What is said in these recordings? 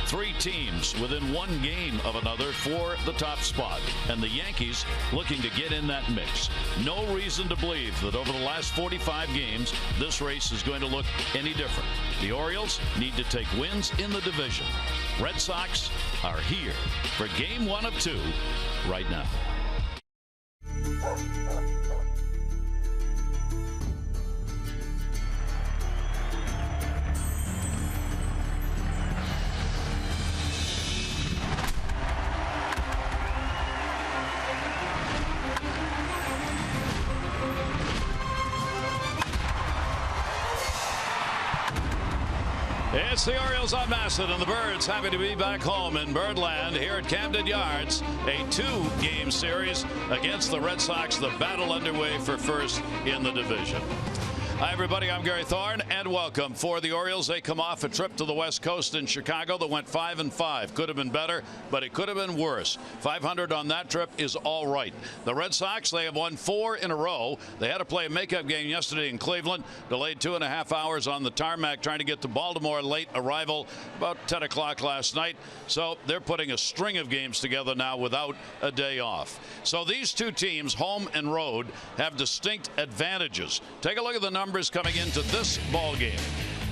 Three teams within one game of another for the top spot, and the Yankees looking to get in that mix. No reason to believe that over the last 45 games this race is going to look any different. The Orioles need to take wins in the division. Red Sox are here for game 1 of 2 right now. It's the Orioles on Masson, and the Birds happy to be back home in Birdland here at Camden Yards. A 2-game series against the Red Sox. The battle underway for first in the division. Hi, everybody. I'm Gary Thorne, and welcome. For the Orioles, they come off a trip to the West Coast in Chicago that went 5-5. Could have been better, but it could have been worse. 500 on that trip is all right. The Red Sox, they have won 4 in a row. They had to play a makeup game yesterday in Cleveland. Delayed 2.5 hours on the tarmac trying to get to Baltimore. Late arrival about 10 o'clock last night. So they're putting a string of games together now without a day off. So these two teams, home and road, have distinct advantages. Take a look at the numbers coming into this ball game.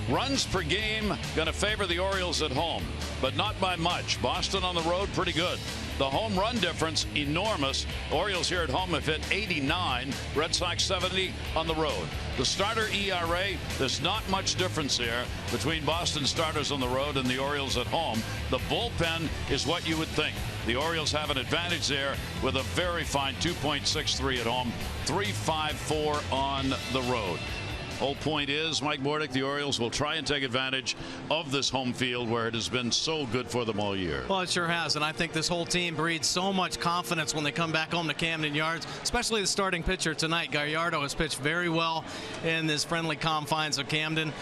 Runs per game going to favor the Orioles at home, but not by much. Boston on the road, pretty good. The home run difference, enormous. Orioles here at home have hit 89. Red Sox 70 on the road. The starter ERA, there's not much difference here between Boston starters on the road and the Orioles at home. The bullpen is what you would think. The Orioles have an advantage there with a very fine 2.63 at home, 3.54 on the road. Whole point is, Mike Bordick, the Orioles will try and take advantage of this home field where it has been so good for them all year. Well, it sure has, and I think this whole team breeds so much confidence when they come back home to Camden Yards, especially the starting pitcher tonight. Gallardo has pitched very well in his friendly confines of Camden.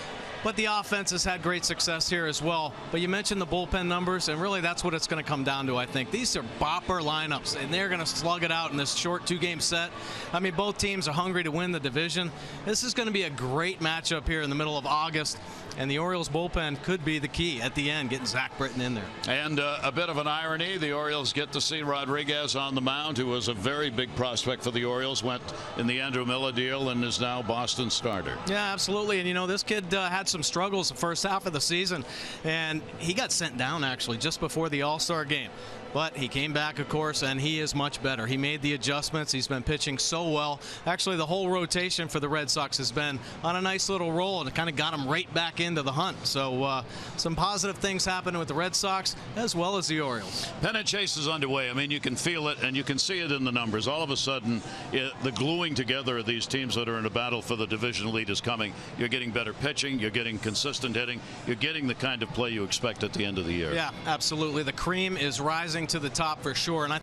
But the offense has had great success here as well. But you mentioned the bullpen numbers, and really that's what it's going to come down to, I think. These are bopper lineups, and they're going to slug it out in this short 2-game set. I mean, both teams are hungry to win the division. This is going to be a great matchup here in the middle of August, and the Orioles bullpen could be the key at the end, getting Zach Britton in there. And a bit of an irony, the Orioles get to see Rodriguez on the mound, who was a very big prospect for the Orioles, went in the Andrew Miller deal and is now Boston's starter. Yeah, absolutely. And, you know, this kid had some struggles the first half of the season, and he got sent down actually just before the All-Star game. But he came back, of course, and he is much better. He made the adjustments. He's been pitching so well. Actually, the whole rotation for the Red Sox has been on a nice little roll, and it kind of got him right back into the hunt. So some positive things happening with the Red Sox as well as the Orioles. Pennant chase is underway. I mean, you can feel it, and you can see it in the numbers. All of a sudden, the gluing together of these teams that are in a battle for the division lead is coming. You're getting better pitching. You're getting consistent hitting. You're getting the kind of play you expect at the end of the year. Yeah, absolutely. The cream is rising to the top for sure, and I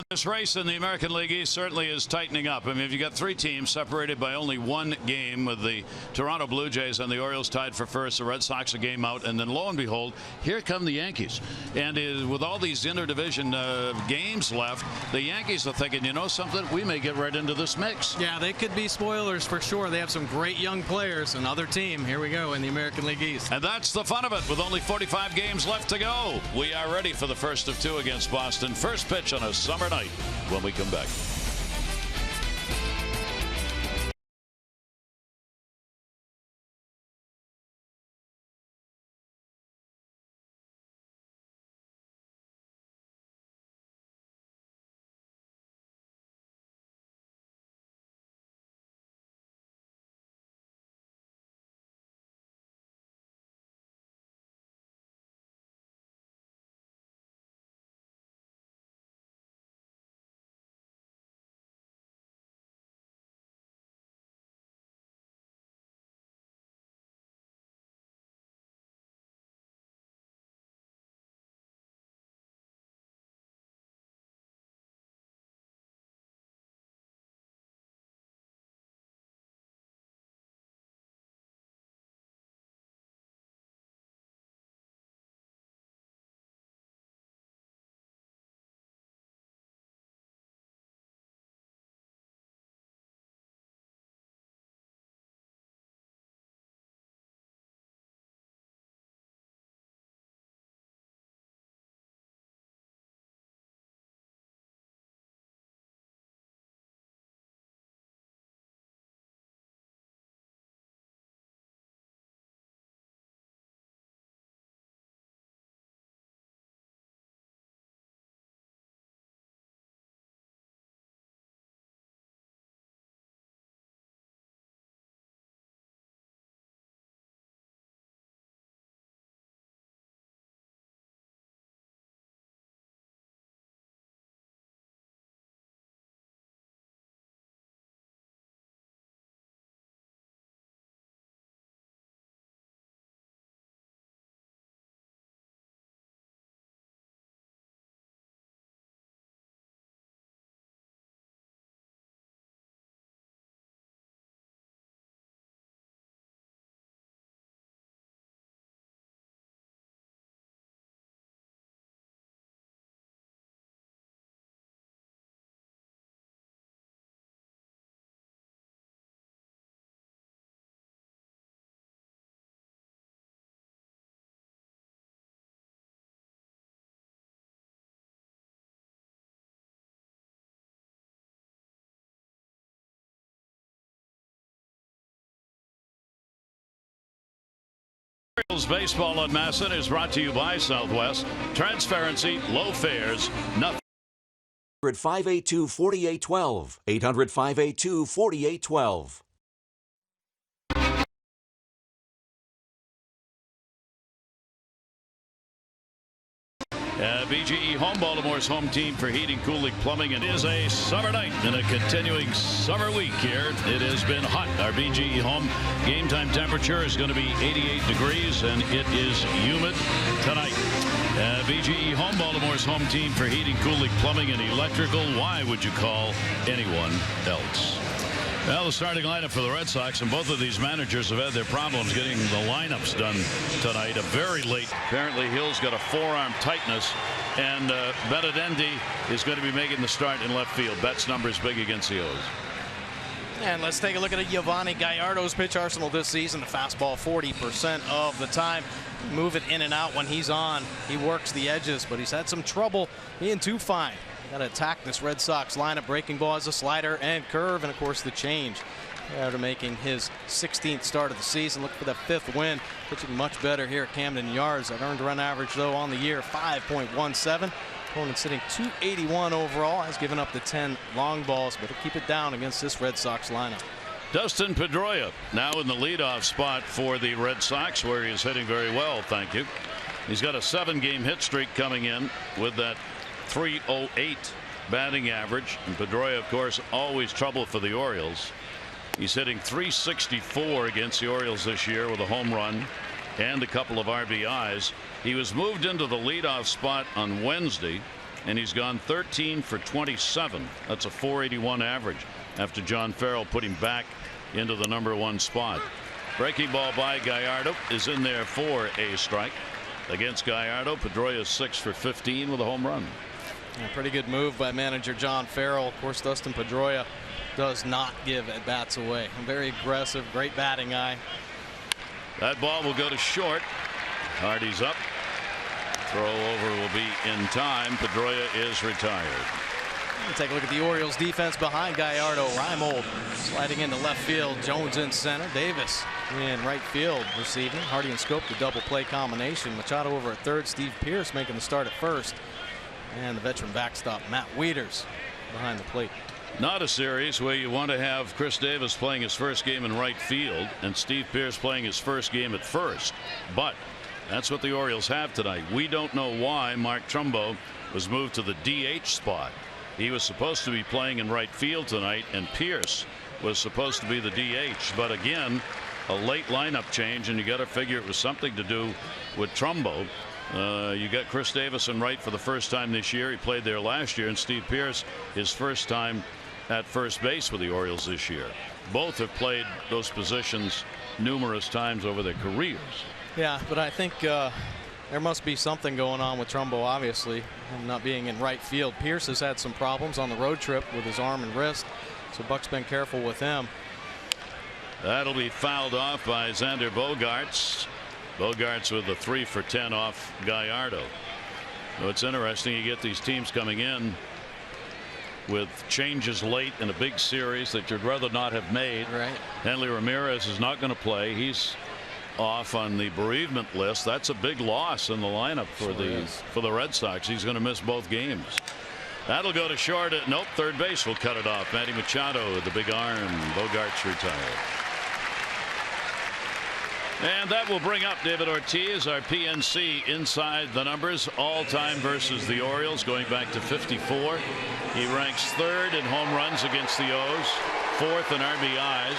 This race in the American League East certainly is tightening up. I mean, if you got 3 teams separated by only 1 game, with the Toronto Blue Jays and the Orioles tied for first, the Red Sox a game out, and then lo and behold, here come the Yankees. And with all these interdivision games left, the Yankees are thinking, you know something, we may get right into this mix. Yeah, they could be spoilers for sure. They have some great young players. Another team, here we go, in the American League East. And that's the fun of it. With only 45 games left to go, we are ready for the first of 2 against Boston. First pitch on a summer night when we come back. Orioles baseball on MASN is brought to you by Southwest. Transparency, low fares, nothing. 800-582-4812. 800-582-4812. BGE Home, Baltimore's home team for heating, cooling, plumbing. It is a summer night and a continuing summer week here. It has been hot. Our BGE Home game time temperature is going to be 88 degrees, and it is humid tonight. BGE Home, Baltimore's home team for heating, cooling, plumbing, and electrical. Why would you call anyone else? Well, the starting lineup for the Red Sox, and both of these managers have had their problems getting the lineups done tonight. A very late. Apparently, Hill's got a forearm tightness, and Benedetti is going to be making the start in left field. Bet's number is big against the O's. And let's take a look at Yovani Gallardo's pitch arsenal this season. The fastball 40% of the time. Move it in and out when he's on. He works the edges, but he's had some trouble being too fine. Got to attack this Red Sox lineup. Breaking ball as a slider and curve, and of course the change. After making his 16th start of the season, look for that 5th win. Pitching much better here at Camden Yards. That earned run average though on the year 5.17. Opponent sitting 281 overall. Has given up the 10 long balls, but he'll keep it down against this Red Sox lineup. Dustin Pedroia now in the leadoff spot for the Red Sox, where he is hitting very well. Thank you. He's got a 7-game hit streak coming in with that .308 batting average, and Pedroia, of course, always trouble for the Orioles. He's hitting .364 against the Orioles this year with a home run and a couple of RBIs. He was moved into the leadoff spot on Wednesday, and he's gone 13 for 27. That's a .481 average after John Farrell put him back into the #1 spot. Breaking ball by Gallardo is in there for a strike. Against Gallardo, Pedroia is 6 for 15 with a home run. A pretty good move by manager John Farrell. Of course, Dustin Pedroia does not give at bats away. Very aggressive, great batting eye. That ball will go to short. Hardy's up. Throw over will be in time. Pedroia is retired. Take a look at the Orioles defense behind Gallardo. Reimold sliding into left field. Jones in center. Davis in right field receiving. Hardy and Scope, the double play combination. Machado over at third. Steve Pearce making the start at first. And the veteran backstop Matt Wieters behind the plate. Not a series where you want to have Chris Davis playing his first game in right field and Steve Pearce playing his first game at first. But that's what the Orioles have tonight. We don't know why Mark Trumbo was moved to the DH spot. He was supposed to be playing in right field tonight, and Pearce was supposed to be the DH. But again, a late lineup change, and you got to figure it was something to do with Trumbo. You got Chris Davis in right for the first time this year. He played there last year, and Steve Pearce his first time at first base with the Orioles this year. Both have played those positions numerous times over their careers. Yeah, but I think there must be something going on with Trumbo, obviously, him not being in right field. Pearce has had some problems on the road trip with his arm and wrist, so Buck's been careful with him. That'll be fouled off by Xander Bogaerts. Bogaerts with a 3 for 10 off Gallardo. So it's interesting, you get these teams coming in with changes late in a big series that you'd rather not have made. Right. Hanley Ramirez is not going to play. He's off on the bereavement list. That's a big loss in the lineup for the Red Sox. He's going to miss both games. That'll go to short. Nope, third base will cut it off. Manny Machado with the big arm. Bogaerts retired. And that will bring up David Ortiz, our PNC inside the numbers. All-time versus the Orioles going back to '54. He ranks 3rd in home runs against the O's, 4th in RBIs,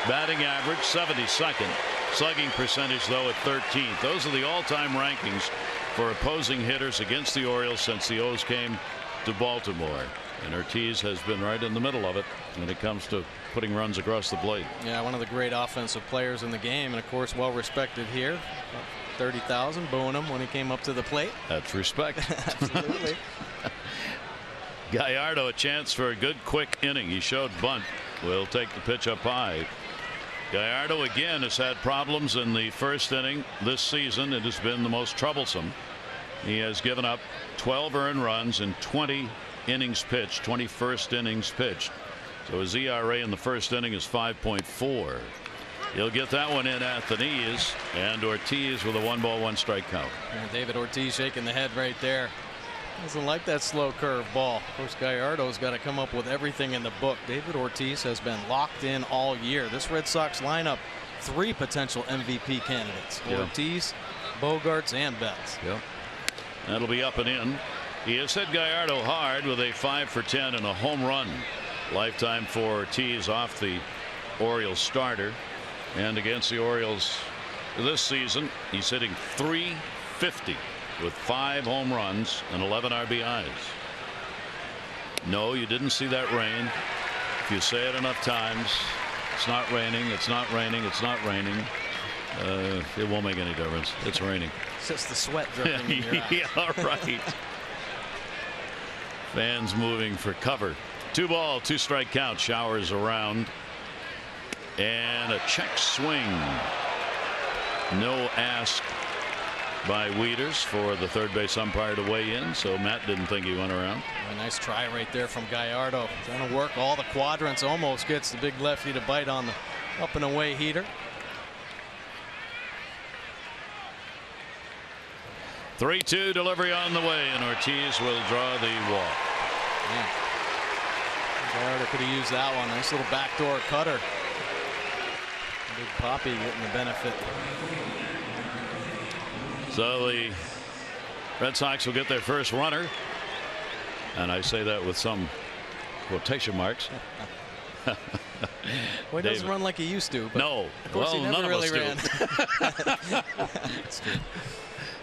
batting average 72nd, slugging percentage though at 13th. Those are the all-time rankings for opposing hitters against the Orioles since the O's came to Baltimore. And Ortiz has been right in the middle of it when it comes to putting runs across the plate. Yeah, one of the great offensive players in the game, and of course well respected here. 30,000 booing him when he came up to the plate. That's respect. Absolutely. Gallardo a chance for a good quick inning. He showed bunt. Will take the pitch up high. Gallardo again has had problems in the first inning this season. It has been the most troublesome. He has given up 12 earned runs in 20 innings pitched, 21st innings pitched. So his ERA in the first inning is 5.4. He'll get that one in at the knees, and Ortiz with a 1-ball 1-strike count. And David Ortiz shaking the head right there. Doesn't like that slow curve ball. Of course, Gallardo's got to come up with everything in the book. David Ortiz has been locked in all year. This Red Sox lineup, 3 potential MVP candidates: Ortiz, Bogaerts, and Betts. Yep. That'll be up and in. He has hit Gallardo hard with a 5 for 10 and a home run. Lifetime for Ortiz off the Orioles starter. And against the Orioles this season, he's hitting .350 with 5 home runs and 11 RBIs. No, you didn't see that rain. If you say it enough times, it's not raining, it's not raining, it's not raining. It won't make any difference. It's raining. It's just the sweat dripping in your eyes. Yeah, right. Fans moving for cover. 2-ball 2-strike count. Showers around. And a check swing. No ask by Wieters for the third base umpire to weigh in, so Matt didn't think he went around. A nice try right there from Gallardo. Trying to work all the quadrants. Almost gets the big lefty to bite on the up and away heater. 3-2 delivery on the way, and Ortiz will draw the walk. Yeah. Gallardo could have used that one. Nice little backdoor cutter. Big Poppy getting the benefit. So the Red Sox will get their first runner, and I say that with some quotation marks. Well, he doesn't run like he used to. But no, of course, he never really ran. That's true.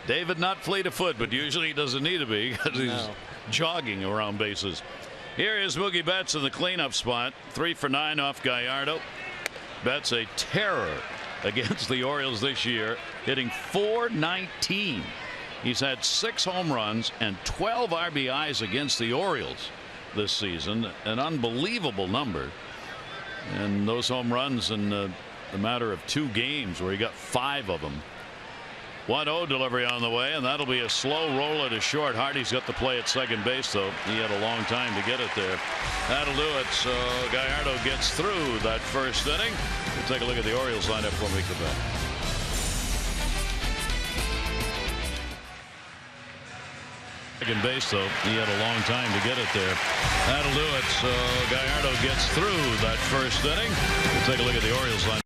David not fleet of foot, but usually he doesn't need to be because he's jogging around bases. Here is Mookie Betts in the cleanup spot. 3 for 9 off Gallardo. Betts a terror against the Orioles this year, hitting .419. He's had 6 home runs and 12 RBIs against the Orioles this season. An unbelievable number. And those home runs in a matter of 2 games where he got 5 of them. 1-0 delivery on the way, and that'll be a slow roller to short. Hardy's got the play at second base, though. He had a long time to get it there. That'll do it. So Gallardo gets through that first inning. We'll take a look at the Orioles lineup when we come back. Second base, though. He had a long time to get it there. That'll do it. So Gallardo gets through that first inning. We'll take a look at the Orioles lineup.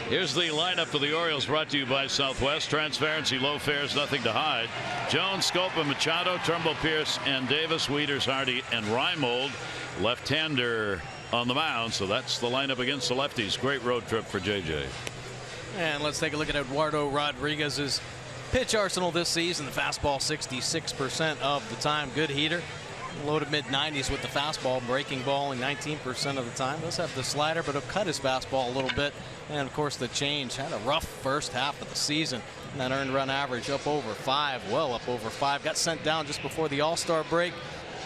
Here's the lineup for the Orioles, brought to you by Southwest. Transparency, low fares, nothing to hide. Jones, Scopa, Machado, Turnbull, Pierce, and Davis, Wieters, Hardy, and Reimold. Left-hander on the mound, so that's the lineup against the lefties. Great road trip for JJ. And let's take a look at Eduardo Rodriguez's pitch arsenal this season. The fastball 66% of the time. Good heater. Low to mid-90s with the fastball, breaking ball in 19% of the time. Does have the slider, but he'll cut his fastball a little bit. And of course the change. Had a rough first half of the season. And that earned run average up over 5, well up over 5. Got sent down just before the All-Star break.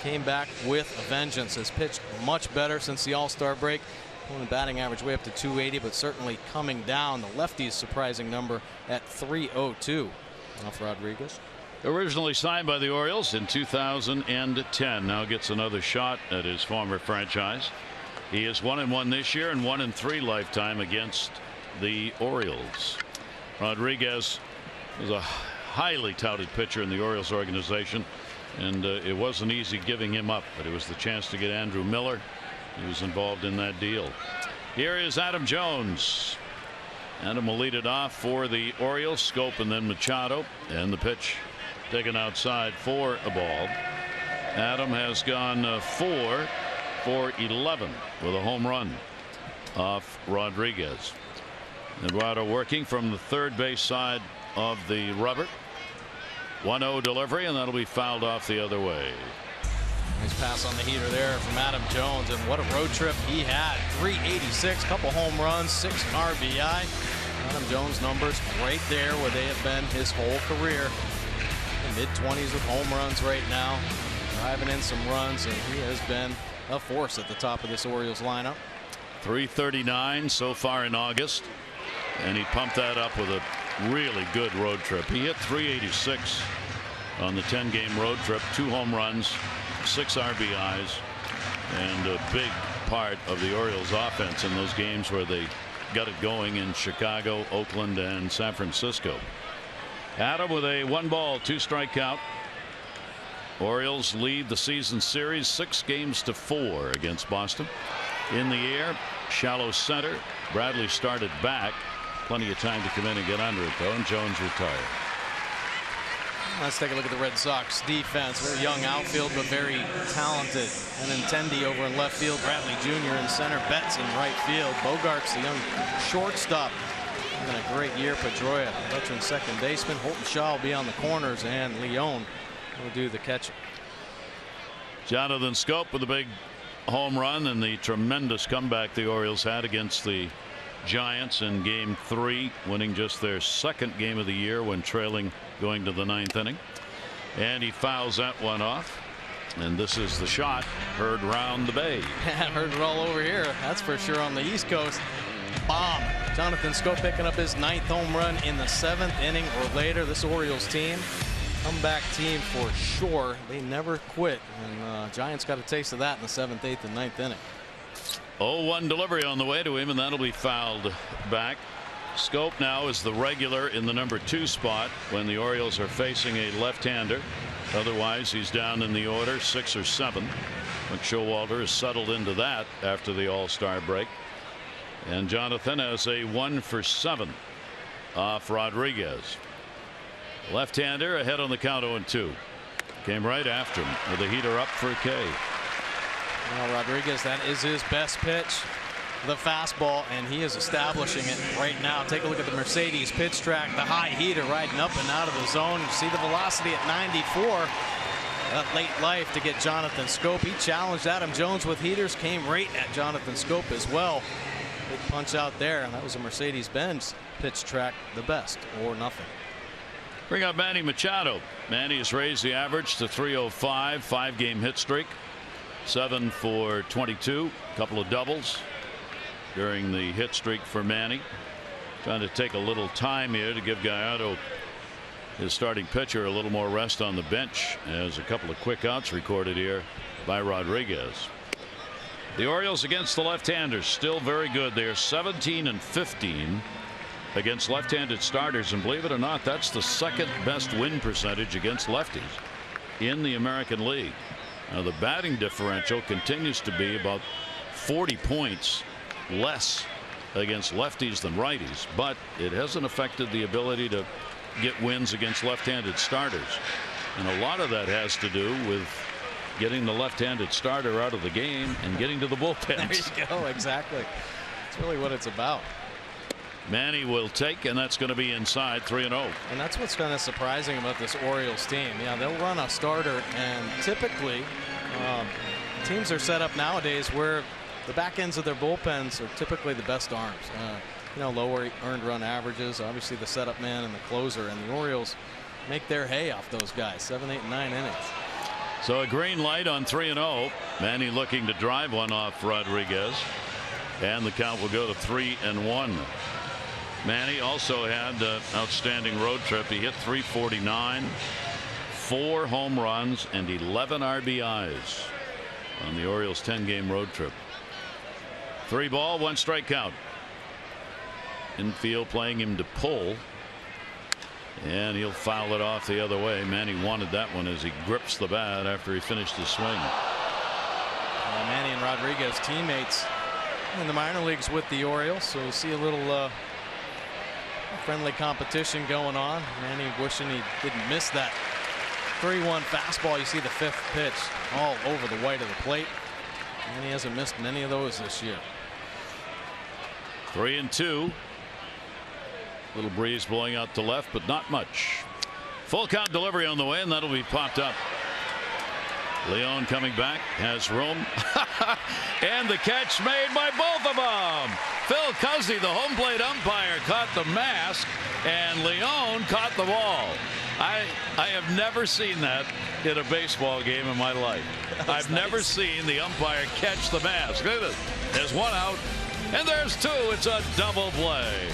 Came back with a vengeance. Has pitched much better since the All-Star break. Pulling the batting average way up to 280, but certainly coming down. The lefty's surprising number at 302. off Rodriguez. Originally signed by the Orioles in 2010. Now gets another shot at his former franchise. He is 1-1 this year and 1-3 lifetime against the Orioles. Rodriguez is a highly touted pitcher in the Orioles organization, and it wasn't easy giving him up, but it was the chance to get Andrew Miller. He was involved in that deal. Here is Adam Jones. Adam will lead it off for the Orioles. Scope and then Machado, and the pitch taken outside for a ball. Adam has gone 4 for 11 with a home run off Rodriguez. Eduardo working from the third base side of the rubber. 1-0 delivery, and that'll be fouled off the other way. Nice pass on the heater there from Adam Jones, and what a road trip he had. 386, couple home runs, 6 RBI. Adam Jones numbers right there where they have been his whole career. Mid-20s with home runs right now, driving in some runs, and he has been a force at the top of this Orioles lineup. 339 so far in August, and he pumped that up with a really good road trip. He hit 386 on the 10-game road trip, 2 home runs, 6 RBIs, and a big part of the Orioles offense in those games where they got it going in Chicago, Oakland, and San Francisco. Adam with a 1-ball, 2-strike count. Orioles lead the season series 6-4 against Boston. In the air, shallow center. Bradley started back. Plenty of time to come in and get under it, though, and Jones retired. Let's take a look at the Red Sox defense. Very young outfield, but very talented. Benintendi over in left field. Bradley Jr. in center. Betts in right field. Bogarts, the young shortstop. Having a great year. Pedroia, veteran second baseman. Holton Shaw will be on the corners, and Leone will do the catching. Jonathan Scope with a big home run and the tremendous comeback the Orioles had against the Giants in Game 3, winning just their 2nd game of the year when trailing going to the 9th inning. And he fouls that one off. And this is the shot heard round the bay. Heard it all over here. That's for sure on the East Coast. Bomb. Jonathan Scope picking up his 9th home run in the 7th inning or later. This Orioles team, comeback team for sure. They never quit. And Giants got a taste of that in the 7th, 8th, and 9th inning. 0-1 delivery on the way to him, and that'll be fouled back. Scope now is the regular in the number 2 spot when the Orioles are facing a left-hander. Otherwise, he's down in the order 6 or 7. McShowalter has settled into that after the All-Star break. And Jonathan has a 1 for 7 off Rodriguez. Left-hander ahead on the count 0-2. Came right after him with a heater up for K. Well, Rodriguez, that is his best pitch, the fastball, and he is establishing it right now. Take a look at the Mercedes pitch track, the high heater riding up and out of the zone. You see the velocity at 94. That late life to get Jonathan Scope. He challenged Adam Jones with heaters, came right at Jonathan Scope as well. Big punch out there, and that was a Mercedes-Benz pitch track, the best or nothing. Bring up Manny Machado. Manny has raised the average to 305, 5-game hit streak. 7 for 22, a couple of doubles during the hit streak for Manny. Trying to take a little time here to give Gallardo, his starting pitcher, a little more rest on the bench, as a couple of quick outs recorded here by Rodriguez. The Orioles against the left-handers still very good. They are 17-15 against left-handed starters, and believe it or not, that's the 2nd best win percentage against lefties in the American League. Now the batting differential continues to be about 40 points less against lefties than righties, but it hasn't affected the ability to get wins against left-handed starters. And a lot of that has to do with getting the left-handed starter out of the game and getting to the bullpens. There you go. Exactly. That's really what it's about. Manny will take, and that's going to be inside 3-0. And that's what's kind of surprising about this Orioles team. Yeah, they'll run a starter, and typically teams are set up nowadays where the back ends of their bullpens are typically the best arms. You know, lower earned run averages, obviously the setup man and the closer, and the Orioles make their hay off those guys. 7, 8, and 9 innings. So a green light on 3-0. Manny looking to drive one off Rodriguez, and the count will go to 3-1. Manny also had an outstanding road trip. He hit .349, 4 home runs, and 11 RBIs on the Orioles' 10-game road trip. 3 ball, 1 strikeout. Infield playing him to pull, and he'll foul it off the other way. Manny wanted that one as he grips the bat after he finished his swing. Manny and Rodriguez teammates in the minor leagues with the Orioles, so you see a little friendly competition going on. Manny wishing he didn't miss that 3-1 fastball. You see the 5th pitch all over the white of the plate, and he hasn't missed many of those this year. 3-2. Little breeze blowing out to left, but not much. Full count delivery on the way, and that'll be popped up. Leon coming back, has room, and the catch made by both of them. Phil Cuzzi, the home plate umpire, caught the mask, and Leon caught the ball. I have never seen that in a baseball game in my life. I've never seen the umpire catch the mask. Look at this. There's 1 out, and there's 2. It's a double play.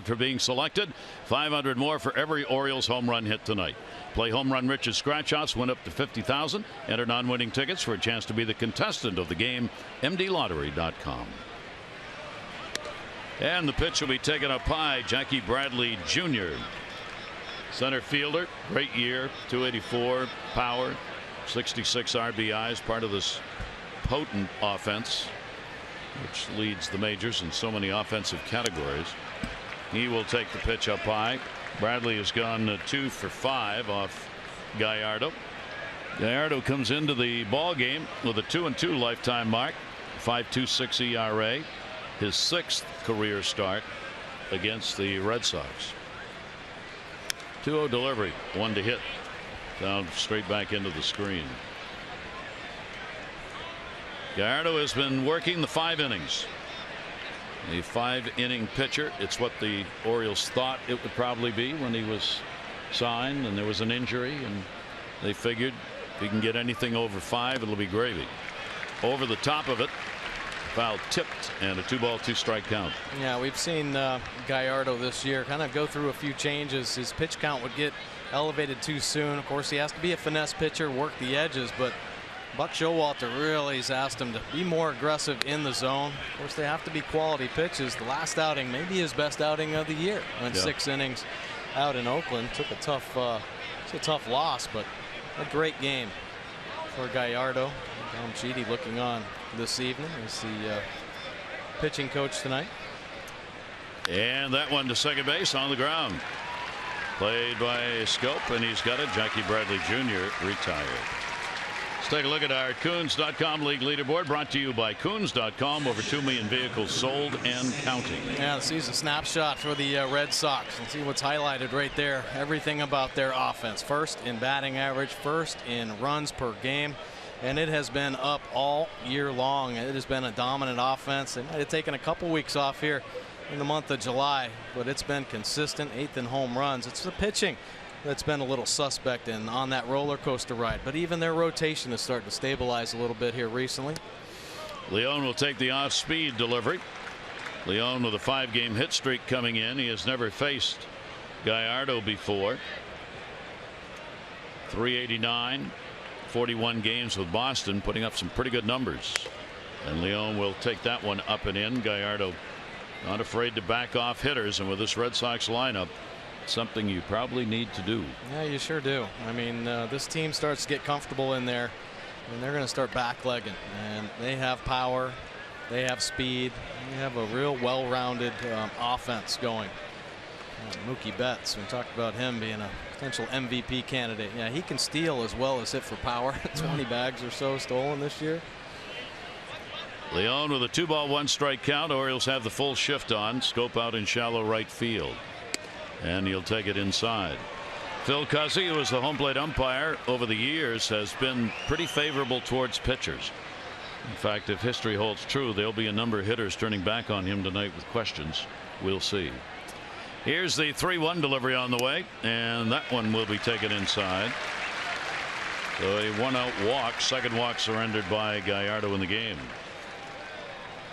For being selected. 500 more for every Orioles home run hit tonight. Play Home Run Rich's scratch offs, win up to $50,000. Enter non-winning tickets for a chance to be the contestant of the game. MDLottery.com. And the pitch will be taken up high. Jackie Bradley Jr., center fielder, great year, 284 power, 66 RBIs, part of this potent offense which leads the majors in so many offensive categories. He will take the pitch up high. Bradley has gone 2 for 5 off Gallardo. Gallardo comes into the ball game with a 2-2 lifetime mark, 5.26 ERA, his 6th career start against the Red Sox. 2-0 delivery, 1 to hit, down straight back into the screen. Gallardo has been working the 5 innings. A 5-inning pitcher. It's what the Orioles thought it would probably be when he was signed, and there was an injury, and they figured if he can get anything over 5, it'll be gravy. Over the top of it, foul tipped, and a 2-ball 2-strike count. Yeah, we've seen Gallardo this year kind of go through a few changes. His pitch count would get elevated too soon. Of course, he has to be a finesse pitcher, work the edges, but Buck Showalter really has asked him to be more aggressive in the zone. Of course, they have to be quality pitches. The last outing, maybe his best outing of the year, went 6 innings out in Oakland. Took a tough loss, but a great game for Gallardo. Dom Chidi looking on this evening as the pitching coach tonight. And that one to second base on the ground. Played by Scope, and he's got it. Jackie Bradley Jr. retired. Take a look at our Coons.com league leaderboard, brought to you by Coons.com. Over 2 million vehicles sold and counting. Yeah, this is a snapshot for the Red Sox. And see what's highlighted right there. Everything about their offense. First in batting average, first in runs per game. And it has been up all year long. It has been a dominant offense. They might have taken a couple weeks off here in the month of July, but it's been consistent. 8th in home runs. It's the pitching that's been a little suspect and on that roller coaster ride. But even their rotation is starting to stabilize a little bit here recently. Leone will take the off-speed delivery. Leone with a 5-game hit streak coming in. He has never faced Gallardo before. 389, 41 games with Boston, putting up some pretty good numbers. And Leone will take that one up and in. Gallardo not afraid to back off hitters, and with this Red Sox lineup, something you probably need to do. Yeah, you sure do. I mean, this team starts to get comfortable in there, and they're going to start backlegging. And they have power, they have speed, they have a real well-rounded offense going. Mookie Betts, we talked about him being a potential MVP candidate. Yeah, he can steal as well as hit for power. 20 bags or so stolen this year. Leone with a 2-ball 1-strike count. Orioles have the full shift on. Scope out in shallow right field. And he'll take it inside. Phil Cuzzi, who was the home plate umpire over the years, has been pretty favorable towards pitchers. In fact, if history holds true, there'll be a number of hitters turning back on him tonight with questions. We'll see. Here's the 3-1 delivery on the way, and that one will be taken inside. So a 1-out walk. Second walk surrendered by Gallardo in the game.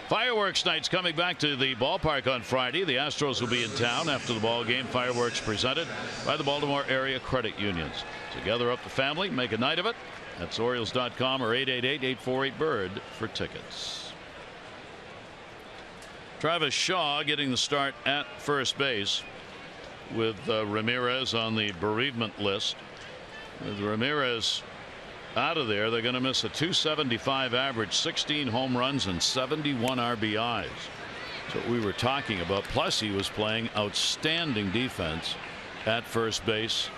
Fireworks night's coming back to the ballpark on Friday. The Astros will be in town after the ball game. Fireworks presented by the Baltimore Area Credit Unions. So gather up the family, make a night of it. That's Orioles.com or 888-848-BIRD for tickets. Travis Shaw getting the start at first base with Ramirez on the bereavement list. With Ramirez out of there, they're going to miss a .275 average, 16 home runs and 71 RBIs. That's what we were talking about. Plus, he was playing outstanding defense at first base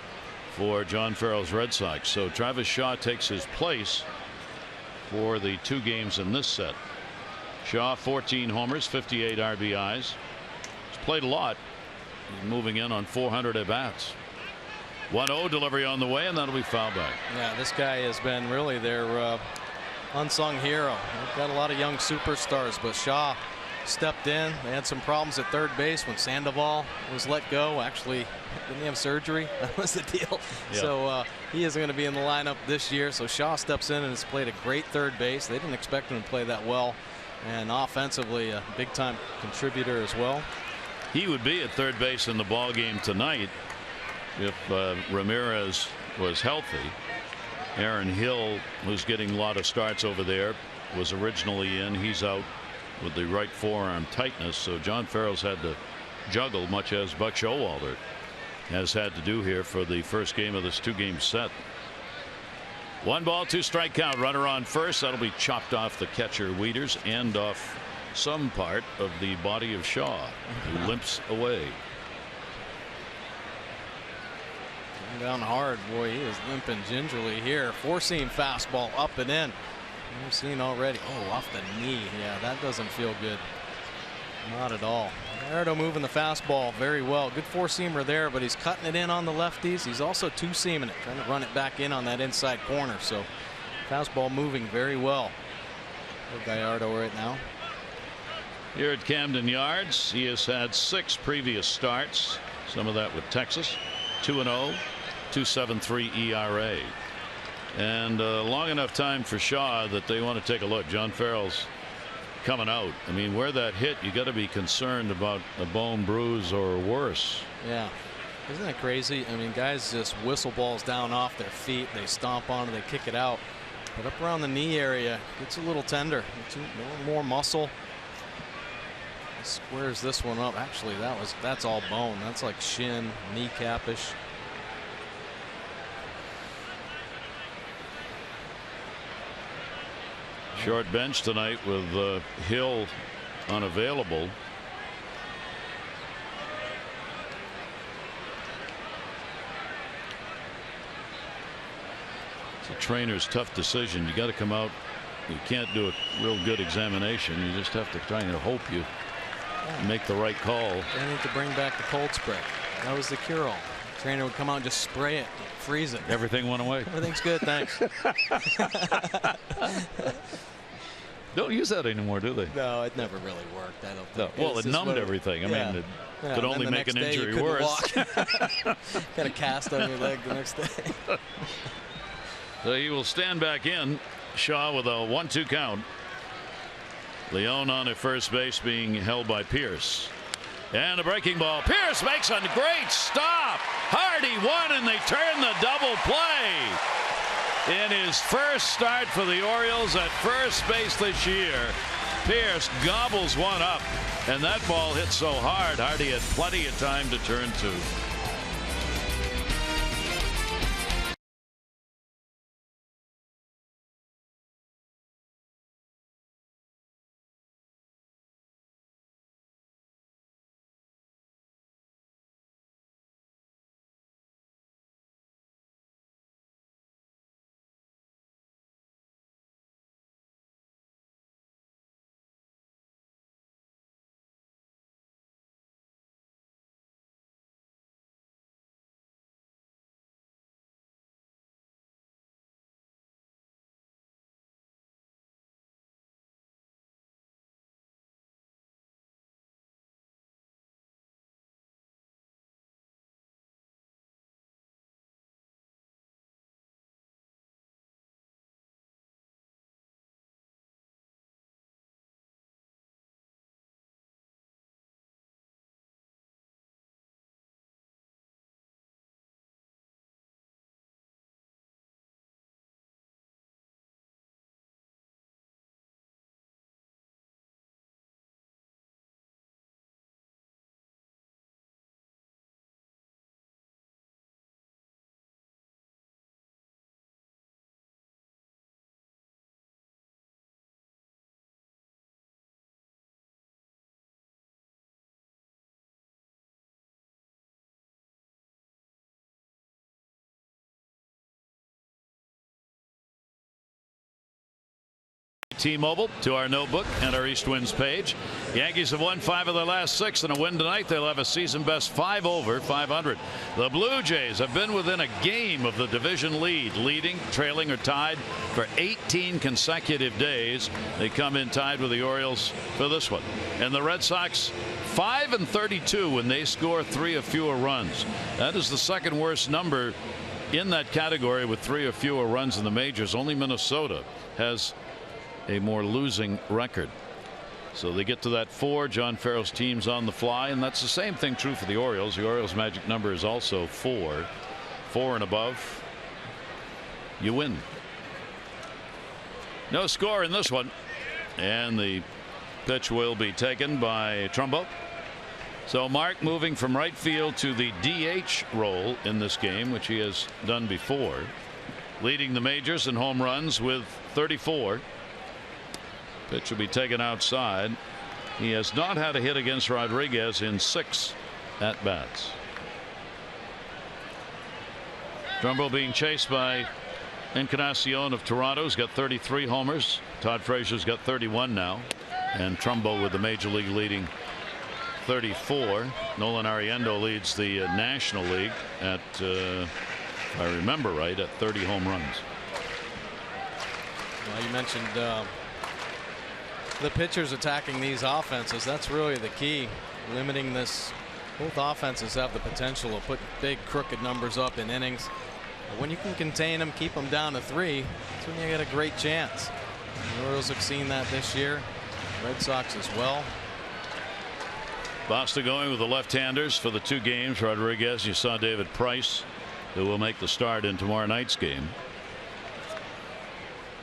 for John Farrell's Red Sox. So Travis Shaw takes his place for the 2 games in this set. Shaw 14 homers, 58 RBIs. He's played a lot. He's moving in on 400 at bats. 1-0 delivery on the way, and that'll be foul back. Yeah, this guy has been really their unsung hero. They've got a lot of young superstars, but Shaw stepped in. They had some problems at third base when Sandoval was let go. Actually, didn't he have surgery? That was the deal. Yeah. So he isn't going to be in the lineup this year. So Shaw steps in and has played a great third base. They didn't expect him to play that well, and offensively a big-time contributor as well. He would be at third base in the ball game tonight if Ramirez was healthy. Aaron Hill, who's getting a lot of starts over there, was originally in. He's out with the right forearm tightness. So John Farrell's had to juggle, much as Buck Showalter has had to do here for the first game of this 2-game set. 1 ball, 2-strike count. Runner on first. That'll be chopped off the catcher Wieters and off some part of the body of Shaw, who limps away. Down hard. Boy, he is limping gingerly here. 4-seam fastball up and in. We've seen already. Oh, off the knee. Yeah, that doesn't feel good. Not at all. Gallardo moving the fastball very well. Good 4-seamer there, but he's cutting it in on the lefties. He's also 2-seaming it, trying to run it back in on that inside corner. So fastball moving very well for Gallardo right now. Here at Camden Yards, he has had 6 previous starts. Some of that with Texas. 2-0. 2.73 ERA, and long enough time for Shaw that they want to take a look. John Farrell's coming out. I mean, where that hit, you got to be concerned about a bone bruise or worse. Yeah, isn't that crazy? I mean, guys just whistle balls down off their feet. They stomp on it, they kick it out, but up around the knee area, gets a little tender. It's a little more muscle. Squares this one up. Actually, that's all bone. That's like shin, kneecapish. Short bench tonight with Hill unavailable. It's a trainer's tough decision. You got to come out. You can't do a real good examination. You just have to try and hope you make the right call. They need to bring back the cold spray. That was the cure-all. Trainer would come out and just spray it, freeze it. Everything went away. Everything's good, thanks. Don't use that anymore, do they? No, it never really worked. I don't think. No. Well, it numbed everything. I mean, it could only make an injury worse. Got a cast on your leg the next day. So he will stand back in. Shaw with a 1-2 count. Leone on at first base being held by Pierce. And a breaking ball. Pierce makes a great stop. Hardy won, and they turn the double play. In his first start for the Orioles at first base this year, Pierce gobbles one up, and that ball hit so hard, Hardy had plenty of time to turn to. T-Mobile to our notebook and our East Winds page. Yankees have won 5 of their last 6, and a win tonight. They'll have a season best 5 over 500. The Blue Jays have been within a game of the division lead, leading, trailing, or tied for 18 consecutive days. They come in tied with the Orioles for this one. And the Red Sox 5-32 when they score 3 or fewer runs. That is the second worst number in that category with 3 or fewer runs in the majors. Only Minnesota has a more losing record. So they get to that 4. John Farrell's team's on the fly, and that's the same thing true for the Orioles. The Orioles' magic number is also 4. 4 and above, you win. No score in this one, and the pitch will be taken by Trumbo. So Mark moving from right field to the DH role in this game, which he has done before, leading the majors in home runs with 34. Pitch will be taken outside. He has not had a hit against Rodriguez in 6 at-bats. Trumbo being chased by Encarnacion of Toronto. He's got 33 homers. Todd Frazier's got 31 now. And Trumbo with the major league leading 34. Nolan Ariendo leads the National League at, if I remember right, at 30 home runs. Well, you mentioned the pitchers attacking these offenses. That's really the key, limiting this. Both offenses have the potential to put big crooked numbers up in innings. But when you can contain them, keep them down to 3, that's when you get a great chance. The Orioles have seen that this year. Red Sox as well. Boston going with the left-handers for the 2 games. Rodriguez, you saw David Price, who will make the start in tomorrow night's game.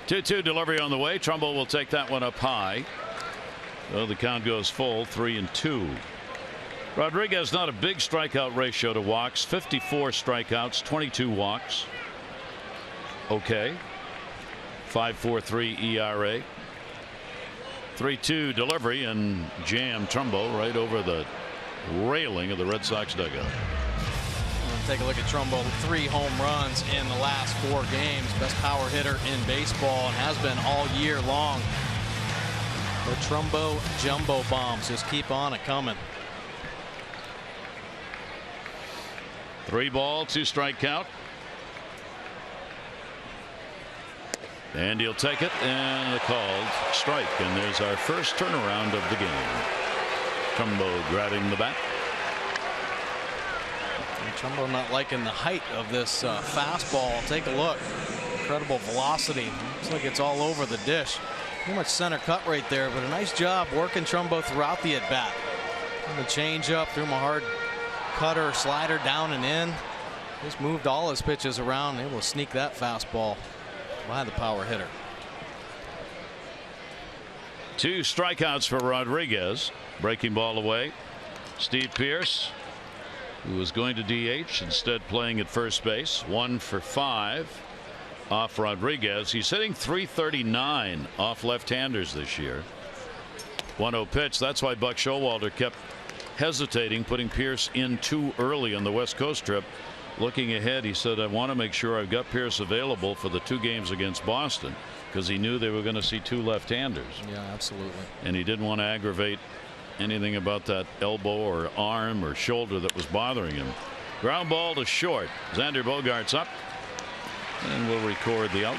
2-2 delivery on the way. Trumbo will take that one up high. So the count goes full, 3-2. Rodriguez not a big strikeout ratio to walks. 54 strikeouts, 22 walks. Okay. 5.43 ERA. 3-2 delivery and jam Trumbo right over the railing of the Red Sox dugout. Take a look at Trumbo. 3 home runs in the last 4 games. Best power hitter in baseball and has been all year long. The Trumbo jumbo bombs just keep on it coming. 3 ball, 2 strike count. And he'll take it, and a called strike. And there's our first turnaround of the game. Trumbo grabbing the bat. And Trumbo not liking the height of this fastball. Take a look. Incredible velocity. Looks like it's all over the dish. Pretty much center cut right there, but a nice job working Trumbo throughout the at bat. The change up, threw him a hard cutter, slider down and in. Just moved all his pitches around, able to sneak that fastball by the power hitter. 2 strikeouts for Rodriguez. Breaking ball away. Steve Pearce, who was going to DH, instead playing at first base. 1 for 5 off Rodriguez. He's hitting .339 off left-handers this year. 1-0 pitch. That's why Buck Showalter kept hesitating, putting Pearce in too early on the West Coast trip. Looking ahead, he said, I want to make sure I've got Pearce available for the 2 games against Boston, because he knew they were going to see 2 left-handers. Yeah, absolutely. And he didn't want to aggravate anything about that elbow or arm or shoulder that was bothering him. Ground ball to short. Xander Bogaerts up, and we'll record the out.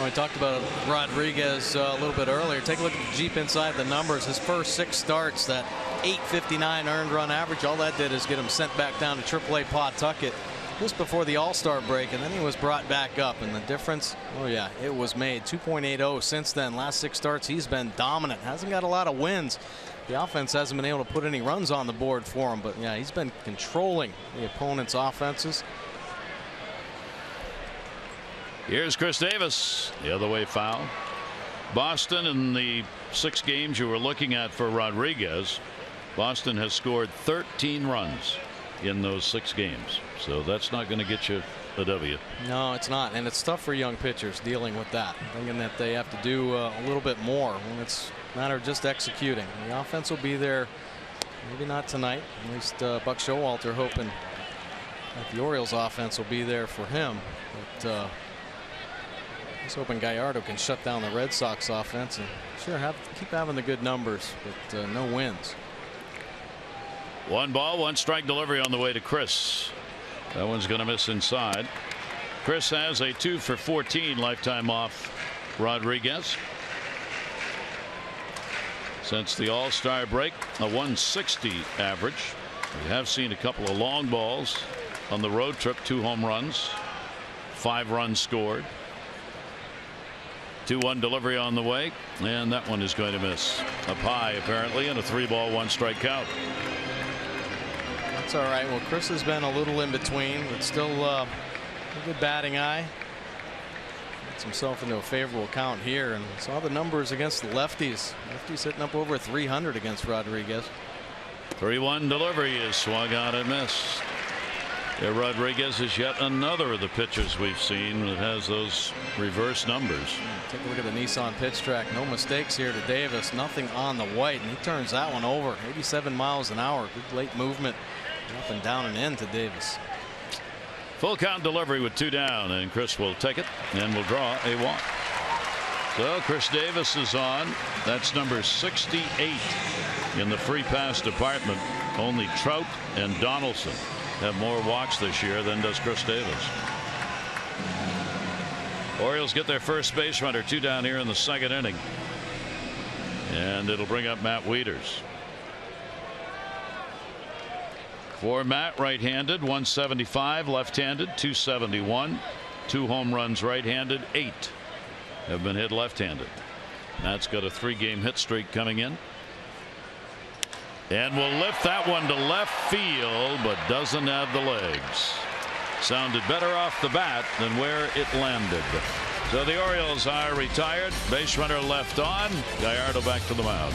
I talked about Rodriguez a little bit earlier. Take a look at the Jeep inside the numbers. His first 6 starts, that .859 earned run average, all that did is get him sent back down to AAA Pawtucket just before the All-Star break, and then he was brought back up, and the difference, oh yeah, it was made. 2.80 since then. Last 6 starts, he's been dominant. Hasn't got a lot of wins. The offense hasn't been able to put any runs on the board for him, but yeah, he's been controlling the opponent's offenses. Here's Chris Davis, the other way foul. Boston, in the 6 games you were looking at for Rodriguez, Boston has scored 13 runs in those 6 games. So that's not going to get you a W. No, it's not. And it's tough for young pitchers dealing with that, thinking that they have to do a little bit more when it's a matter of just executing. The offense will be there, maybe not tonight. At least Buck Showalter hoping that the Orioles offense will be there for him. But he's hoping Gallardo can shut down the Red Sox offense and keep having the good numbers, but no wins. 1 ball, 1 strike delivery on the way to Chris. That one's going to miss inside. Chris has a 2 for 14 lifetime off Rodriguez. Since the All-Star break, a 160 average. We have seen a couple of long balls on the road trip, 2 home runs, 5 runs scored. 2-1 delivery on the way, and that one is going to miss up high apparently, and a 3 ball 1 strike count. That's all right. Well, Chris has been a little in between, but still a good batting eye. Gets himself into a favorable count here, and saw the numbers against the lefties. Lefties hitting up over 300 against Rodriguez. 3-1 delivery is swung out and missed. Yeah, Rodriguez is yet another of the pitchers we've seen that has those reverse numbers. Take a look at the Nissan pitch track. No mistakes here to Davis. Nothing on the white, and he turns that one over. 87 miles an hour. Good late movement up and down and in to Davis. Full count delivery with 2 down, and Chris will take it and will draw a walk. So Chris Davis is on. That's number 68 in the free pass department. Only Trout and Donaldson have more walks this year than does Chris Davis. Orioles get their first base runner, 2 down here in the 2nd inning. And it'll bring up Matt Wieters. For Matt, right-handed, 175, left-handed, 271, 2 home runs right-handed, 8 have been hit left-handed. Matt's got a 3-game hit streak coming in. And will lift that one to left field, but doesn't have the legs. Sounded better off the bat than where it landed. So the Orioles are retired. Base runner left on. Gallardo back to the mound.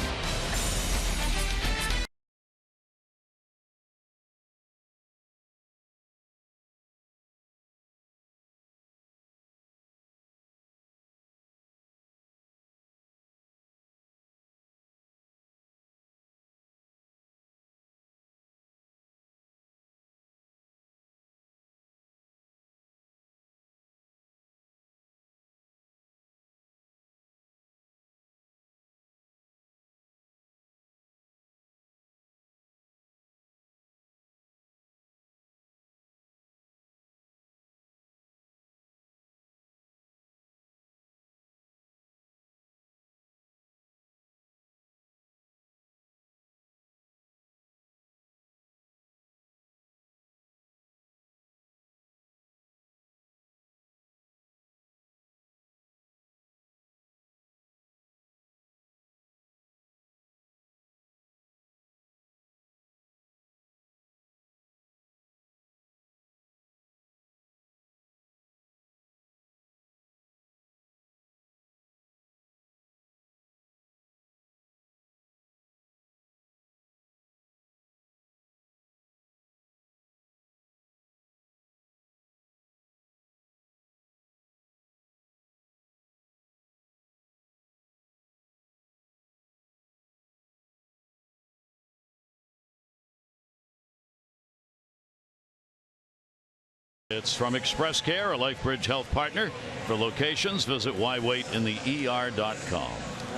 It's from Express Care, a LifeBridge health partner. For locations, visit whywaitinther.com.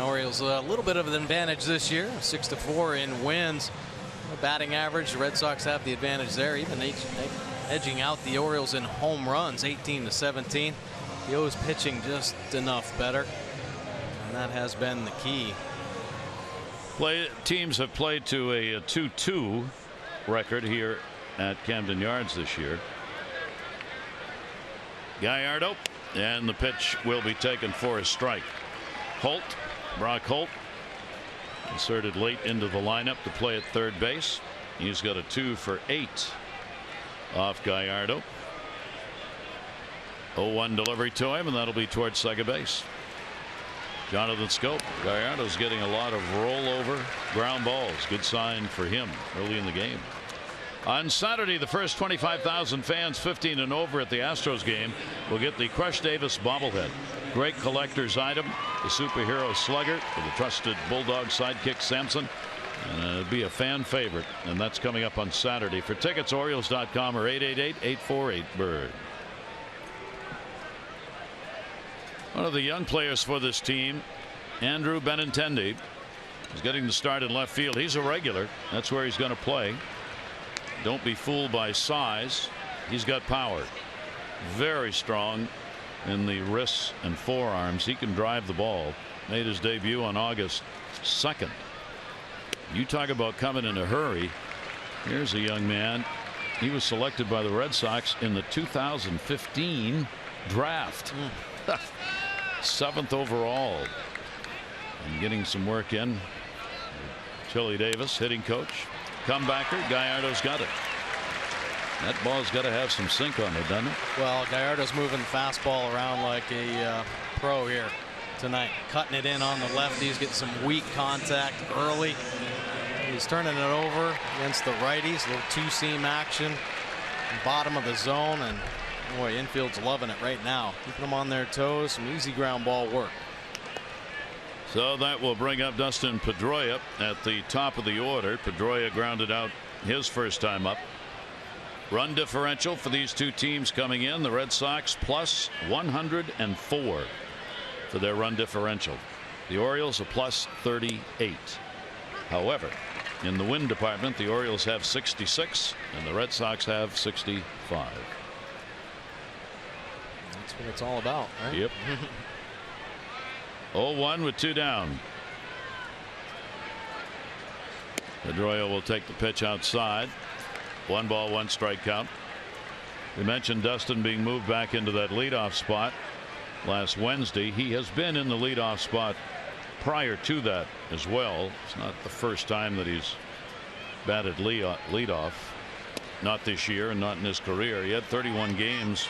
Orioles a little bit of an advantage this year, 6-4 in wins. Batting average, the Red Sox have the advantage there, even edging out the Orioles in home runs, 18-17. The O's pitching just enough better, and that has been the key. Teams have played to a 2-2 record here at Camden Yards this year. Gallardo, and the pitch will be taken for a strike. Brock Holt, inserted late into the lineup to play at third base. He's got a 2 for 8 off Gallardo. 0-1 delivery to him, and that'll be towards second base. Jonathan Schoop. Gallardo's getting a lot of rollover ground balls. Good sign for him early in the game. On Saturday, the first 25,000 fans 15 and over at the Astros game will get the Crush Davis bobblehead. Great collector's item. The superhero slugger for the trusted Bulldog sidekick Samson. And it'll be a fan favorite. And that's coming up on Saturday. For tickets, Orioles.com or 888-848-BIRD. One of the young players for this team, Andrew Benintendi, is getting the start in left field. He's a regular. That's where he's going to play. Don't be fooled by size. He's got power. Very strong in the wrists and forearms. He can drive the ball. Made his debut on August 2nd. You talk about coming in a hurry. Here's a young man. He was selected by the Red Sox in the 2015 draft. 7th overall. And getting some work in. Chili Davis, hitting coach. Comebacker. Gallardo's got it. That ball's got to have some sink on it, doesn't it? Well, Gallardo's moving the fastball around like a pro here tonight. Cutting it in on the lefties, getting some weak contact early. He's turning it over against the righties. A little two-seam action. Bottom of the zone. And boy, infield's loving it right now. Keeping them on their toes. Some easy ground ball work. So that will bring up Dustin Pedroia at the top of the order. Pedroia grounded out his first time up. Run differential for these two teams coming in. The Red Sox plus 104 for their run differential. The Orioles a plus 38. However, in the win department, the Orioles have 66 and the Red Sox have 65. That's what it's all about, right? Yep. 0-1 with 2 down. Pedroia will take the pitch outside. 1 ball, 1 strike count. We mentioned Dustin being moved back into that leadoff spot last Wednesday. He has been in the leadoff spot prior to that as well. It's not the first time that he's batted leadoff. Not this year and not in his career. He had 31 games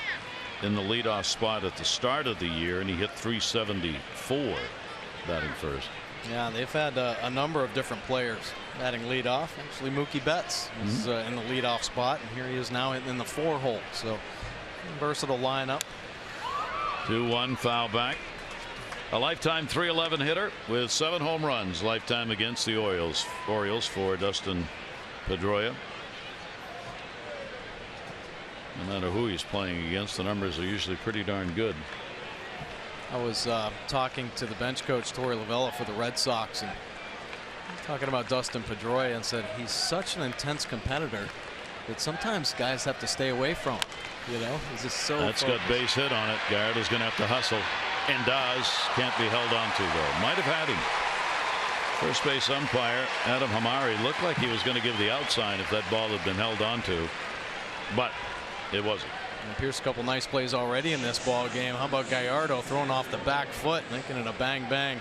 in the leadoff spot at the start of the year, and he hit .374 batting first. Yeah, they've had a number of different players batting leadoff. Actually, Mookie Betts is in the leadoff spot, and here he is now in the 4 hole. So, versatile lineup. 2-1 foul back. A lifetime .311 hitter with 7 home runs lifetime against the Orioles for Dustin Pedroia. No matter who he's playing against, the numbers are usually pretty darn good. I was talking to the bench coach Torey Lovullo for the Red Sox, and talking about Dustin Pedroia, and said he's such an intense competitor that sometimes guys have to stay away from him. You know, he's just so. That's focused. got base hit on it. Gallardo's going to have to hustle, and does. Can't be held on to though. Might have had him. First base umpire Adam Hamari looked like he was going to give the out sign if that ball had been held on to, but it wasn't. And Pierce, a couple nice plays already in this ball game. How about Gallardo throwing off the back foot, making it a bang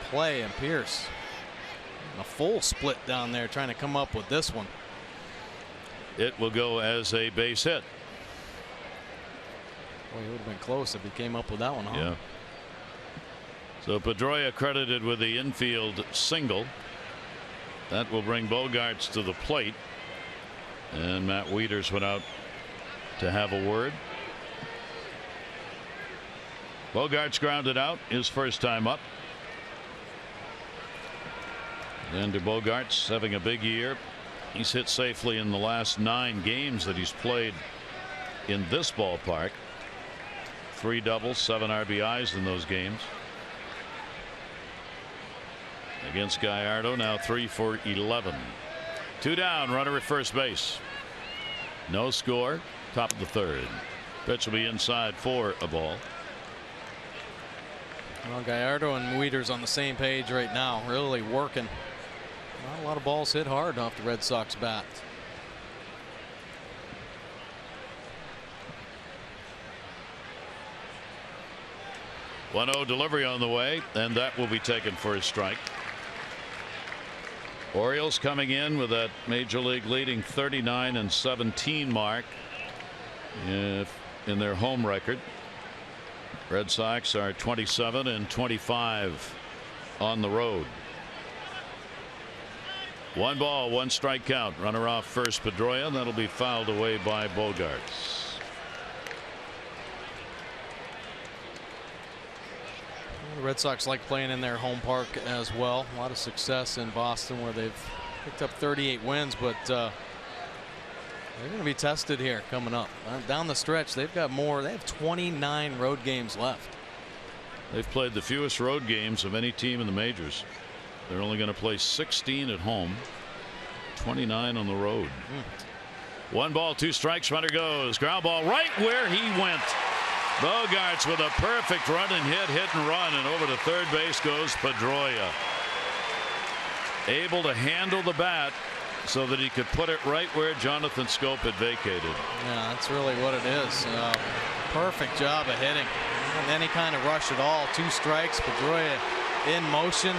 play, and Pierce a full split down there trying to come up with this one. It will go as a base hit. Boy, it would have been close if he came up with that one, huh? Yeah. So Pedroia credited with the infield single. That will bring Bogaerts to the plate, and Matt Wieters went out to have a word. Bogaerts grounded out his first time up. Xander Bogaerts having a big year. He's hit safely in the last 9 games that he's played in this ballpark. 3 doubles, 7 RBIs in those games. Against Gallardo, now 3 for 11. 2 down, runner at first base. No score, top of the 3rd. Pitch will be inside for a ball. Well, Gallardo and Wieters on the same page right now, really working. Not a lot of balls hit hard off the Red Sox bat. 1-0 delivery on the way, and that will be taken for a strike. Orioles coming in with that major league leading 39-17 mark in their home record. Red Sox are 27-25 on the road. 1 ball, 1 strike count. Runner off first, Pedroia, and that'll be fouled away by Bogaerts. The Red Sox like playing in their home park as well. A lot of success in Boston where they've picked up 38 wins, but they're going to be tested here coming up. Down the stretch, they've got more. They have 29 road games left. They've played the fewest road games of any team in the majors. They're only going to play 16 at home, 29 on the road. 1 ball, 2 strikes. Runner goes. Ground ball right where he went. Bogaerts with a perfect run and hit and run, and over to third base goes Pedroia. Able to handle the bat so that he could put it right where Jonathan Schoop had vacated. Yeah, that's really what it is. Perfect job of hitting. And any kind of rush at all. 2 strikes. Pedroia in motion.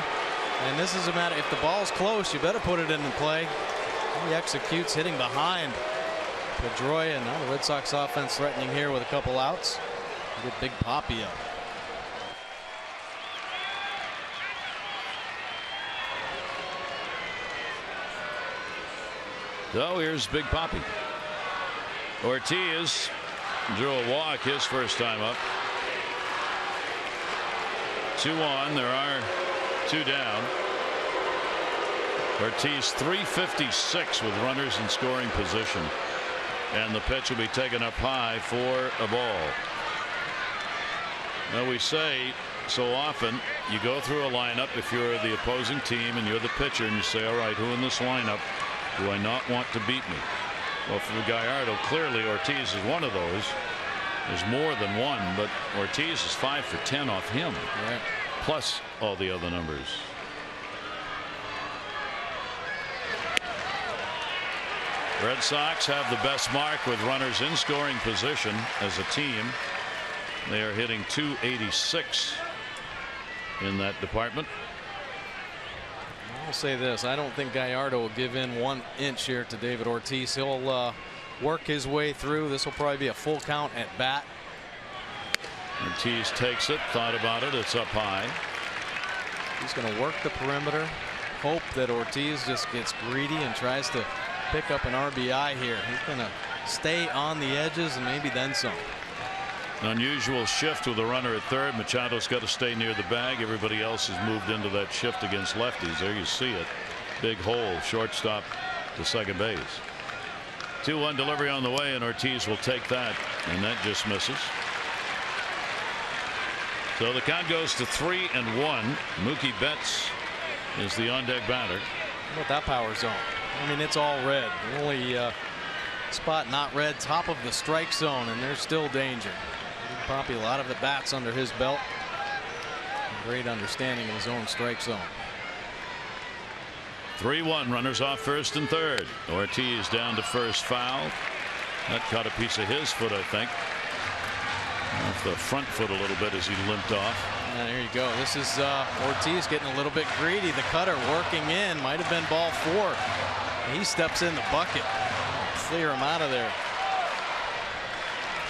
And this is a matter, if the ball's close, you better put it into play. He executes, hitting behind Pedroia. Now the Red Sox offense threatening here with a couple outs. Get Big Papi up. So here's Big Papi. Ortiz drew a walk his first time up. 2 on. There are 2 down. Ortiz 356 with runners in scoring position. And the pitch will be taken up high for a ball. Now we say so often you go through a lineup if you're the opposing team and you're the pitcher and you say, all right, who in this lineup do I not want to beat me? Well, for Gallardo, clearly Ortiz is one of those. There's more than one, but Ortiz is 5 for 10 off him. Right. Plus all the other numbers. Red Sox have the best mark with runners in scoring position as a team. They are hitting .286 in that department. I'll say this. I don't think Gallardo will give in 1 inch here to David Ortiz. He'll work his way through. This will probably be a full count at bat. Ortiz takes it, thought about it. It's up high. He's going to work the perimeter. Hope that Ortiz just gets greedy and tries to pick up an RBI here. He's going to stay on the edges and maybe then some. An unusual shift with a runner at third. Machado's got to stay near the bag. Everybody else has moved into that shift against lefties. There you see it. Big hole. Shortstop to second base. 2-1 delivery on the way, and Ortiz will take that, and that just misses. So the count goes to 3-1. Mookie Betts is the on deck batter. How about that power zone? I mean, it's all red. The only spot not red, top of the strike zone, and there's still danger. Papi, a lot of at bats under his belt. Great understanding of his own strike zone. 3-1, runners off first and third. Ortiz down to first, foul. That caught a piece of his foot, I think. Off the front foot a little bit as he limped off. And there you go. This is Ortiz getting a little bit greedy. The cutter working in. Might have been ball 4. He steps in the bucket. Clear him out of there.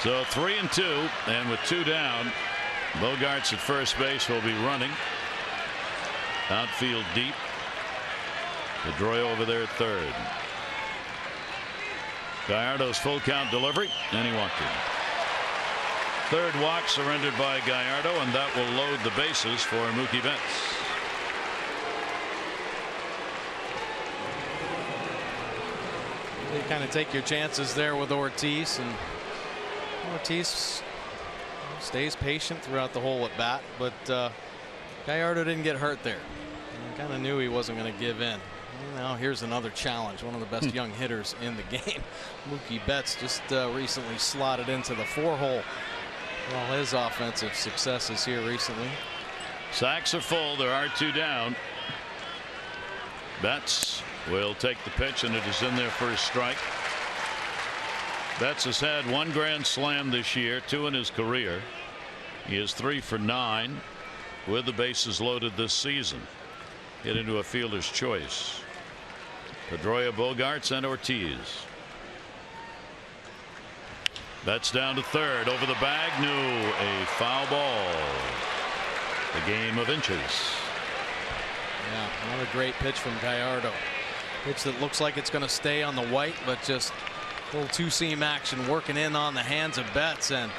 So 3-2, and with 2 down, Bogaerts at first base will be running. Outfield deep. Pedroia over there at third. Gallardo's full count delivery, and he walked in. Third walk surrendered by Gallardo, and that will load the bases for Mookie Betts. You kind of take your chances there with Ortiz, and Ortiz stays patient throughout the whole at bat, but Gallardo didn't get hurt there. Kind of knew he wasn't going to give in. Now here's another challenge. One of the best young hitters in the game. Mookie Betts just recently slotted into the 4-hole. All his offensive successes here recently. Sacks are full. There are 2 down. Betts will take the pitch, and it is in there for a strike. Betts has had 1 grand slam this year, 2 in his career. He is 3 for 9 with the bases loaded this season. Hit into a fielder's choice. Pedroia, Bogaerts, and Ortiz. Betts down to third, over the bag. No, a foul ball. The game of inches. Yeah, another great pitch from Gallardo. Pitch that looks like it's going to stay on the white, but just a little 2-seam action working in on the hands of Betts, and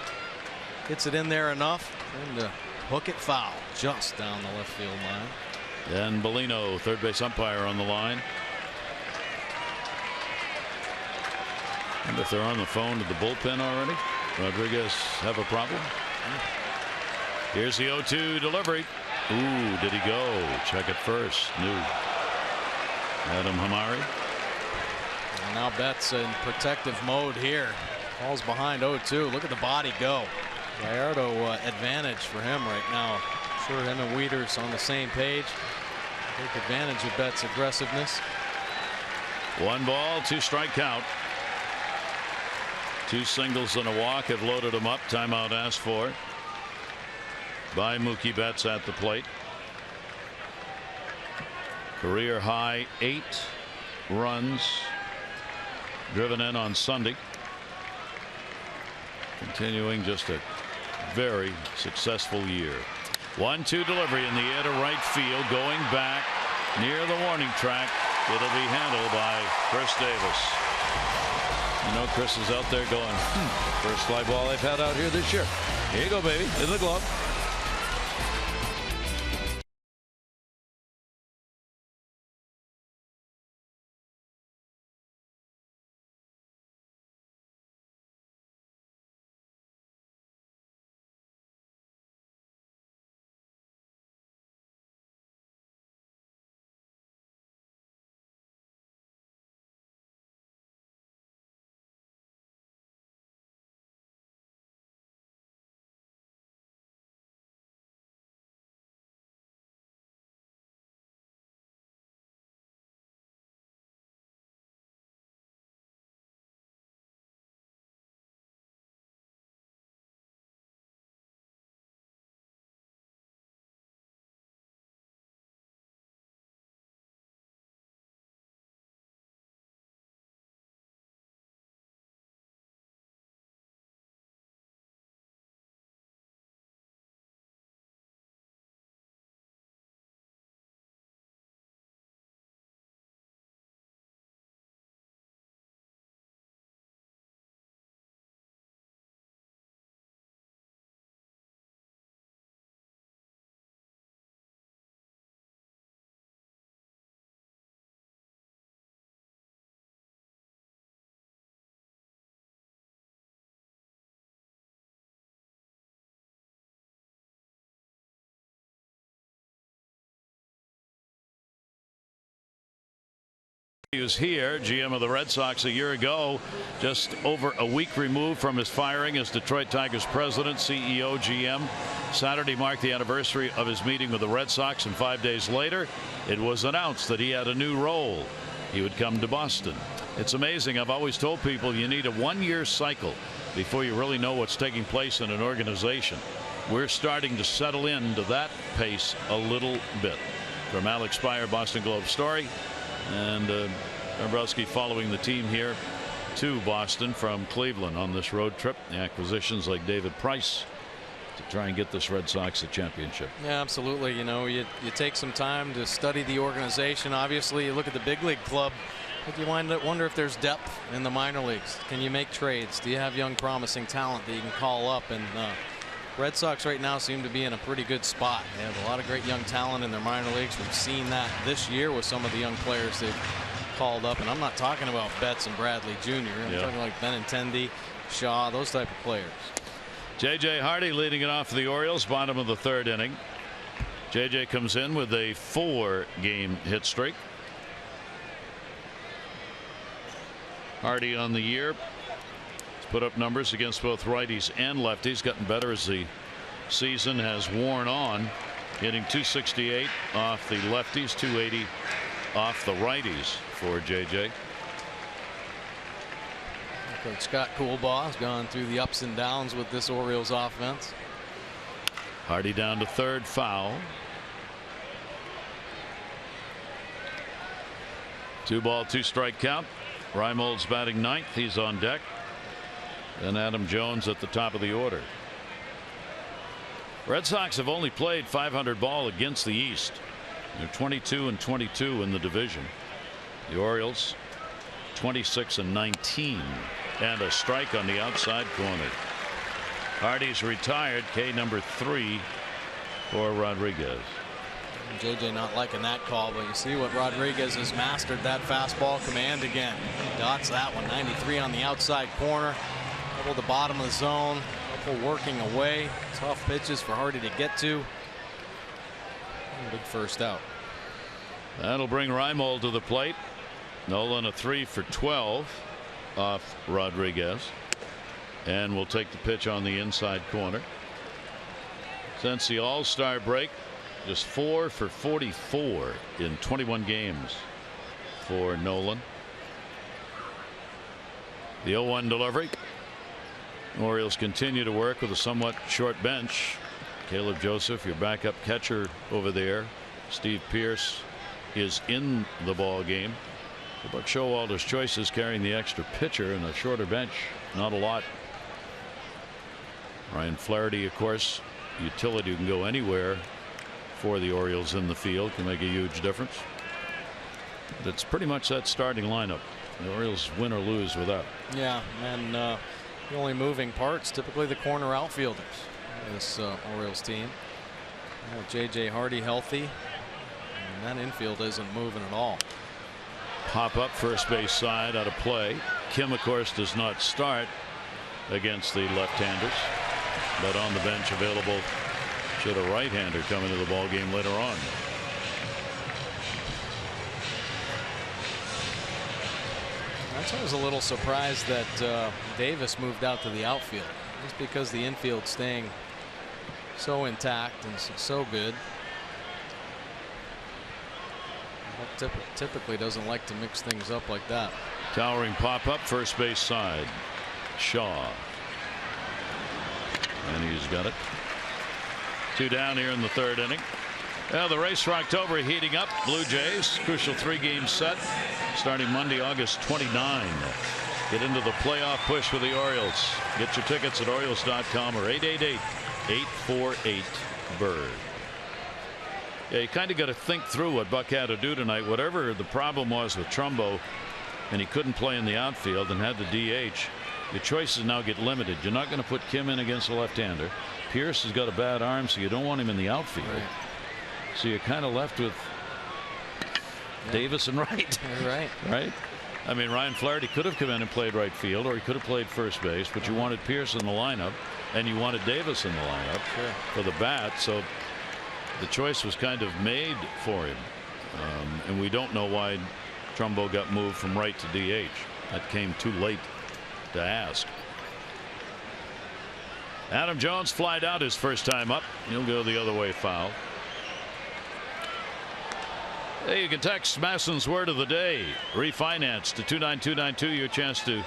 gets it in there enough and to hook it foul just down the left field line. Then Bellino, third base umpire, on the line. And if they're on the phone to the bullpen already, Rodriguez have a problem. Here's the 0-2 delivery. Ooh, did he go? Check it first. New. Adam Hamari. And now Betts in protective mode here. Falls behind 0-2. Look at the body go. Gallardo advantage for him right now. Sure, him and Wieters on the same page. Take advantage of Betts' aggressiveness. 1 ball, 2 strike count. 2 singles and a walk have loaded him up. Timeout asked for by Mookie Betts at the plate. Career high 8 runs driven in on Sunday. Continuing just a very successful year. 1-2 delivery in the air to right field, going back near the warning track. It'll be handled by Chris Davis. You know, Chris is out there going, first fly ball they've had out here this year. Here you go, baby, in the glove. He was here, GM of the Red Sox, a year ago, just over a week removed from his firing as Detroit Tigers president, CEO, GM. Saturday marked the anniversary of his meeting with the Red Sox, and 5 days later, it was announced that he had a new role. He would come to Boston. It's amazing. I've always told people you need a 1-year cycle before you really know what's taking place in an organization. We're starting to settle into that pace a little bit. From Alex Spire, Boston Globe story. And Dombrowski following the team here to Boston from Cleveland on this road trip. The acquisitions like David Price to try and get this Red Sox a championship. Yeah, absolutely. You know, you take some time to study the organization. Obviously, you look at the big league club, but you wonder if there's depth in the minor leagues. Can you make trades? Do you have young promising talent that you can call up? And Red Sox right now seem to be in a pretty good spot. They have a lot of great young talent in their minor leagues. We've seen that this year with some of the young players they've called up. And I'm not talking about Betts and Bradley Jr. I'm talking like Benintendi, Shaw, those type of players. J.J. Hardy leading it off for the Orioles, bottom of the third inning. J.J. comes in with a 4-game hit streak. Hardy on the year has put up numbers against both righties and lefties, gotten better as the season has worn on, hitting .268 off the lefties, .280 off the righties for J.J. Coach Scott Coolbaugh has gone through the ups and downs with this Orioles offense. Hardy down to third, foul. 2-ball, 2-strike count. Reimold's batting ninth. He's on deck. And Adam Jones at the top of the order. Red Sox have only played .500 ball against the East. They're 22-22 in the division. The Orioles 26-19 and a strike on the outside corner. Hardy's retired. K number 3 for Rodriguez. JJ not liking that call, but you see what Rodriguez has mastered, that fastball command again. He dots that one. 93 on the outside corner. Double the bottom of the zone. Couple working away. Tough pitches for Hardy to get to. Big first out. That'll bring Reimold to the plate. Nolan a 3 for 12 off Rodriguez. And will take the pitch on the inside corner. Since the All-Star break, just 4 for 44 in 21 games for Nolan. The 0-1 delivery. Orioles continue to work with a somewhat short bench. Caleb Joseph, your backup catcher over there. Steve Pearce is in the ball game. Buck Showalter's choices carrying the extra pitcher and a shorter bench. Not a lot. Ryan Flaherty, of course, utility who can go anywhere for the Orioles in the field, can make a huge difference. That's pretty much that starting lineup. The Orioles win or lose without. Yeah, and the only moving parts typically the corner outfielders. This Orioles team. J.J. Hardy healthy, and that infield isn't moving at all. Pop up first base side out of play. Kim, of course, does not start against the left-handers, but on the bench available should a right-hander come into the ball game later on. I was a little surprised that Davis moved out to the outfield, just because the infield staying so intact and so good. Typically doesn't like to mix things up like that. Towering pop up first base side. Shaw. And he's got it. 2 down here in the third inning. Well, the race for October heating up. Blue Jays, crucial 3-game set starting Monday, August 29. Get into the playoff push with the Orioles. Get your tickets at Orioles.com or 888-848-BIRD. Yeah, you kind of got to think through what Buck had to do tonight. Whatever the problem was with Trumbo, and he couldn't play in the outfield and had the DH, your choices now get limited. You're not going to put Kim in against a left-hander. Pierce has got a bad arm, so you don't want him in the outfield. Right. So you're kind of left with Davis and Wright. Right. Right. I mean, Ryan Flaherty could have come in and played right field, or he could have played first base, but you wanted Pierce in the lineup, and you wanted Davis in the lineup for the bat. So the choice was kind of made for him, and we don't know why Trumbo got moved from right to DH. That came too late to ask. Adam Jones flied out his first time up. He'll go the other way, foul. Hey, you can text Masson's word of the day. Refinance to 29292. Your chance to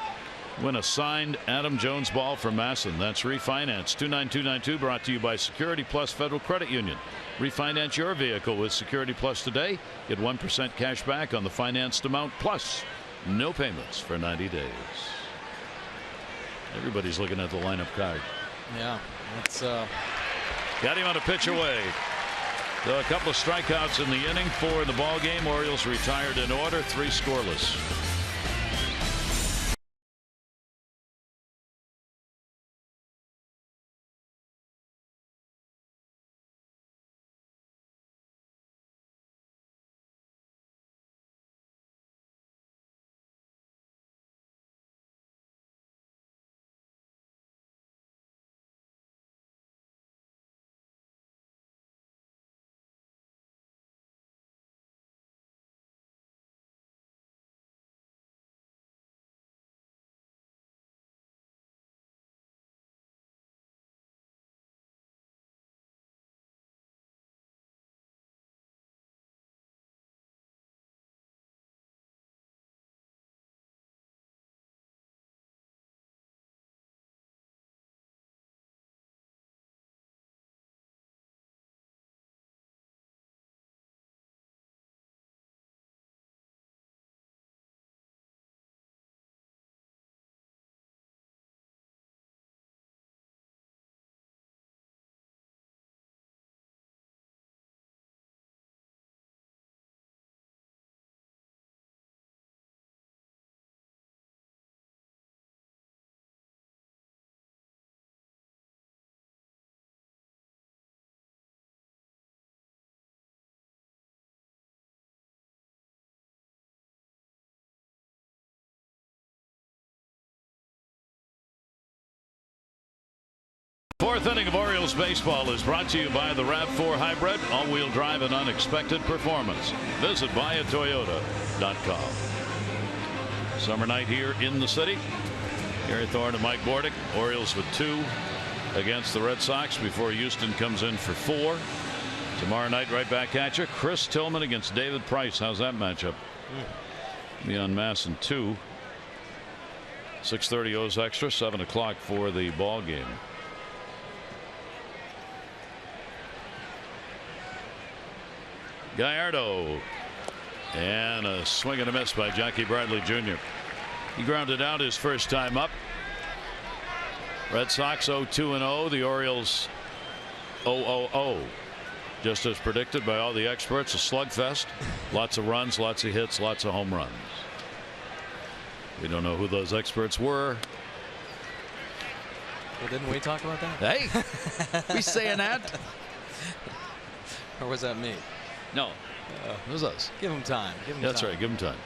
win a signed Adam Jones ball from Masson. That's Refinance 29292, brought to you by Security Plus Federal Credit Union. Refinance your vehicle with Security Plus today. Get 1% cash back on the financed amount, plus no payments for 90 days. Everybody's looking at the lineup card. Yeah, that's got him on a pitch away. So a couple of strikeouts in the inning, 4 in the ball game. Orioles retired in order, 3 scoreless. Fourth inning of Orioles baseball is brought to you by the RAV4 Hybrid, all-wheel drive and unexpected performance. Visit buyatoyota.com. Summer night here in the city. Gary Thorne and Mike Bordick. Orioles with 2 against the Red Sox before Houston comes in for 4. Tomorrow night, right back at you. Chris Tillman against David Price. How's that matchup? Leon Masson 2. 6:30 O's extra. 7 o'clock for the ball game. Gallardo, and a swing and a miss by Jackie Bradley Jr. He grounded out his first time up. Red Sox 0-2-0. The Orioles 0-0-0. Just as predicted by all the experts, a slugfest. Lots of runs, lots of hits, lots of home runs. We don't know who those experts were. Well, didn't we talk about that? Hey, we saying that? Or was that me? No, it was us. Give him time. That's right. Give him time.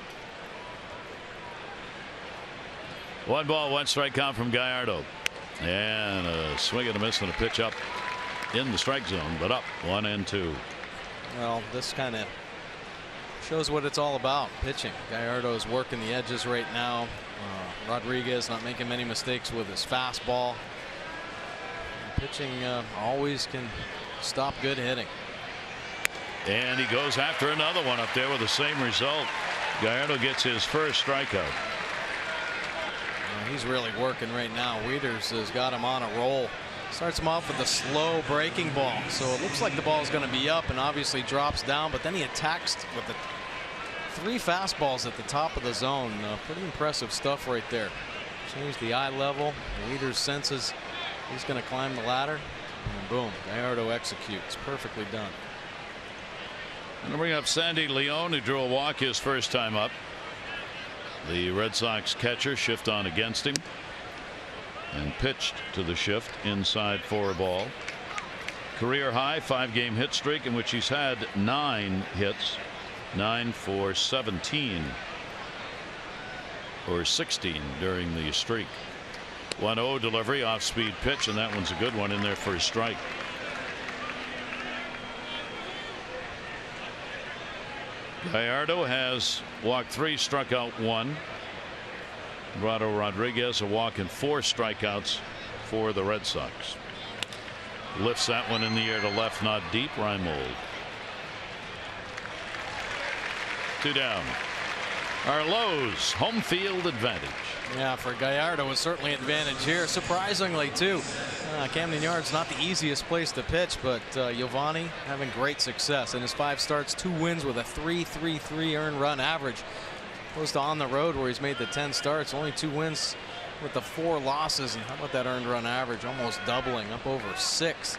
1 ball, 1 strike count from Gallardo, and a swing and a miss and a pitch up in the strike zone, but up 1-2. Well, this kind of shows what it's all about, pitching. Gallardo is working the edges right now. Rodriguez not making many mistakes with his fastball. Pitching always can stop good hitting. And he goes after another one up there with the same result. Gallardo gets his first strikeout. He's really working right now. Wieters has got him on a roll. Starts him off with a slow breaking ball. So it looks like the ball is going to be up and obviously drops down. But then he attacks with the 3 fastballs at the top of the zone. Pretty impressive stuff right there. Change the eye level. Wieters senses he's going to climb the ladder. And boom, Gallardo executes. Perfectly done. I'm going to bring up Sandy Leon, who drew a walk his first time up. The Red Sox catcher shift on against him and pitched to the shift inside for a ball. Career high 5-game hit streak in which he's had 9 hits, 9 for 17 or 16 during the streak. 1-0 delivery, off speed pitch, and that one's a good one in there for a strike. Gallardo has walked 3, struck out 1. Eduardo Rodriguez a walk and 4 strikeouts for the Red Sox. Lifts that one in the air to left, not deep. Reimold. 2 down. Arlo's home field advantage. Yeah, for Gallardo was certainly an advantage here. Surprisingly, too. Camden Yards not the easiest place to pitch, but Giovanni having great success in his 5 starts, 2 wins with a 3.33 earned run average. Opposed to on the road where he's made the 10 starts, only 2 wins with the 4 losses. And how about that earned run average, almost doubling, up over 6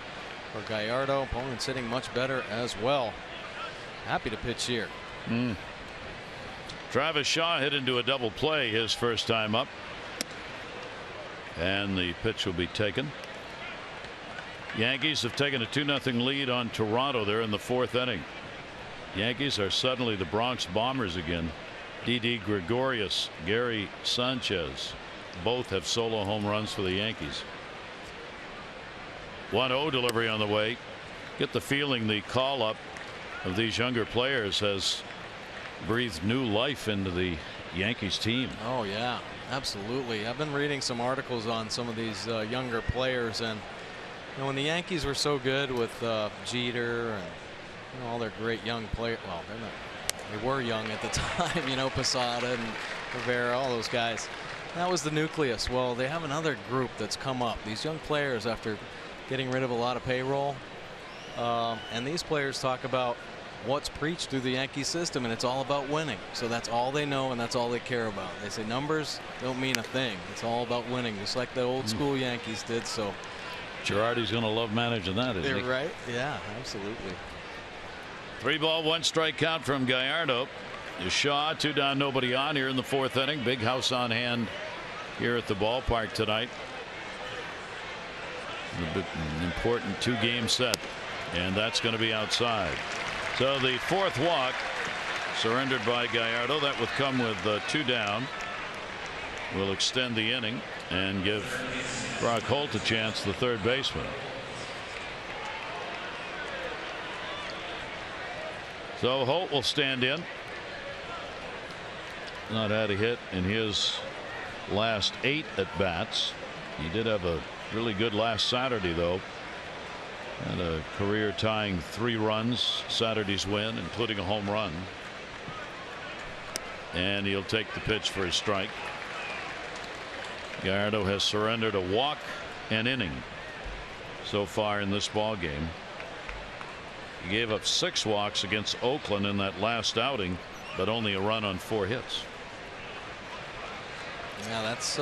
for Gallardo. Opponent's hitting much better as well. Happy to pitch here. Travis Shaw hit into a double play his first time up, and the pitch will be taken. Yankees have taken a 2-0 lead on Toronto there in the 4th inning. Yankees are suddenly the Bronx Bombers again. Didi Gregorius, Gary Sanchez, both have solo home runs for the Yankees. 1-0 delivery on the way. Get the feeling the call up of these younger players has breathed new life into the Yankees team. Oh yeah, absolutely. I've been reading some articles on some of these younger players, and when the Yankees were so good with Jeter and all their great young players, well, they were young at the time, Posada and Rivera, all those guys. That was the nucleus. Well, they have another group that's come up, these young players, after getting rid of a lot of payroll, and these players talk about what's preached through the Yankee system, and it's all about winning. So that's all they know, and that's all they care about. They say numbers don't mean a thing. It's all about winning, just like the old school Yankees did. So Girardi's going to love managing that, isn't he? They're right. Yeah, absolutely. 3 ball, 1 strike count from Gallardo. Shaw, 2 down, nobody on here in the 4th inning. Big house on hand here at the ballpark tonight. An important 2-game set, and that's going to be outside. So the 4th walk surrendered by Gallardo. That would come with 2 down. will extend the inning and give Brock Holt a chance, the third baseman. So Holt will stand in. Not had a hit in his last 8 at bats. He did have a really good last Saturday, though. Had a career tying 3 runs Saturday's win, including a home run. And he'll take the pitch for his strike. Gallardo has surrendered a walk an inning so far in this ball game. He gave up 6 walks against Oakland in that last outing, but only a run on 4 hits. Yeah, that's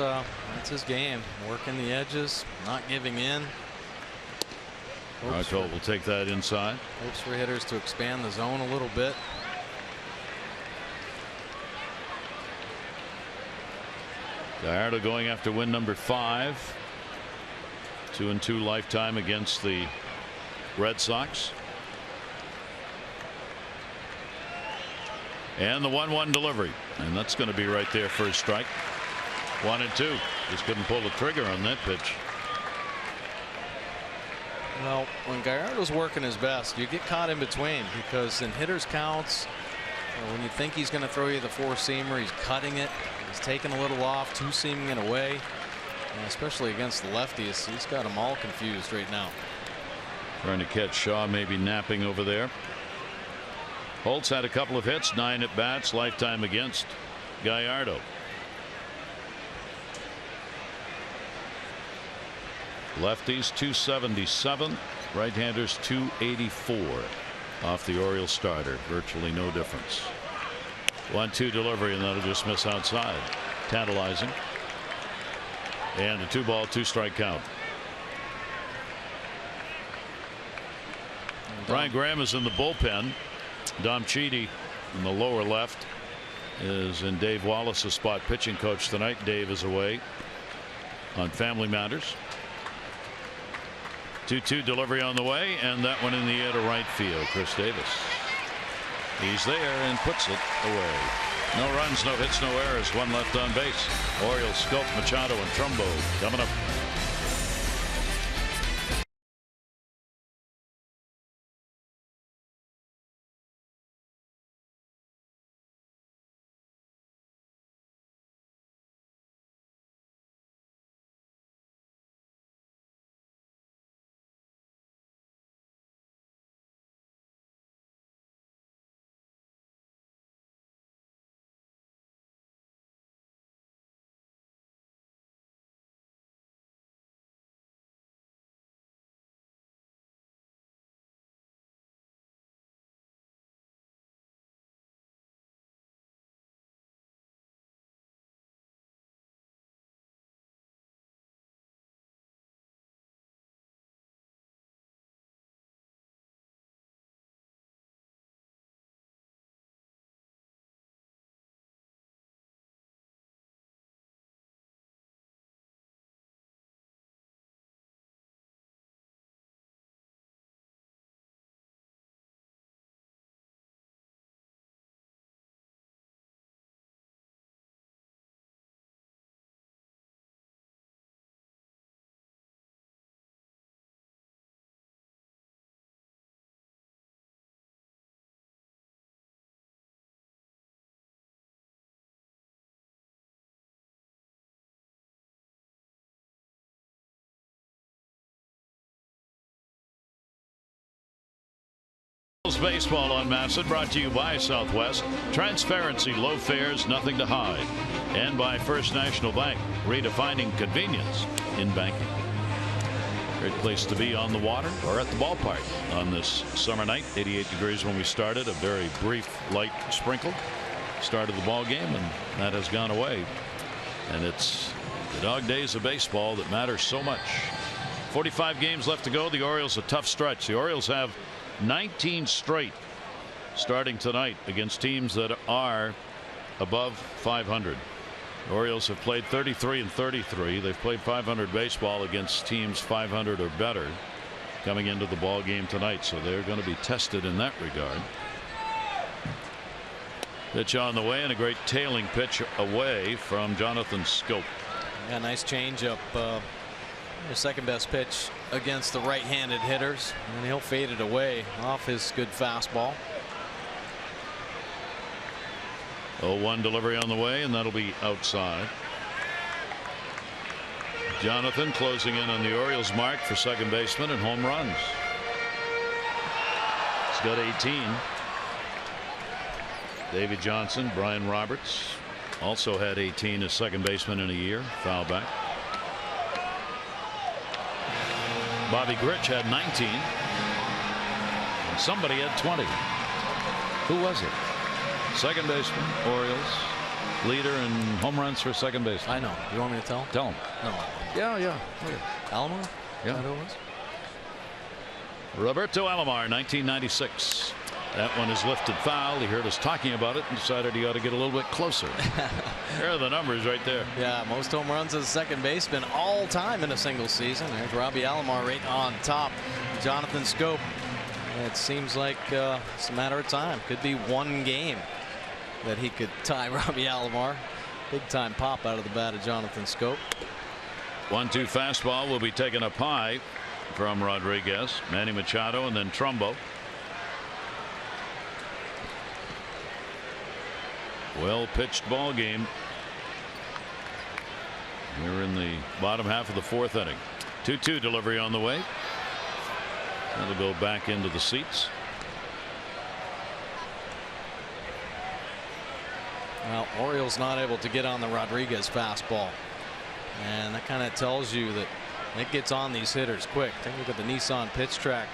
his game. Working the edges, not giving in. Brock Holt will take that inside. Hopes for hitters to expand the zone a little bit. Gallardo going after win number 5. 2-2 lifetime against the Red Sox. And the 1-1 delivery, and that's going to be right there for his strike. 1-2. Just couldn't pull the trigger on that pitch. Well, when Gallardo's working his best, you get caught in between, because in hitters counts, when you think he's going to throw you the 4-seamer, he's cutting it. He's taking a little off, 2-seaming it away. And especially against the lefties, he's got them all confused right now. Trying to catch Shaw, maybe napping over there. Holt's had a couple of hits, 9 at bats, lifetime against Gallardo. Lefties 277, right-handers 284 off the Orioles starter. Virtually no difference. 1-2 delivery, and that'll just miss outside. Tantalizing. And a 2-ball 2-strike count. Brian Graham is in the bullpen. Dom Chidi in the lower left is in Dave Wallace's spot, pitching coach tonight. Dave is away on family matters. 2-2 delivery on the way, and that one in the air to right field. Chris Davis. He's there and puts it away. No runs, no hits, no errors. 1 left on base. Orioles, Scope, Machado, and Trumbo coming up. Baseball on Masson, brought to you by Southwest. Transparency, low fares, nothing to hide. And by First National Bank, redefining convenience in banking. Great place to be on the water or at the ballpark on this summer night. 88 degrees when we started. A very brief light sprinkle started the ball game, and that has gone away. And it's the dog days of baseball that matter so much. 45 games left to go. The Orioles a tough stretch. The Orioles have 19 straight starting tonight against teams that are above 500. The Orioles have played 33 and 33. They've played 500 baseball against teams 500 or better coming into the ball game tonight, so they're going to be tested in that regard. Pitch on the way, and a great tailing pitch away from Jonathan Schoop. Yeah, nice changeup. The second best pitch against the right-handed hitters, and he'll fade it away off his good fastball. 0-1 delivery on the way, and that'll be outside. Jonathan closing in on the Orioles mark for second baseman and home runs. He's got 18. Davey Johnson, Brian Roberts also had 18 as second baseman in a year. Foul back. Bobby Grich had 19. And somebody had 20. Who was it? Second baseman, Orioles. Leader in home runs for second base. I know. You want me to tell him? Tell him. No. Yeah. Alomar? Yeah. Is that who it was? Roberto Alomar, 1996. That one is lifted foul. He heard us talking about it and decided he ought to get a little bit closer. There are the numbers right there. Yeah, most home runs as a second baseman all time in a single season. There's Robbie Alomar right on top. Jonathan Schoop. It seems like it's a matter of time. Could be one game that he could tie Robbie Alomar. Big time pop out of the bat of Jonathan Schoop. 1-2 fastball will be taken up high from Rodriguez. Manny Machado and then Trumbo. Well pitched ball game. We're in the bottom half of the fourth inning. 2-2 delivery on the way. That'll go back into the seats. Well, Orioles not able to get on the Rodriguez fastball, and that kind of tells you that it gets on these hitters quick. Take a look at the Nissan pitch track.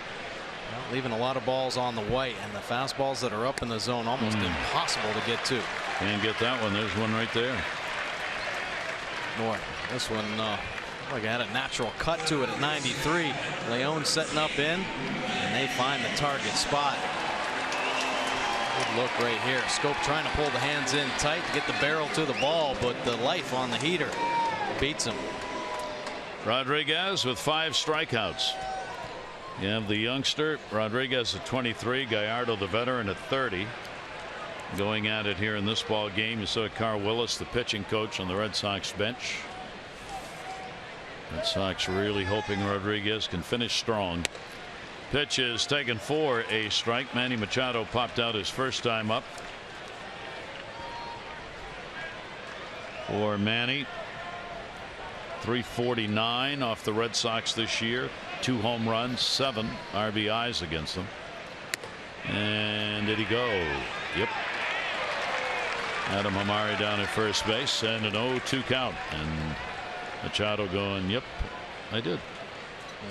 Well, leaving a lot of balls on the white, and the fastballs that are up in the zone almost impossible to get to. Can't get that one. There's one right there. Boy, this one like it had a natural cut to it at 93. Leon setting up in, and they find the target spot. Good look right here. Schoop trying to pull the hands in tight to get the barrel to the ball, but the life on the heater beats him. Rodriguez with 5 strikeouts. You have the youngster Rodriguez at 23, Gallardo the veteran at 30. Going at it here in this ball game. You saw Carl Willis, the pitching coach on the Red Sox bench. Red Sox really hoping Rodriguez can finish strong. Pitch is taken for a strike. Manny Machado popped out his first time up. For Manny, 349 off the Red Sox this year. 2 home runs, 7 RBIs against them. And did he go? Yep. Adam Hamari down at first base and an 0-2 count. And Machado going, yep, I did.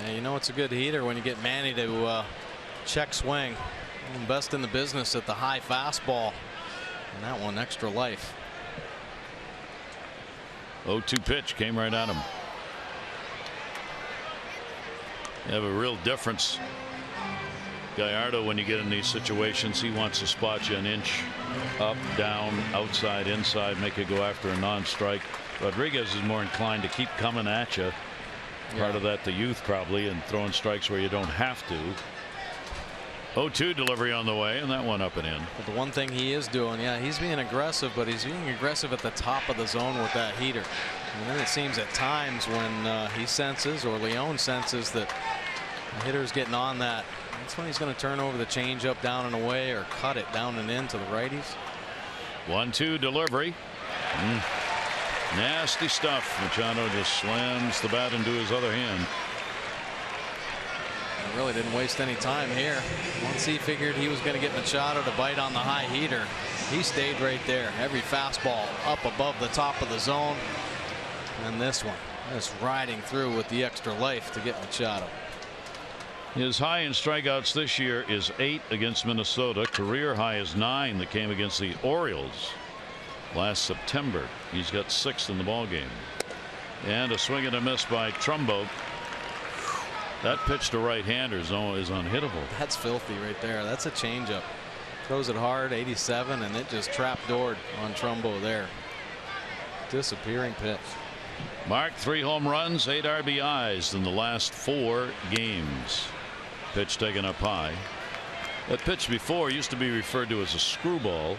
Yeah, you know it's a good heater when you get Manny to check swing. Best in the business at the high fastball. And that one extra life. 0-2 pitch came right at him. You have a real difference. Gallardo, when you get in these situations, he wants to spot you an inch up, down, outside, inside, make it go after a non-strike. Rodriguez is more inclined to keep coming at you. Part of that, the youth probably, and throwing strikes where you don't have to. 0-2 delivery on the way, and that one up and in. But the one thing he is doing, yeah, he's being aggressive, but he's being aggressive at the top of the zone with that heater. And then it seems at times when he senses, or Leon senses, that the hitter's getting on that, that's when he's going to turn over the changeup down and away or cut it down and in to the righties. 1-2 delivery. Nasty stuff. Machado just slams the bat into his other hand. He really didn't waste any time here. Once he figured he was going to get Machado to bite on the high heater, he stayed right there. Every fastball up above the top of the zone. And this one just riding through with the extra life to get Machado. His high in strikeouts this year is 8 against Minnesota. Career high is 9 that came against the Orioles last September. He's got 6 in the ball game. And a swing and a miss by Trumbo. That pitch to right-handers is unhittable. That's filthy right there. That's a changeup. Throws it hard, 87, and it just trapdoored on Trumbo there. Disappearing pitch. Mark, 3 home runs, 8 RBIs in the last 4 games. Pitch taken up high. That pitch before used to be referred to as a screwball.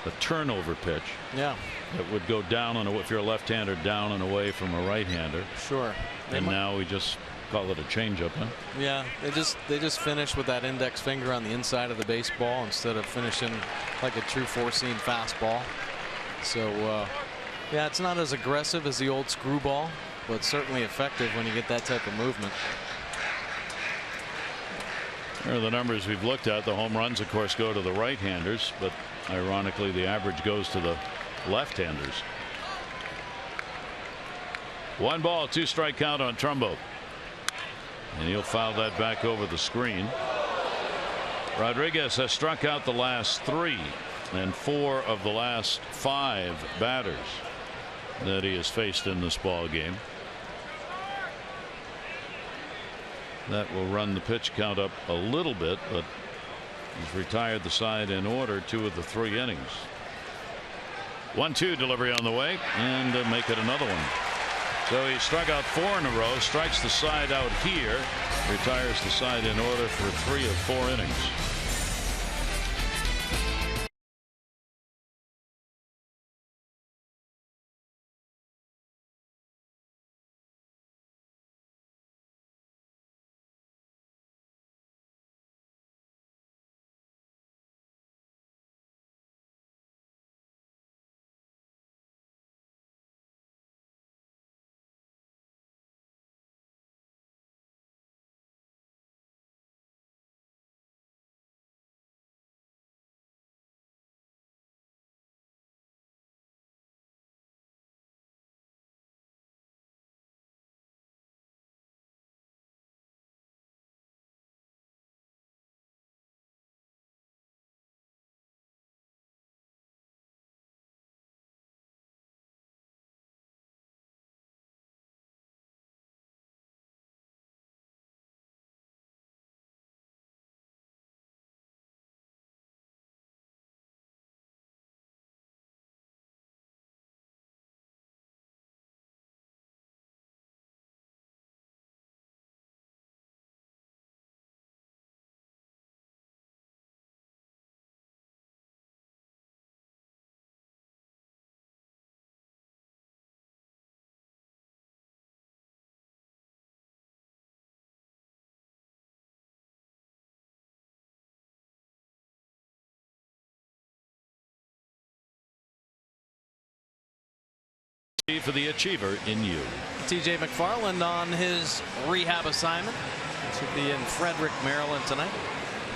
a turnover pitch. Yeah. That would go down and if you're a left-hander, down and away from a right-hander. Sure. And now we just call it a changeup, huh? Yeah, they just finish with that index finger on the inside of the baseball instead of finishing like a true four-seam fastball. So yeah, it's not as aggressive as the old screwball, but certainly effective when you get that type of movement. Here are the numbers we've looked at. The home runs, of course, go to the right-handers, but ironically, the average goes to the left-handers. 1 ball, 2 strike count on Trumbo. And he'll foul that back over the screen. Rodriguez has struck out the last 3 and 4 of the last 5 batters that he has faced in this ball game. That will run the pitch count up a little bit, but he's retired the side in order 2 of the 3 innings. 1-2 delivery on the way, and make it another one. So he struck out 4 in a row, strikes the side out here, retires the side in order for 3 of 4 innings. For the achiever in you. TJ McFarland on his rehab assignment. This will be in Frederick, Maryland tonight.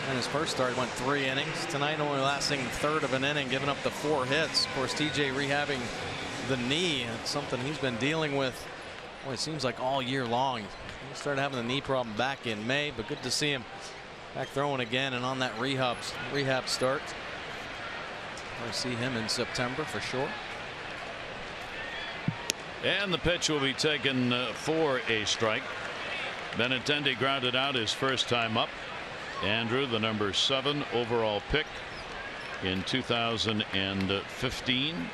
And his first start went 3 innings. Tonight only lasting 1/3 of an inning, giving up the 4 hits. Of course, TJ rehabbing the knee. It's something he's been dealing with, well, it seems like all year long. He started having the knee problem back in May, but good to see him back throwing again and on that rehab start. We'll see him in September for sure. And the pitch will be taken for a strike. Benintendi grounded out his first time up. Andrew, the number 7 overall pick in 2015,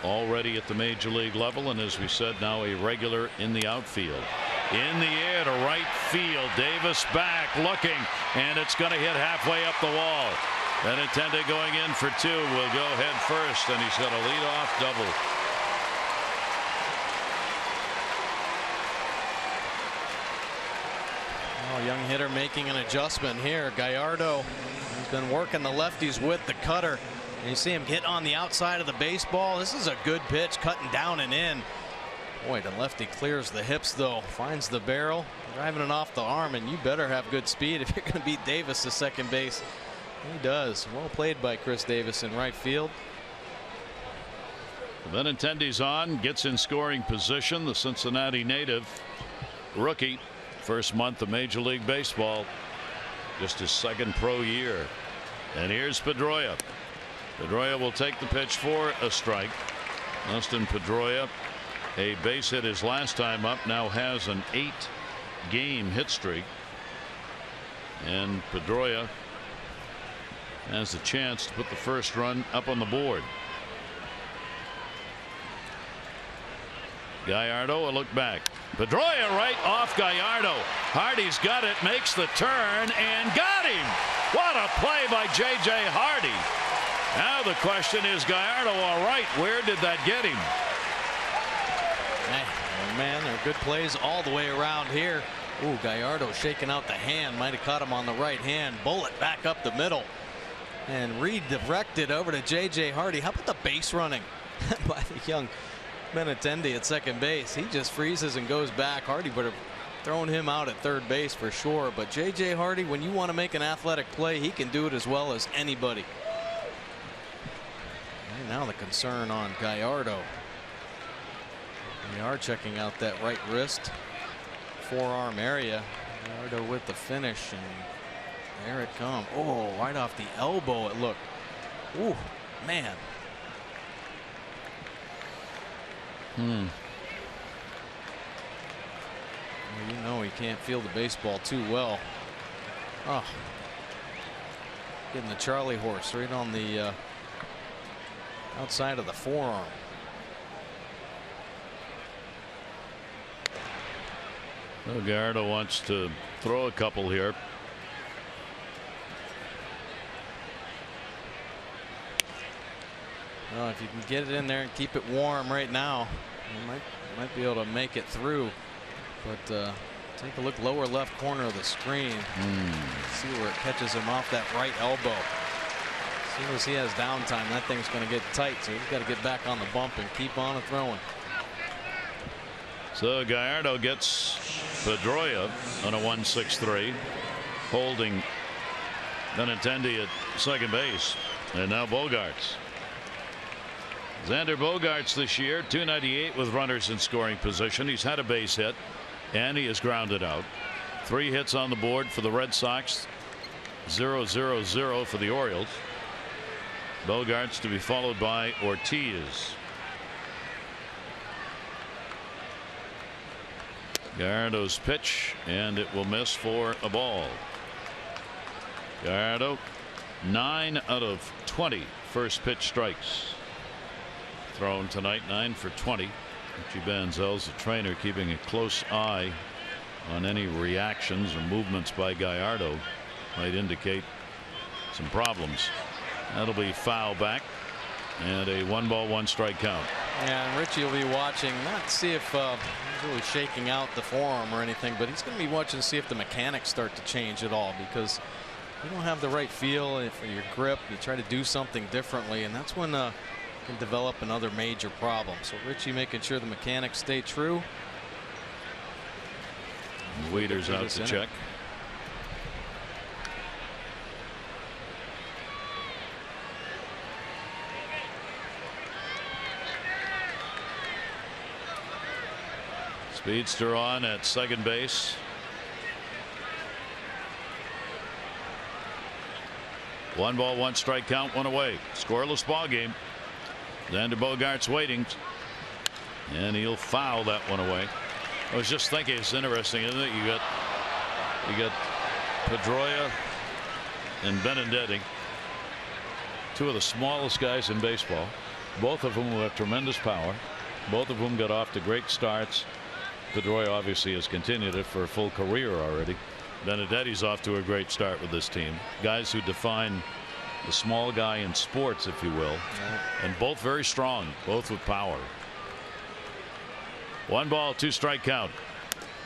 already at the major league level, and as we said, now a regular in the outfield. In the air to right field. Davis back looking, and it's going to hit halfway up the wall. Benintendi going in for 2 will go head first, and he's got a leadoff double. Young hitter making an adjustment here. Gallardo, he's been working the lefties with the cutter, and you see him get on the outside of the baseball. This is a good pitch, cutting down and in. Boy, the lefty clears the hips though, finds the barrel, driving it off the arm, and you better have good speed if you're going to beat Davis to second base. He does. Well played by Chris Davis in right field. Benintendi's on, gets in scoring position. The Cincinnati native rookie. First month of Major League Baseball, just his 2nd pro year. And here's Pedroia. Pedroia will take the pitch for a strike. Dustin Pedroia, a base hit his last time up, now has an 8-game hit streak. And Pedroia has a chance to put the first run up on the board. Gallardo, a look back. Pedroia right off Gallardo. Hardy's got it, makes the turn, and got him. What a play by J.J. Hardy. Now the question is, Gallardo all right? Where did that get him? Oh man, they're good plays all the way around here. Ooh, Gallardo shaking out the hand. Might have caught him on the right hand. Bullet back up the middle. And redirected over to J.J. Hardy. How about the base running by the young Benintendi at second base? He just freezes and goes back. Hardy would have thrown him out at third base for sure. But J.J. Hardy, when you want to make an athletic play, he can do it as well as anybody. And now the concern on Gallardo. They are checking out that right wrist, forearm area. Gallardo with the finish, and there it comes. Oh, right off the elbow it looked. Ooh, man. Well, you know he can't feel the baseball too well. Oh, getting the Charlie horse right on the outside of the forearm. Well, Gallardo wants to throw a couple here. Well, if you can get it in there and keep it warm right now, you might be able to make it through. But take a look, lower left corner of the screen. See where it catches him off that right elbow. As soon as he has downtime, that thing's going to get tight. So he's got to get back on the bump and keep on throwing. So Gallardo gets Pedroia on a 1-6-3, holding Benintendi at second base, and now Bogaerts. Xander Bogaerts this year, 298 with runners in scoring position. He's had a base hit, and he is grounded out. 3 hits on the board for the Red Sox, 0-0-0 for the Orioles. Bogaerts to be followed by Ortiz. Gallardo's pitch, and it will miss for a ball. Gallardo 9 out of 20 first pitch strikes thrown tonight, 9 for 20. Richie Banzel's the trainer, keeping a close eye on any reactions or movements by Gallardo. Might indicate some problems. That'll be foul back, and a 1-ball-1-strike count. Yeah, and Richie will be watching, not to see if he's really shaking out the forearm or anything, but he's going to be watching to see if the mechanics start to change at all, because you don't have the right feel for your grip. You try to do something differently, and that's when you can develop another major problem. So Richie making sure the mechanics stay true. Waiters out to check. Speedster on at second base. 1-ball-1-strike count, 1 away. Scoreless ball game. Xander Bogaerts waiting, and he'll foul that one away. I was just thinking, it's interesting, isn't it? You got Pedroia and Benintendi, 2 of the smallest guys in baseball, both of whom have tremendous power, both of whom got off to great starts. Pedroia obviously has continued it for a full career already. Benintendi's off to a great start with this team. Guys who define the small guy in sports, if you will, and both very strong, both with power. 1-ball-2-strike count.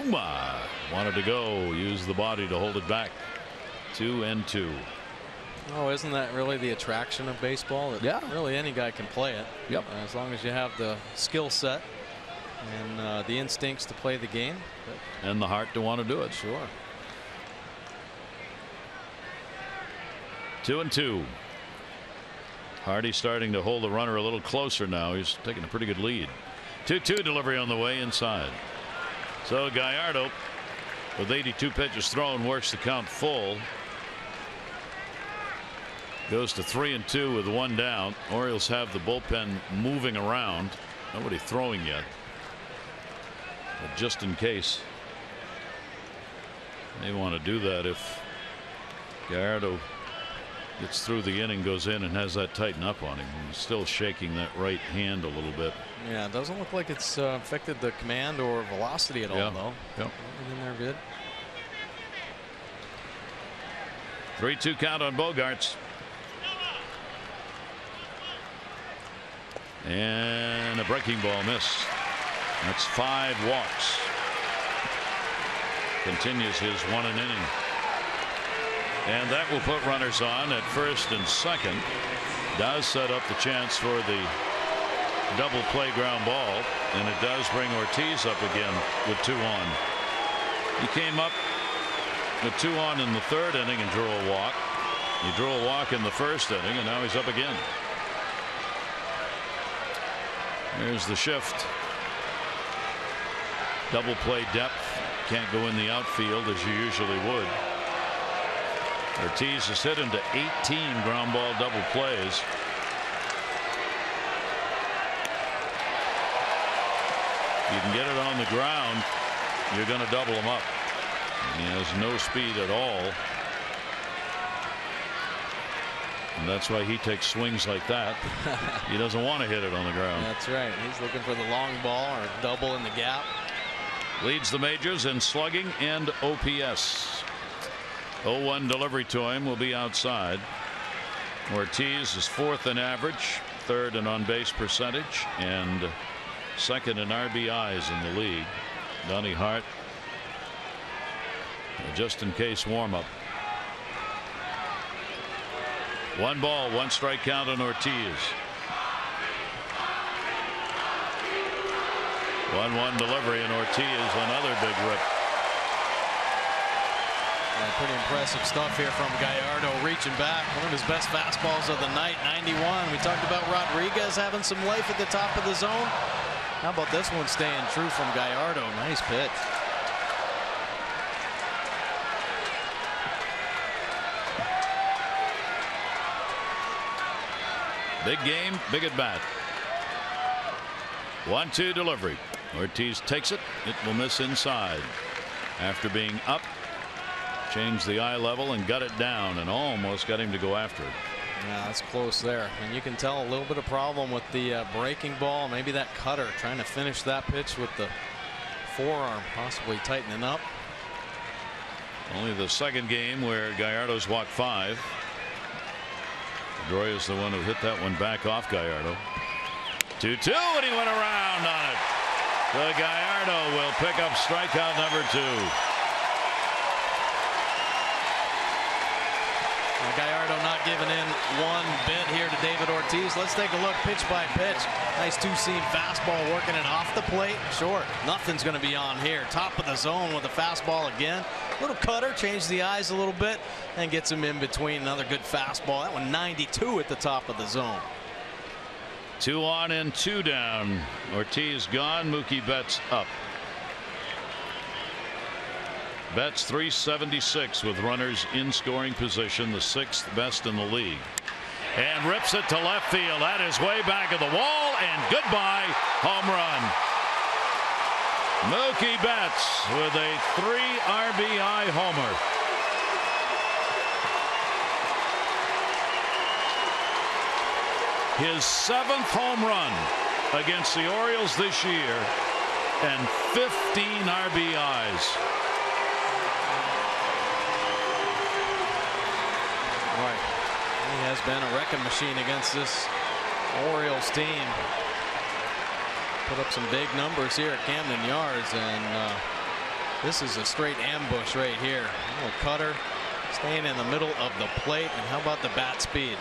Wanted to go, used the body to hold it back. 2-2. Oh, isn't that really the attraction of baseball? That really any guy can play it. Yep. As long as you have the skill set and the instincts to play the game. And the heart to want to do it. Sure. 2-2. Hardy starting to hold the runner a little closer now. He's taking a pretty good lead. 2-2 delivery on the way inside. So Gallardo, with 82 pitches thrown, works the count full. Goes to 3-2 with 1 down. Orioles have the bullpen moving around. Nobody throwing yet. But just in case, they want to do that if Gallardo gets through the inning, goes in and has that tighten up on him. He's still shaking that right hand a little bit. Yeah, it doesn't look like it's affected the command or velocity at all, though. Yep. Everything there good. 3-2 count on Bogaerts. And a breaking ball miss. That's 5 walks. Continues his 1 inning. And that will put runners on at first and second. Does set up the chance for the double play ground ball, and it does bring Ortiz up again with 2 on. He came up with 2 on in the 3rd inning and drew a walk. He drew a walk in the 1st inning, and now he's up again. There's the shift. Double play depth. Can't go in the outfield as you usually would. Ortiz has hit into 18 ground ball double plays. You can get it on the ground, you're going to double him up. He has no speed at all. And that's why he takes swings like that. He doesn't want to hit it on the ground. That's right. He's looking for the long ball or double in the gap. Leads the majors in slugging and OPS. 0-1 delivery to him will be outside. Ortiz is 4th in average, 3rd in on base percentage, and 2nd in RBIs in the league. Donnie Hart, just in case warm up. 1 ball, 1 strike count on Ortiz. 1-1 delivery, and Ortiz another big rip. Pretty impressive stuff here from Gallardo, reaching back. One of his best fastballs of the night, 91. We talked about Rodriguez having some life at the top of the zone. How about this one staying true from Gallardo? Nice pitch. Big game, big at bat. 1-2 delivery. Ortiz takes it. It will miss inside. After being up, changed the eye level and got it down, and almost got him to go after it. Yeah, that's close there. And you can tell a little bit of problem with the breaking ball. Maybe that cutter, trying to finish that pitch with the forearm, possibly tightening up. Only the 2nd game where Gallardo's walked 5. Pedroia is the one who hit that one back off Gallardo. 2-2, and he went around on it. So Gallardo will pick up strikeout number 2. Gallardo not giving in one bit here to David Ortiz. Let's take a look pitch by pitch. Nice 2-seam fastball working it off the plate. Short. Nothing's going to be on here. Top of the zone with a fastball again. Little cutter, change the eyes a little bit, and gets him in between. Another good fastball. That one 92 at the top of the zone. 2 on and 2 down. Ortiz gone. Mookie Betts up. Betts 376 with runners in scoring position, the 6th best in the league. And rips it to left field. That is way back of the wall, and goodbye, home run. Mookie Betts with a 3 RBI homer. His 7th home run against the Orioles this year, and 15 RBIs. Right. He has been a wrecking machine against this Orioles team. Put up some big numbers here at Camden Yards, and this is a straight ambush right here. A little cutter staying in the middle of the plate, and how about the bat speed?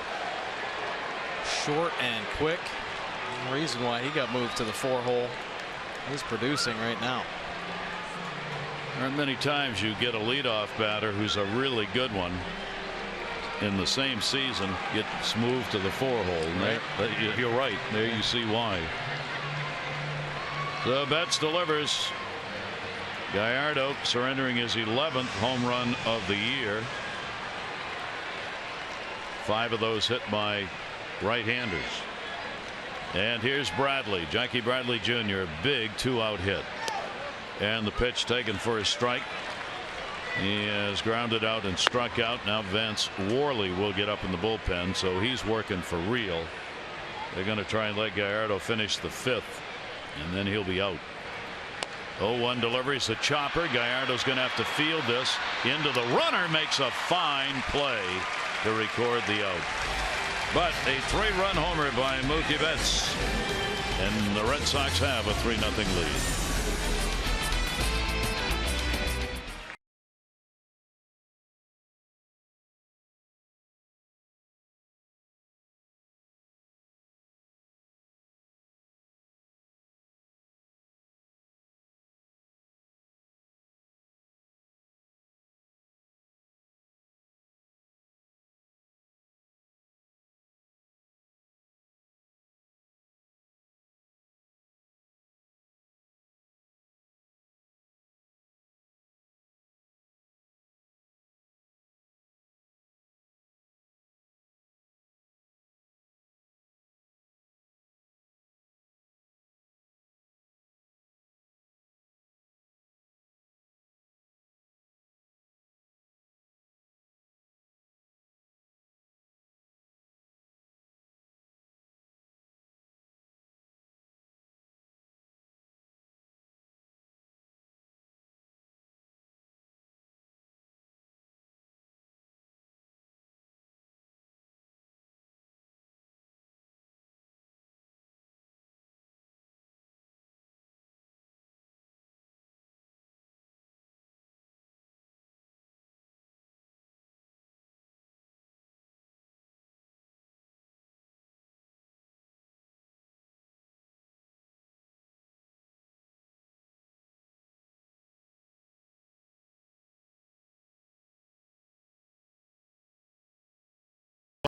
Short and quick. The reason why he got moved to the 4-hole. He's producing right now. There aren't many times you get a leadoff batter who's a really good one in the same season gets moved to the 4-hole. Right. You're right. There you see why. So Betts delivers. Gallardo surrendering his 11th home run of the year. 5 of those hit by right-handers. And here's Bradley, Jackie Bradley Jr., a big 2-out hit. And the pitch taken for a strike. He has grounded out and struck out. Now Vance Worley will get up in the bullpen, so he's working for real. They're going to try and let Gallardo finish the 5th, and then he'll be out. 0-1 delivery is a chopper. Gallardo's going to have to field this into the runner. Makes a fine play to record the out. But a 3-run homer by Mookie Betts. And the Red Sox have a 3-0 lead.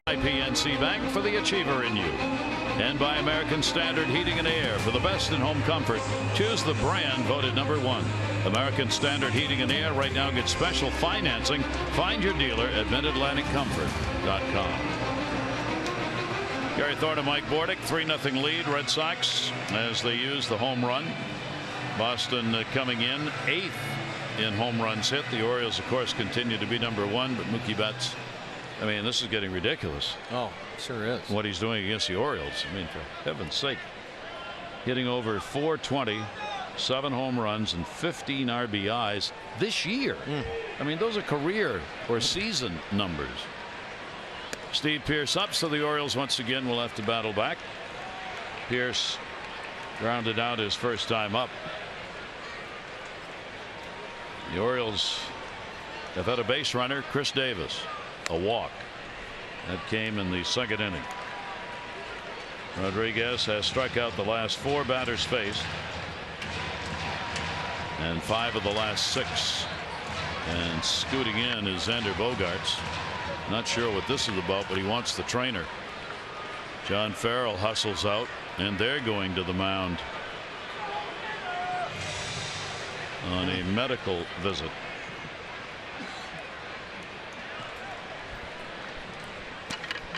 By PNC Bank for the achiever in you, and by American Standard Heating and Air for the best in home comfort. Choose the brand voted #1. American Standard Heating and Air right now gets special financing. Find your dealer at MidAtlanticComfort.com. Gary Thorne and Mike Bordick, 3-0 lead Red Sox as they use the home run. Boston coming in 8th in home runs hit. The Orioles of course continue to be #1, but Mookie Betts, I mean, this is getting ridiculous. Oh, sure is. What he's doing against the Orioles. I mean, for heaven's sake. Hitting over .420, 7 home runs and 15 RBIs this year. I mean, those are career or season numbers. Steve Pearce up, so the Orioles once again will have to battle back. Pearce grounded out his first time up. The Orioles have had a base runner, Chris Davis. A walk that came in the 2nd inning. Rodriguez has struck out the last 4 batters faced and 5 of the last 6, and scooting in is Xander Bogaerts. Not sure what this is about, but he wants the trainer. John Farrell hustles out, and they're going to the mound on a medical visit.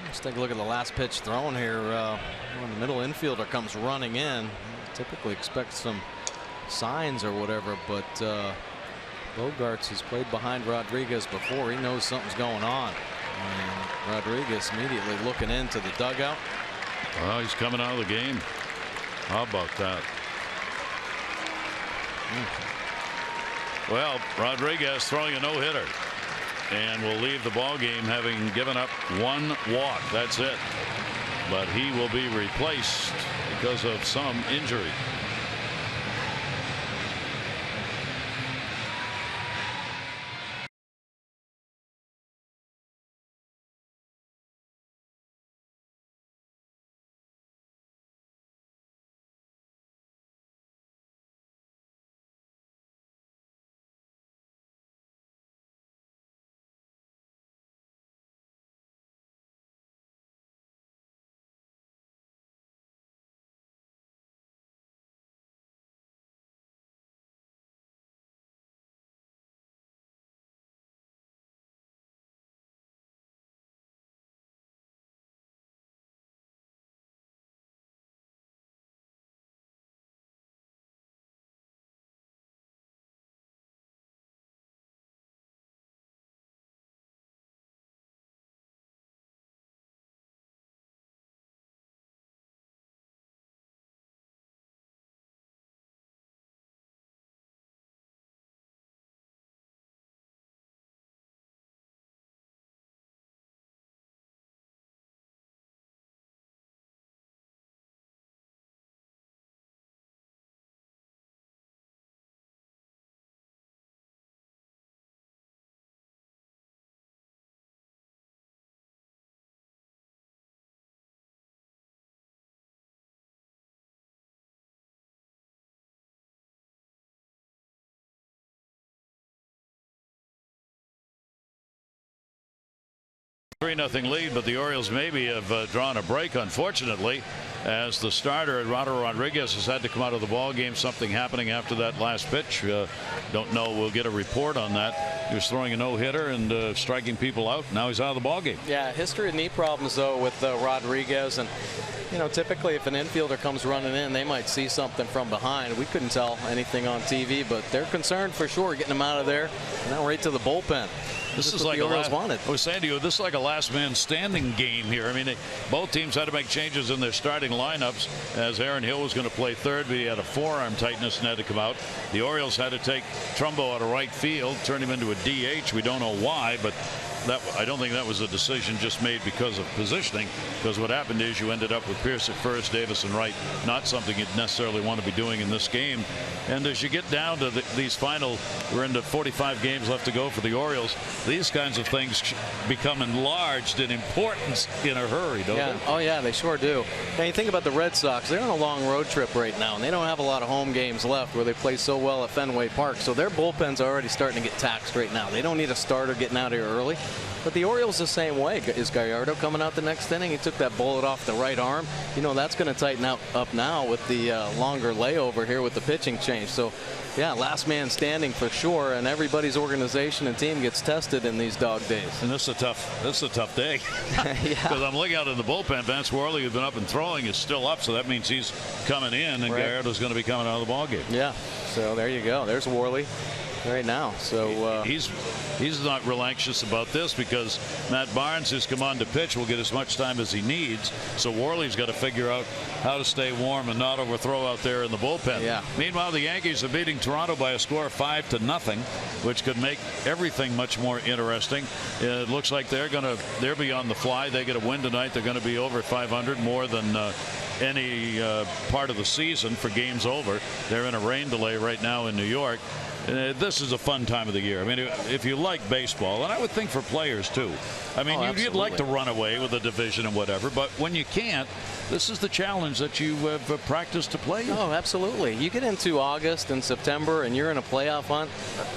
Let's take a look at the last pitch thrown here. When the middle infielder comes running in, typically expect some signs or whatever, but Bogaerts has played behind Rodriguez before. He knows something's going on. And Rodriguez immediately looking into the dugout. Well, he's coming out of the game. How about that? Well, Rodriguez throwing a no-hitter, and will leave the ball game having given up 1 walk. That's it. But he will be replaced because of some injury. 3-0 lead, but the Orioles maybe have drawn a break, unfortunately, as the starter, Eduardo Rodriguez, has had to come out of the ball game. Something happening after that last pitch. Don't know. We'll get a report on that. He was throwing a no-hitter and striking people out. Now he's out of the ball game. Yeah, history of knee problems, though, with Rodriguez. And, you know, typically if an infielder comes running in, they might see something from behind. We couldn't tell anything on TV, but they're concerned for sure getting him out of there. And now right to the bullpen. This is like the Orioles wanted. I was saying to you, this is like a last man standing game here. I mean, both teams had to make changes in their starting lineups, as Aaron Hill was going to play third, but he had a forearm tightness and had to come out. The Orioles had to take Trumbo out of right field, turn him into a DH. We don't know why, but I don't think that was a decision just made because of positioning, because what happened is you ended up with Pierce at first, Davis and right, not something you'd necessarily want to be doing in this game. And as you get down to these final, we're into 45 games left to go for the Orioles, these kinds of things become enlarged in importance in a hurry, don't they? Oh yeah, they sure do. Now you think about the Red Sox, they're on a long road trip right now, and they don't have a lot of home games left where they play so well at Fenway Park, so their bullpens are already starting to get taxed right now. They don't need a starter getting out here early. But the Orioles the same way. Is Gallardo coming out the next inning? He took that bullet off the right arm. You know, that's going to tighten up now with the longer layover here with the pitching change. So, yeah, last man standing for sure, and everybody's organization and team gets tested in these dog days. And this is a tough day. Because I'm looking out in the bullpen. Vance Worley, who's been up and throwing, is still up, so that means he's coming in, and Gallardo's going to be coming out of the ballgame. Yeah, so there you go. There's Worley right now. So he's not real anxious about this because Matt Barnes, who's come on to pitch, will get as much time as he needs. So Worley's got to figure out how to stay warm and not overthrow out there in the bullpen. Yeah. Meanwhile, the Yankees are beating Toronto by a score of 5-0, which could make everything much more interesting. It looks like they're be on the fly. They get a win tonight. They're going to be over 500, more than any part of the season for games over. They're in a rain delay right now in New York. This is a fun time of the year. I mean, if you like baseball, and I would think for players too. I mean, you'd like to run away with a division and whatever, but when you can't, this is the challenge that you have practiced to play. Oh, absolutely. You get into August and September and you're in a playoff hunt,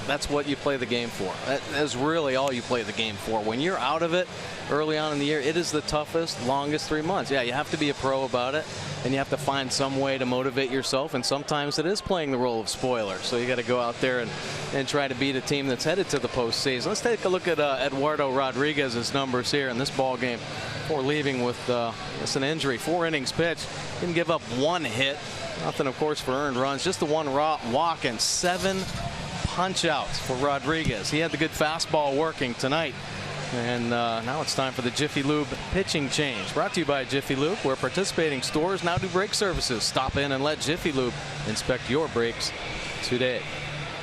that's what you play the game for. That is really all you play the game for. When you're out of it early on in the year, it is the toughest, longest 3 months. Yeah, you have to be a pro about it, and you have to find some way to motivate yourself, and sometimes it is playing the role of spoiler. So you got to go out there and try to beat a team that's headed to the postseason. Let's take a look at Eduardo Rodriguez's numbers here in this ball game before leaving with an injury. 4 innings pitched, didn't give up 1 hit, nothing of course for earned runs, just the 1 walk and 7 punch outs for Rodriguez. He had the good fastball working tonight. And now it's time for the Jiffy Lube pitching change. Brought to you by Jiffy Lube, where participating stores now do brake services. Stop in and let Jiffy Lube inspect your brakes today.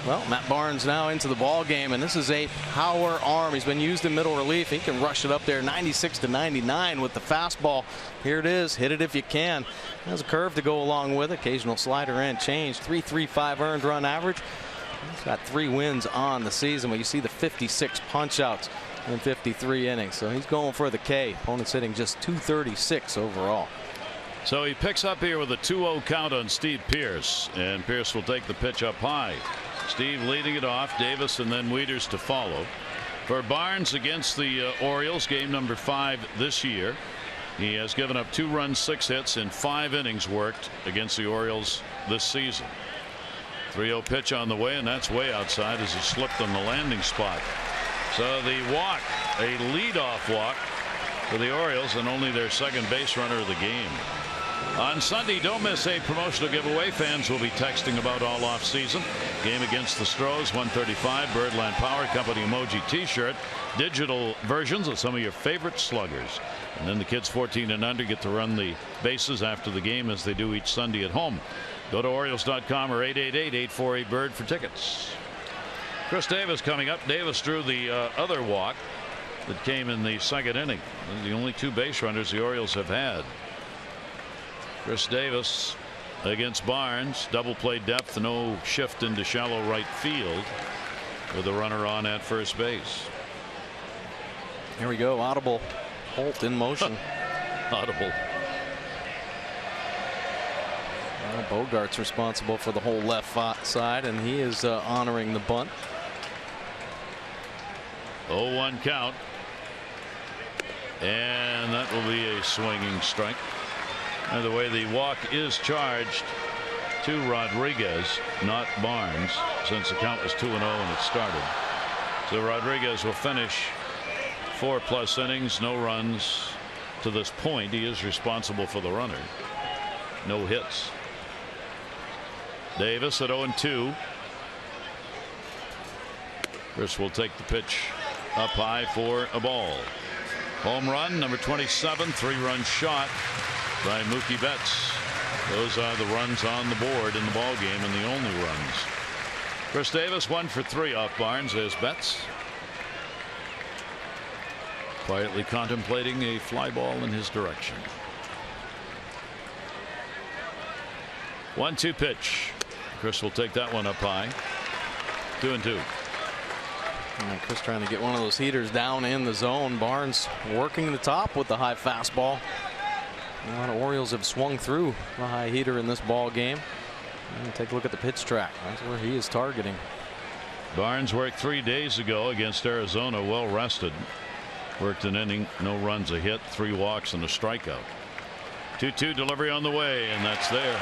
Well, Matt Barnes now into the ball game, and this is a power arm. He's been used in middle relief. He can rush it up there 96-99 with the fastball. Here it is. Hit it if you can. Has a curve to go along with it. Occasional slider and change. 3.35 earned run average. He's got 3 wins on the season, but you see the 56 punch outs in 53 innings. So he's going for the K. Opponent's hitting just 236 overall. So he picks up here with a 2-0 count on Steve Pearce, and Pearce will take the pitch up high. Steve leading it off, Davis and then Wieters to follow. For Barnes against the Orioles, game number 5 this year. He has given up 2 runs, 6 hits in 5 innings worked against the Orioles this season. 3-0 pitch on the way, and that's way outside as he slipped on the landing spot. So the walk, a leadoff walk for the Orioles, and only their second base runner of the game. On Sunday, don't miss a promotional giveaway. Fans will be texting about all off season. Game against the Stros, 135, Birdland Power Company emoji t-shirt, digital versions of some of your favorite sluggers. And then the kids 14 and under get to run the bases after the game, as they do each Sunday at home. Go to Orioles.com or 888-848-BIRD for tickets. Chris Davis coming up. Davis drew the other walk that came in the second inning. The only 2 base runners the Orioles have had. Chris Davis against Barnes. Double play depth, no shift into shallow right field with a runner on at first base. Here we go. Audible. Holt in motion. Audible. Well, Bogart's responsible for the whole left side, and he is honoring the bunt. 0-1 count. And that will be a swinging strike. And the way the walk is charged to Rodriguez, not Barnes, since the count was 2-0 when it started. So Rodriguez will finish 4+ innings, no runs to this point. He is responsible for the runner. No hits. Davis at 0-2. Chris will take the pitch up high for a ball. Home run number 27, 3-run shot by Mookie Betts. Those are the runs on the board in the ball game, and the only runs. Chris Davis 1 for 3 off Barnes as Betts quietly contemplating a fly ball in his direction. 1-2 pitch. Chris will take that one up high. 2-2. And Chris trying to get one of those heaters down in the zone. Barnes working the top with the high fastball. A lot of Orioles have swung through the high heater in this ball game. And take a look at the pitch track. That's where he is targeting. Barnes worked 3 days ago against Arizona, well rested. Worked an inning, no runs, a hit, 3 walks, and a strikeout. 2-2 delivery on the way, and that's there.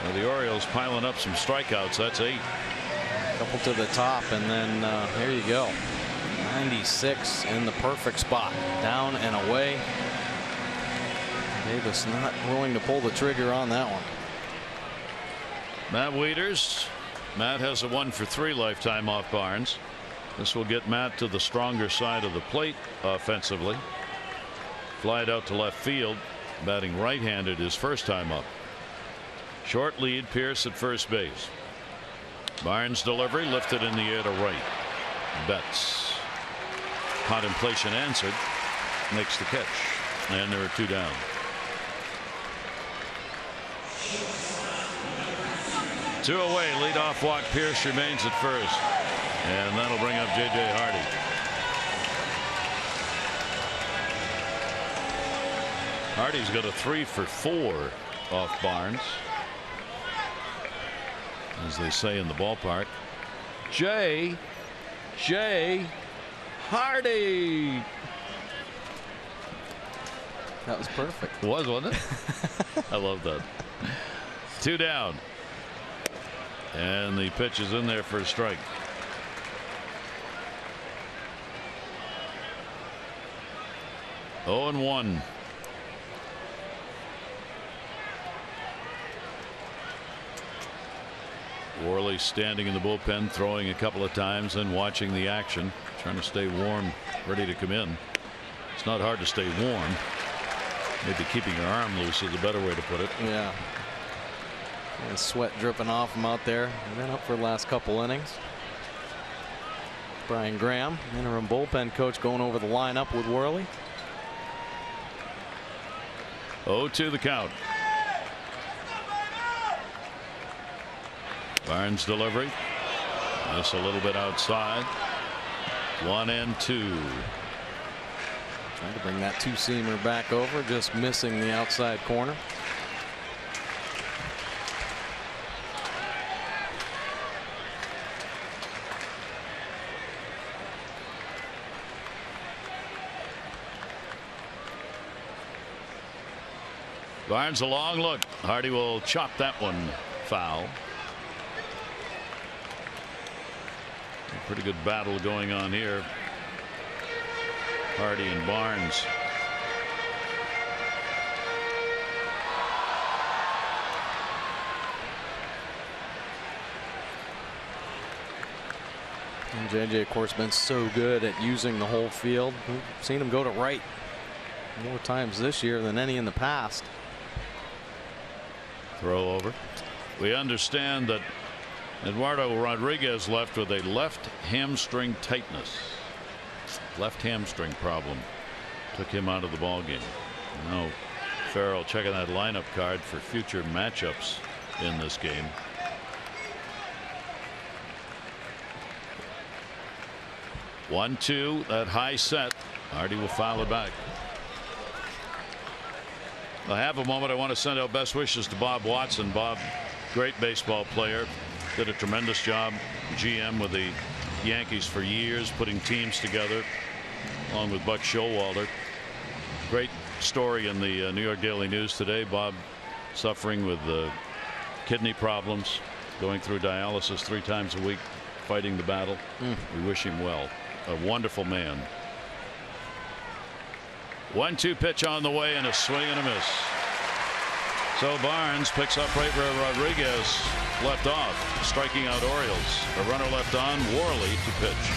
Well, the Orioles piling up some strikeouts. That's 8. A couple to the top, and then there you go. 96 in the perfect spot. Down and away. Davis not willing to pull the trigger on that one. Matt Wieters. Matt has a 1 for 3 lifetime off Barnes. This will get Matt to the stronger side of the plate offensively. Flied out to left field. Batting right-handed his first time up. Short lead, Pierce at first base. Barnes delivery lifted in the air to right. Betts. Contemplation answered. Makes the catch. And there are 2 down. Two away. Leadoff walk. Pierce remains at first. And that'll bring up J.J. Hardy. Hardy's got a 3 for 4 off Barnes. As they say in the ballpark. J. Hardy. That was perfect. Wasn't it? I love that. 2 down. And the pitch is in there for a strike. Oh, and 1. Worley standing in the bullpen, throwing a couple of times and watching the action, trying to stay warm, ready to come in. It's not hard to stay warm. Maybe keeping your arm loose is a better way to put it. Yeah. And sweat dripping off him out there. And then up for the last couple innings. Brian Graham, interim bullpen coach, going over the lineup with Worley. 0-2 the count. Barnes delivery. Just a little bit outside. 1-2. Trying to bring that 2-seamer back over, just missing the outside corner. Barnes a long look. Hardy will chop that one foul. A pretty good battle going on here. Hardy and Barnes. And JJ, of course, been so good at using the whole field. We've seen him go to right more times this year than any in the past. Throw over. We understand that Eduardo Rodriguez left with a left hamstring tightness. Left hamstring problem took him out of the ball game. Now Farrell checking that lineup card for future matchups in this game. One, two, that high set. Hardy will foul it back. I have a moment. I want to send out best wishes to Bob Watson. Bob, great baseball player, did a tremendous job, GM with the Yankees for years, putting teams together along with Buck Showalter. Great story in the New York Daily News today. Bob suffering with kidney problems, going through dialysis 3 times a week, fighting the battle. We wish him well. A wonderful man. 1-2 pitch on the way and a swing and a miss. So Barnes picks up right where Rodriguez left off, striking out Orioles. A runner left on, Worley to pitch.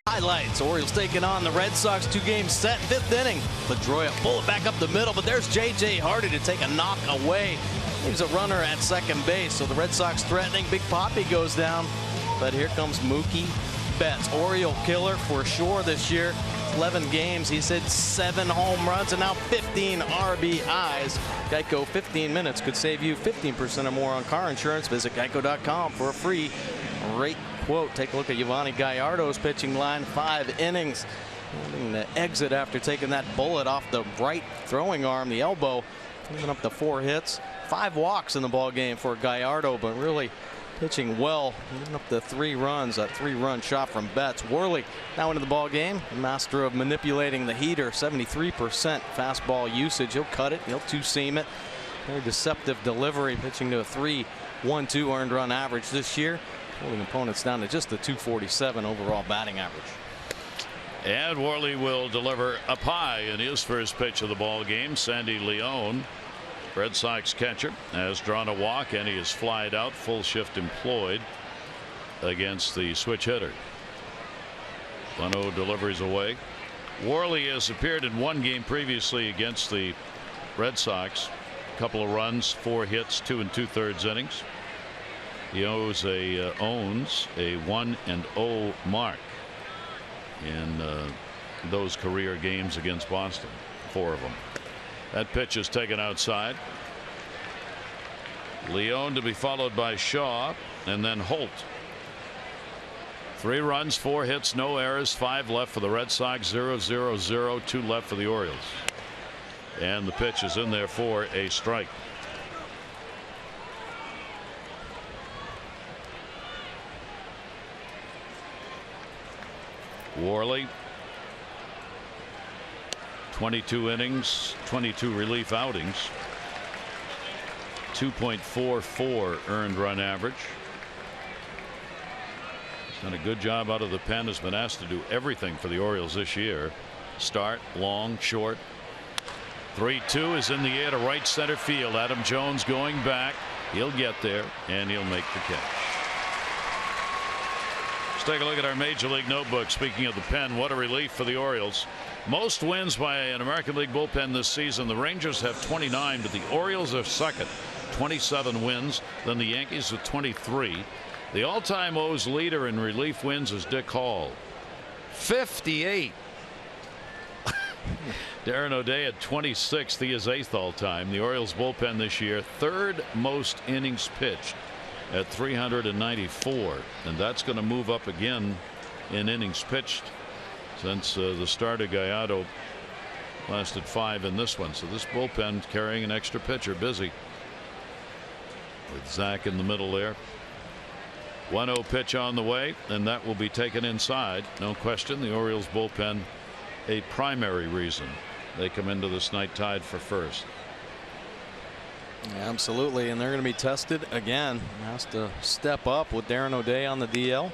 Highlights. Orioles taking on the Red Sox. 2-game set. 5th inning. Pedroia pull it back up the middle, but there's J.J. Hardy to take a knock away. He's a runner at second base, so the Red Sox threatening. Big Poppy goes down, but here comes Mookie Betts. Oriole killer for sure this year. 11 games. He's hit 7 home runs and now 15 RBIs. Geico 15 minutes could save you 15% or more on car insurance. Visit geico.com for a free rate quote. Take a look at Yovani Gallardo's pitching line. 5 innings. Holding the exit after taking that bullet off the right throwing arm, the elbow. Moving up to 4 hits. 5 walks in the ball game for Gallardo, but really pitching well. Moving up to 3 runs. A 3-run shot from Betts. Worley now into the ball game. Master of manipulating the heater. 73% fastball usage. He'll cut it. He'll 2-seam it. Very deceptive delivery. Pitching to a 3.12 earned run average this year. Holding opponents down to just the 247 overall batting average. And Worley will deliver up high in his first pitch of the ball game. Sandy Leon, Red Sox catcher, has drawn a walk and he is flied out. Full shift employed against the switch hitter. 1-0 delivers away. Worley has appeared in 1 game previously against the Red Sox. A couple of runs, 4 hits, 2 2/3 innings. He owns a 1-0 mark in those career games against Boston. 4 of them. That pitch is taken outside. Leon to be followed by Shaw and then Holt. 3 runs, 4 hits, no errors, 5 left for the Red Sox. 0-0-0, 2 left for the Orioles. And the pitch is in there for a strike. Worley, 22 innings, 22 relief outings, 2.44 earned run average. He's done a good job out of the pen. Has been asked to do everything for the Orioles this year. Start, long, short. 3-2 is in the air to right center field. Adam Jones going back. He'll get there and he'll make the catch. Take a look at our Major League notebook. Speaking of the pen, what a relief for the Orioles. Most wins by an American League bullpen this season. The Rangers have 29, but the Orioles are second, 27 wins. Then the Yankees with 23. The all-time O's leader in relief wins is Dick Hall, 58. Darren O'Day at 26th. He is 8th all time. The Orioles bullpen this year, 3rd most innings pitched at 394, and that's going to move up again in innings pitched since the start of Gallardo lasted 5 in this one. So this bullpen carrying an extra pitcher, busy with Zach in the middle there. 1-0 pitch on the way, and that will be taken inside. No question, the Orioles bullpen a primary reason they come into this night tied for first. Absolutely, and they're going to be tested again. Has to step up with Darren O'Day on the DL.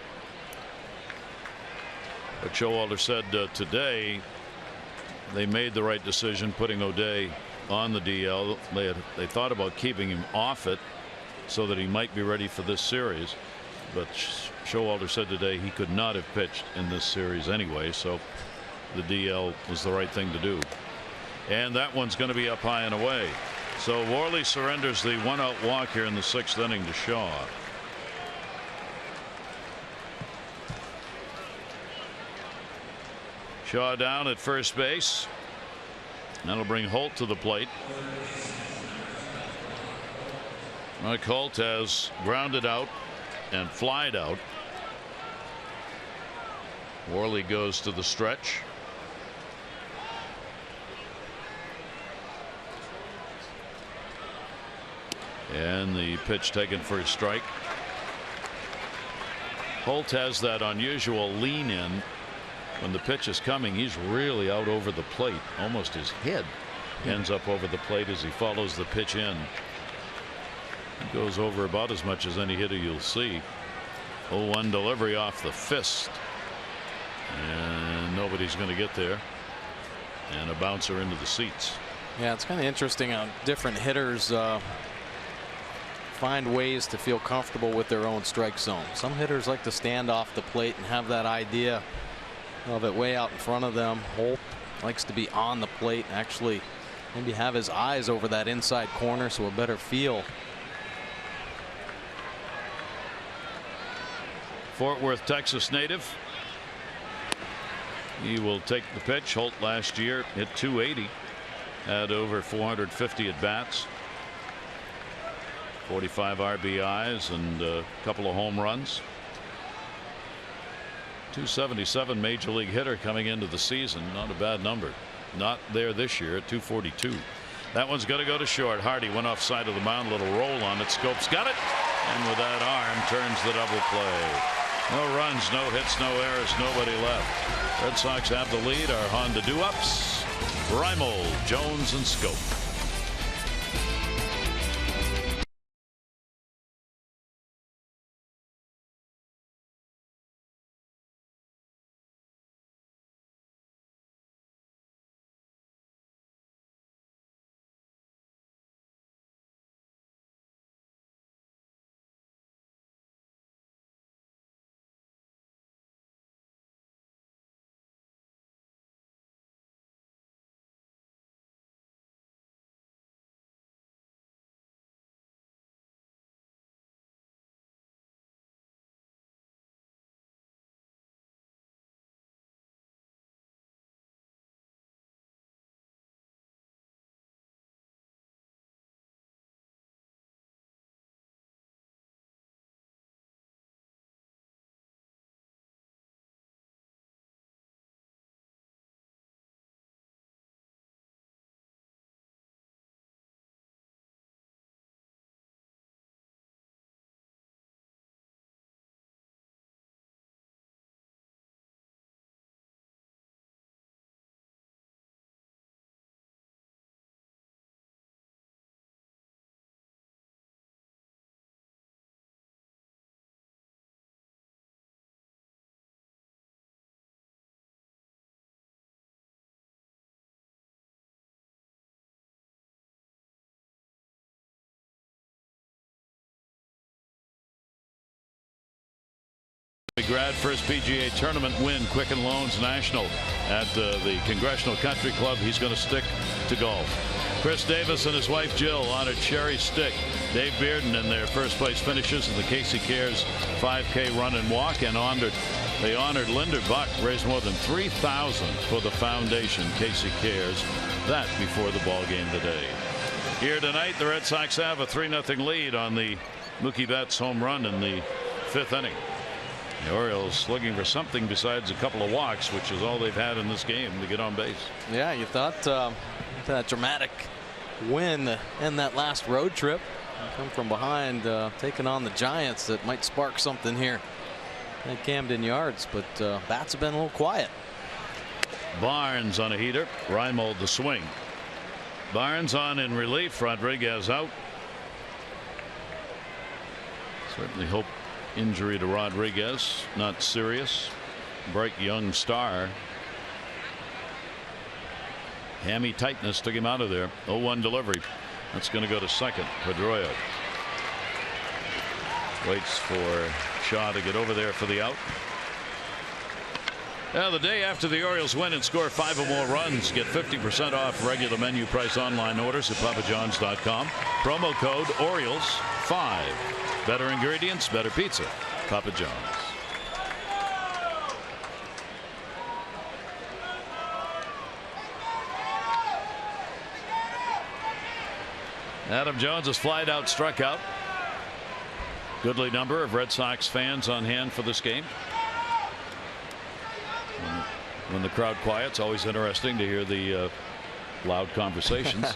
But Showalter said today they made the right decision putting O'Day on the DL. They thought about keeping him off it so that he might be ready for this series. But Showalter said today he could not have pitched in this series anyway, so the DL was the right thing to do. And that one's going to be up high and away. So Worley surrenders the 1-out walk here in the 6th inning to Shaw. Shaw down at first base. That'll bring Holt to the plate. Mike Holt has grounded out and flied out. Worley goes to the stretch. And the pitch taken for a strike. Holt has that unusual lean in. When the pitch is coming, he's really out over the plate. Almost his head ends up over the plate as he follows the pitch in. He goes over about as much as any hitter you'll see. 0-1 delivery off the fist. And nobody's going to get there. And a bouncer into the seats. Yeah, it's kind of interesting how different hitters find ways to feel comfortable with their own strike zone. Some hitters like to stand off the plate and have that idea of it way out in front of them. Holt likes to be on the plate and actually maybe have his eyes over that inside corner, so a better feel. Fort Worth, Texas native. He will take the pitch. Holt last year hit .280, had over 450 at bats, 45 RBIs and a couple of home runs. .277 major league hitter coming into the season. Not a bad number. Not there this year at .242. That one's going to go to short. Hardy went off side of the mound. Little roll on it. Scopes got it, and with that arm turns the double play. No runs, no hits, no errors, nobody left. Red Sox have the lead. Our Honda do-ups: Reimold, Jones, and Schoop. Grad first PGA tournament win, Quicken Loans National at the Congressional Country Club. He's going to stick to golf. Chris Davis and his wife Jill honored Sherry Stick, Dave Bearden in their first place finishes in the Casey Cares 5K run and walk, and honored They honored Linda Buck, raised more than $3,000 for the foundation. Casey Cares. That before the ball game today. Here tonight, the Red Sox have a 3-0 lead on the Mookie Betts home run in the 5th inning. The Orioles looking for something besides a couple of walks, which is all they've had in this game to get on base. Yeah, you thought that dramatic win in that last road trip, come from behind, taking on the Giants, that might spark something here at Camden Yards, but bats have been a little quiet. Barnes on a heater. Reimold the swing. Barnes on in relief. Rodriguez out. Certainly hope injury to Rodriguez not serious. Bright young star. Hammy tightness took him out of there. 0-1 delivery. That's going to go to second. Pedroia waits for Shaw to get over there for the out. Now, the day after the Orioles win and score 5 or more runs, get 50% off regular menu price online orders at papajohns.com. Promo code Orioles5. Better ingredients, better pizza. Papa John's. Adam Jones has flied out, struck out. Goodly number of Red Sox fans on hand for this game. When the crowd quiets, always interesting to hear the loud conversations.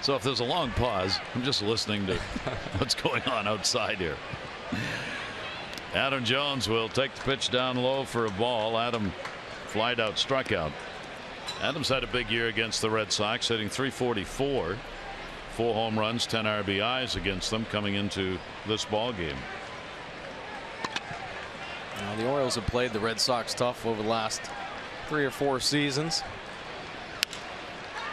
So if there's a long pause, I'm just listening to what's going on outside here. Adam Jones will take the pitch down low for a ball. Adam flied out, struck out. Adams had a big year against the Red Sox, hitting .344, 4 home runs, 10 RBIs against them coming into this ball game. Now, the Orioles have played the Red Sox tough over the last 3 or 4 seasons.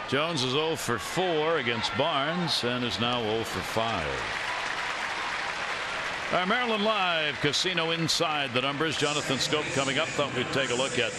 Jones is 0 for 4 against Barnes and is now 0 for 5. Our Maryland Live Casino Inside the Numbers. Jonathan Schoop coming up. Thought we'd take a look at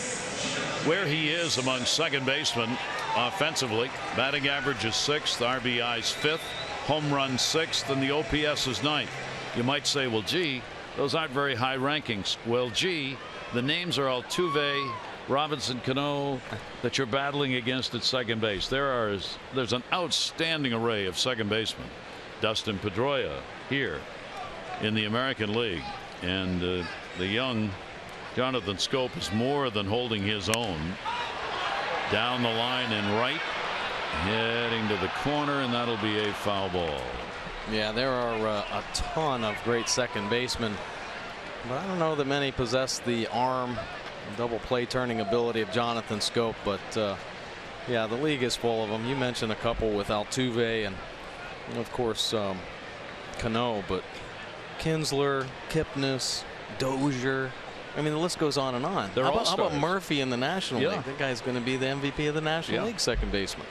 where he is among second basemen offensively. Batting average is 6th, RBI's 5th, home run 6th, and the OPS is 9th. You might say, well, gee, those aren't very high rankings. Well, gee, the names are Altuve, Robinson Cano that you're battling against at second base. There's an outstanding array of second basemen. Dustin Pedroia here in the American League, and the young Jonathan Schoop is more than holding his own. Down the line and right, heading to the corner, and that'll be a foul ball. Yeah, there are a ton of great second basemen, but I don't know that many possess the arm, double play turning ability of Jonathan Schoop. But yeah, the league is full of them. You mentioned a couple with Altuve and of course Cano, but Kinsler, Kipnis, Dozier. I mean, the list goes on and on. They're how about Murphy in the National Yeah. League? That guy's going to be the MVP of the National League second baseman.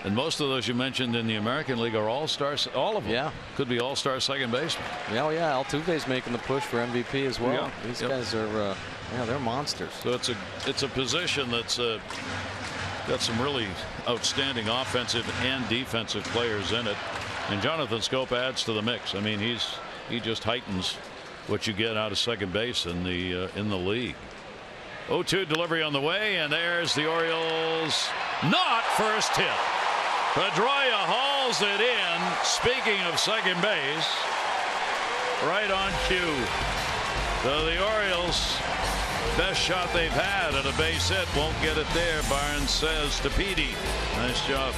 And most of those you mentioned in the American League are all-stars. All of them. Yeah. Could be all-star second baseman. Yeah, yeah. Altuve's making the push for MVP as well. Yeah. These guys are, yeah, they're monsters. So it's a position that's got some really outstanding offensive and defensive players in it. And Jonathan Schoop adds to the mix. I mean, he just heightens what you get out of second base in the league. 0-2 delivery on the way, and there's the Orioles not first hit. Pedroia hauls it in. Speaking of second base, right on cue. So the Orioles, best shot they've had at a base hit, won't get it there. Barnes says to Petey, nice job.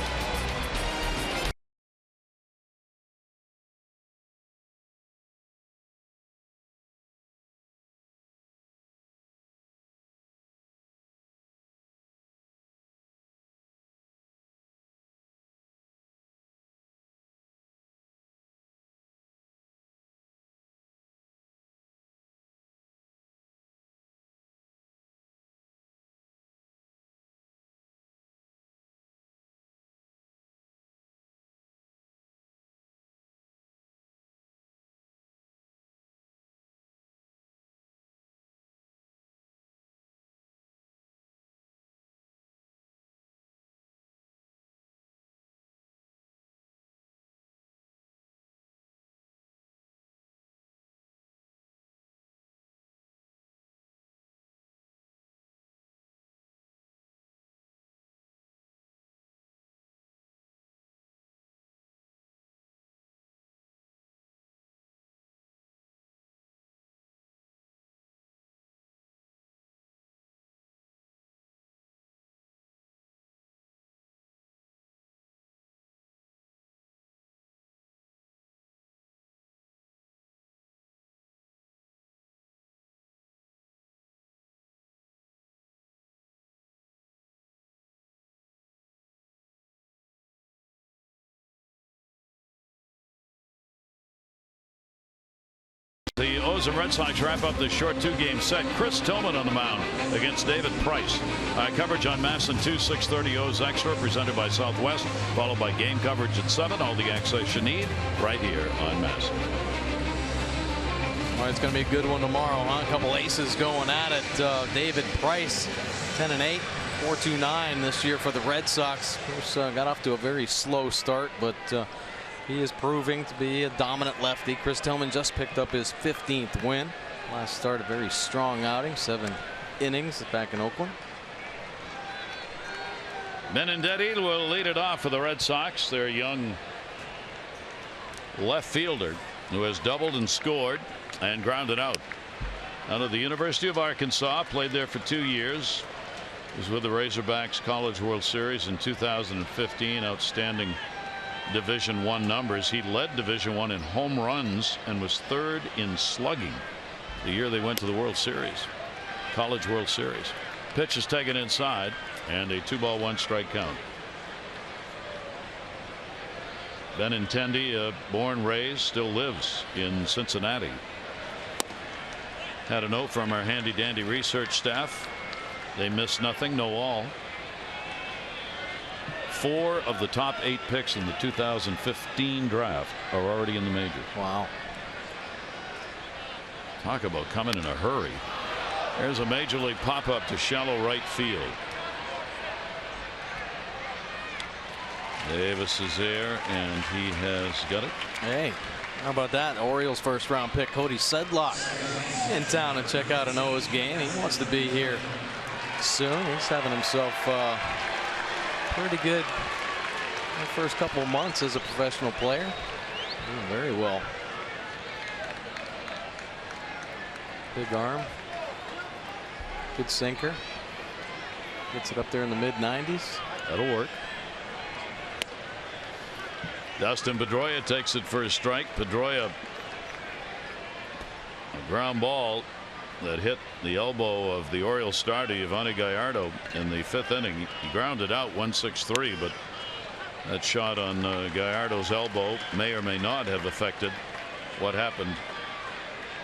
goes, and Red Sox wrap up this short 2-game set. Chris Tillman on the mound against David Price. Coverage on MASN 2, 6:30 O's Extra, presented by Southwest, followed by game coverage at 7. All the access you need right here on MASN. Well, it's going to be a good one tomorrow, huh? A couple aces going at it. David Price, 10-8, 4.29 this year for the Red Sox. Of course, got off to a very slow start, but he is proving to be a dominant lefty. Chris Tillman just picked up his 15th win. Last start, a very strong outing, 7 innings back in Oakland. Benintendi will lead it off for the Red Sox. Their young left fielder who has doubled and scored and grounded out. Out of the University of Arkansas, played there for 2 years. Was with the Razorbacks College World Series in 2015. Outstanding Division I numbers. He led Division I in home runs and was 3rd in slugging the year they went to the World Series, College World Series. Pitch is taken inside, and a 2-ball 1-strike count. Benintendi, born, raised, still lives in Cincinnati. Had a note from our handy dandy research staff. They missed nothing, no all. 4 of the top 8 picks in the 2015 draft are already in the majors. Wow. Talk about coming in a hurry. There's a major league pop-up to shallow right field. Davis is there, and he has got it. Hey, how about that? Orioles first round pick Cody Sedlock in town to check out an O's game. He wants to be here soon. He's having himself pretty good the first couple of months as a professional player. Doing very well. Big arm. Good sinker. Gets it up there in the mid-90s. That'll work. Dustin Pedroia takes it for a strike. Pedroia, a ground ball that hit the elbow of the Orioles starter Yovani Gallardo in the 5th inning. He grounded out 1-6-3, but that shot on Gallardo's elbow may or may not have affected what happened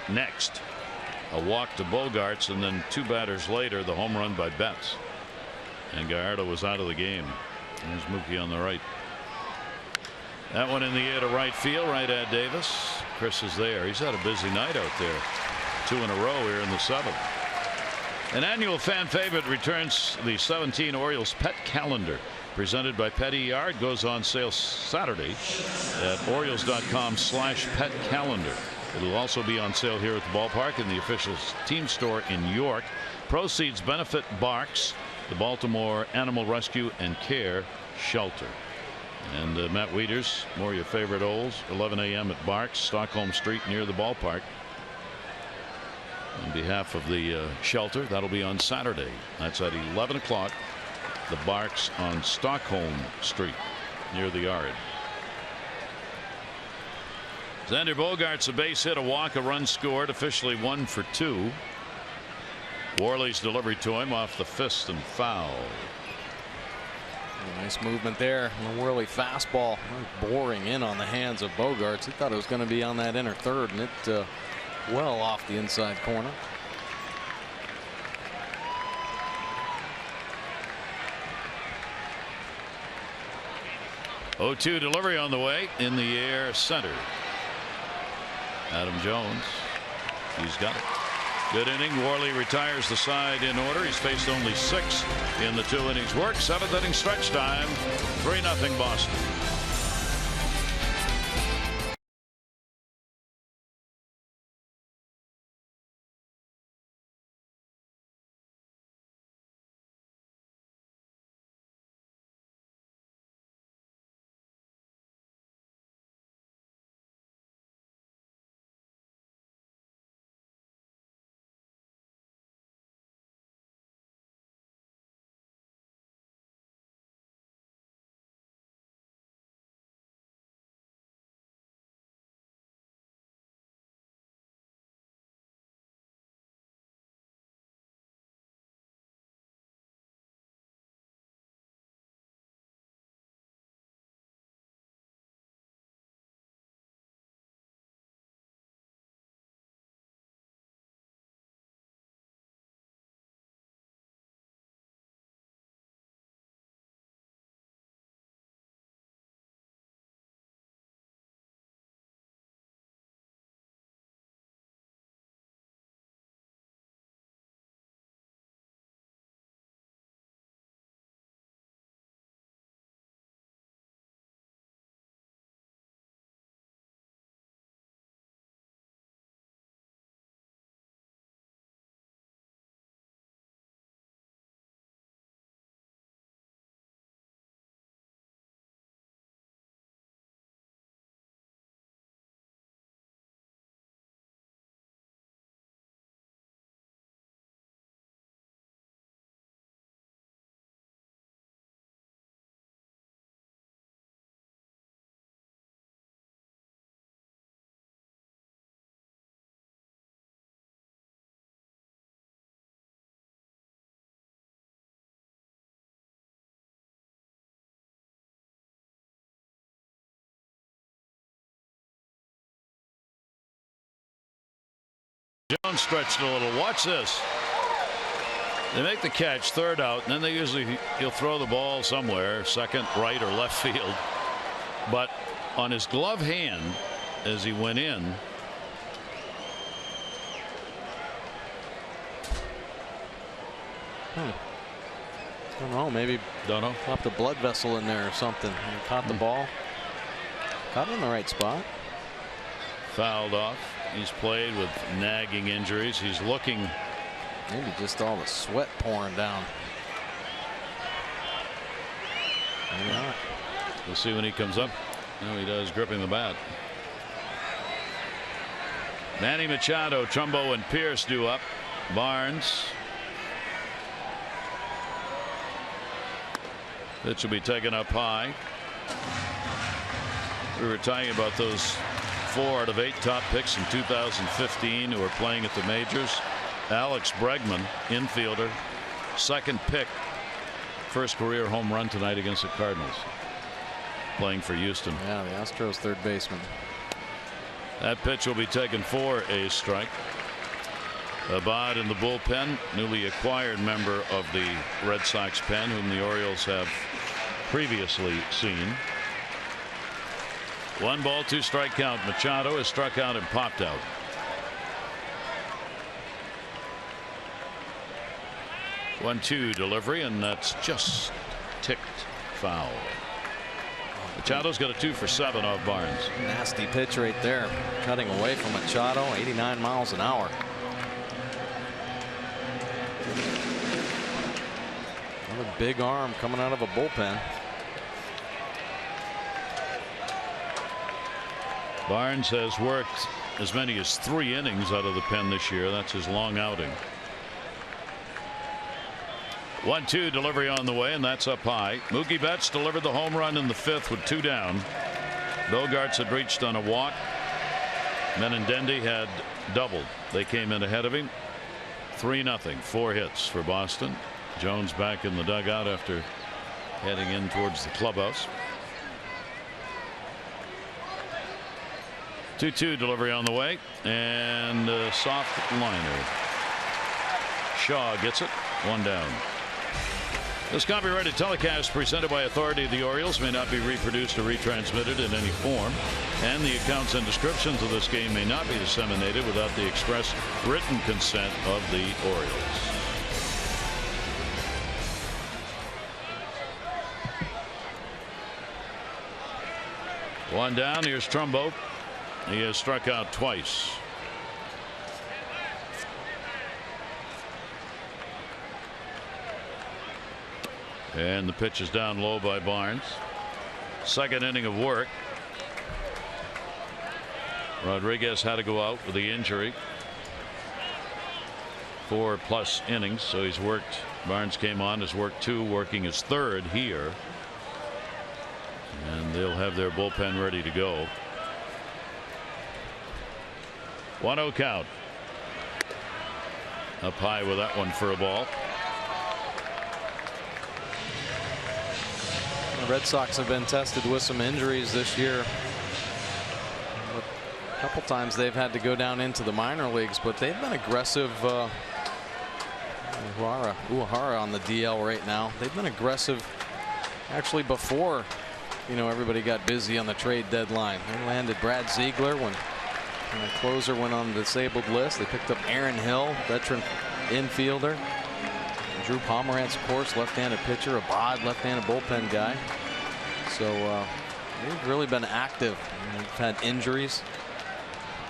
next. A walk to Bogaerts, and then 2 batters later, the home run by Betts. And Gallardo was out of the game. There's Mookie on the right. That one in the air to right field, right at Davis. Chris is there. He's had a busy night out there. 2 in a row here in the 7th. An annual fan favorite returns. The 17 Orioles pet calendar, presented by Petty Yard, goes on sale Saturday at Orioles.com/pet calendar. It'll also be on sale here at the ballpark in the official team store in York. Proceeds benefit Barks, the Baltimore Animal Rescue and Care Shelter. And Matt Wieters, more of your favorite O's, 11 a.m. at Barks, Stockholm Street near the ballpark. On behalf of the shelter, that'll be on Saturday. That's at 11 o'clock. The Barks on Stockholm Street near the Yard. Xander Bogaerts, a base hit, a walk, a run scored, officially 1 for 2. Worley's delivery to him off the fist and foul. Nice movement there. The Worley fastball boring in on the hands of Bogaerts. He thought it was going to be on that inner third, and it well off the inside corner. Oh-2 delivery on the way, in the air, center. Adam Jones, he's got it. Good inning. Worley retires the side in order. He's faced only 6 in the 2 innings work. 7th inning stretch time. 3-0 Boston. Jones stretched a little. Watch this. They make the catch, third out, and then he'll throw the ball somewhere, second, right, or left field. But on his glove hand, as he went in, I don't know. Maybe popped a blood vessel in there or something. He caught the ball. Caught it in the right spot. Fouled off. He's played with nagging injuries. He's looking. Maybe just all the sweat pouring down. Maybe not. We'll see when he comes up. No, he does, gripping the bat. Manny Machado, Trumbo, and Pierce due up. Barnes. Pitch will be taken up high. We were talking about those 4 out of 8 top picks in 2015 who are playing at the majors. Alex Bregman, infielder, second pick, first career home run tonight against the Cardinals, playing for Houston. Yeah, the Astros third baseman. That pitch will be taken for a strike. Abad in the bullpen, newly acquired member of the Red Sox pen, whom the Orioles have previously seen. 1 ball, 2 strike count. Machado is struck out and popped out. One-two delivery, and that's just ticked foul. Machado's got a 2 for 7 off Barnes. Nasty pitch right there, cutting away from Machado, 89 miles an hour. Another big arm coming out of a bullpen. Barnes has worked as many as 3 innings out of the pen this year. That's his long outing. 1-2 delivery on the way, and that's up high. Mookie Betts delivered the home run in the 5th with 2 down. Bogarts had reached on a walk. Benintendi had doubled. They came in ahead of him. 3-0. 4 hits for Boston. Jones back in the dugout after heading in towards the clubhouse. 2-2 delivery on the way, and a soft liner. Shaw gets it. 1 down. This copyrighted telecast presented by authority of the Orioles may not be reproduced or retransmitted in any form, and the accounts and descriptions of this game may not be disseminated without the express written consent of the Orioles. One down. Here's Trumbo. He has struck out twice. And the pitch is down low by Barnes. Second inning of work. Rodriguez had to go out with the injury. 4+ innings, so he's worked. Barnes came on, has worked 2, working his 3rd here. And they'll have their bullpen ready to go. 1-0 count. Up high with that one for a ball. The Red Sox have been tested with some injuries this year. A couple times they've had to go down into the minor leagues, but they've been aggressive. Uehara on the DL right now. They've been aggressive actually before, everybody got busy on the trade deadline. They landed Brad Ziegler when the closer went on the disabled list. They picked up Aaron Hill, veteran infielder. Drew Pomeranz, of course, left-handed pitcher. Abad, left-handed bullpen guy. So they've really been active. They've had injuries.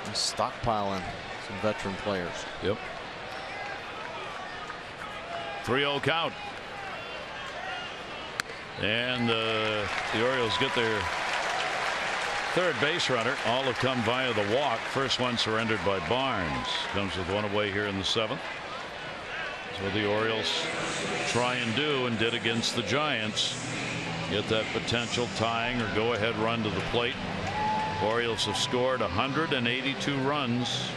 And stockpiling some veteran players. Yep. 3-0 count. And the Orioles get their 3rd base runner. All have come via the walk. First one surrendered by Barnes. Comes with 1 away here in the 7th. That's what the Orioles try and do, and did against the Giants. Get that potential tying or go ahead run to the plate. Orioles have scored 182 runs,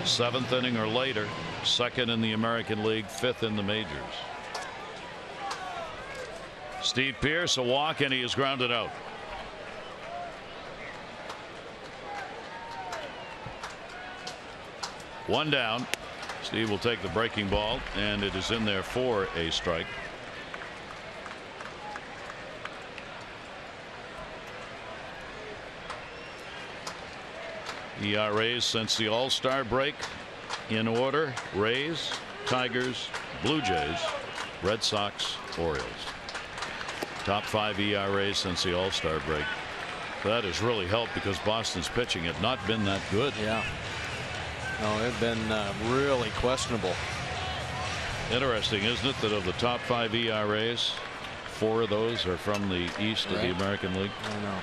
7th inning or later, 2nd in the American League, 5th in the majors. Steve Pearce, a walk, and he is grounded out. One down. Steve will take the breaking ball, and it is in there for a strike. ERAs since the All-Star break in order: Rays, Tigers, Blue Jays, Red Sox, Orioles. Top 5 ERAs since the All-Star break. That has really helped because Boston's pitching had not been that good. Yeah. No, they've been really questionable. Interesting, isn't it, that of the top 5 ERAs, 4 of those are from the East of the American League? I know.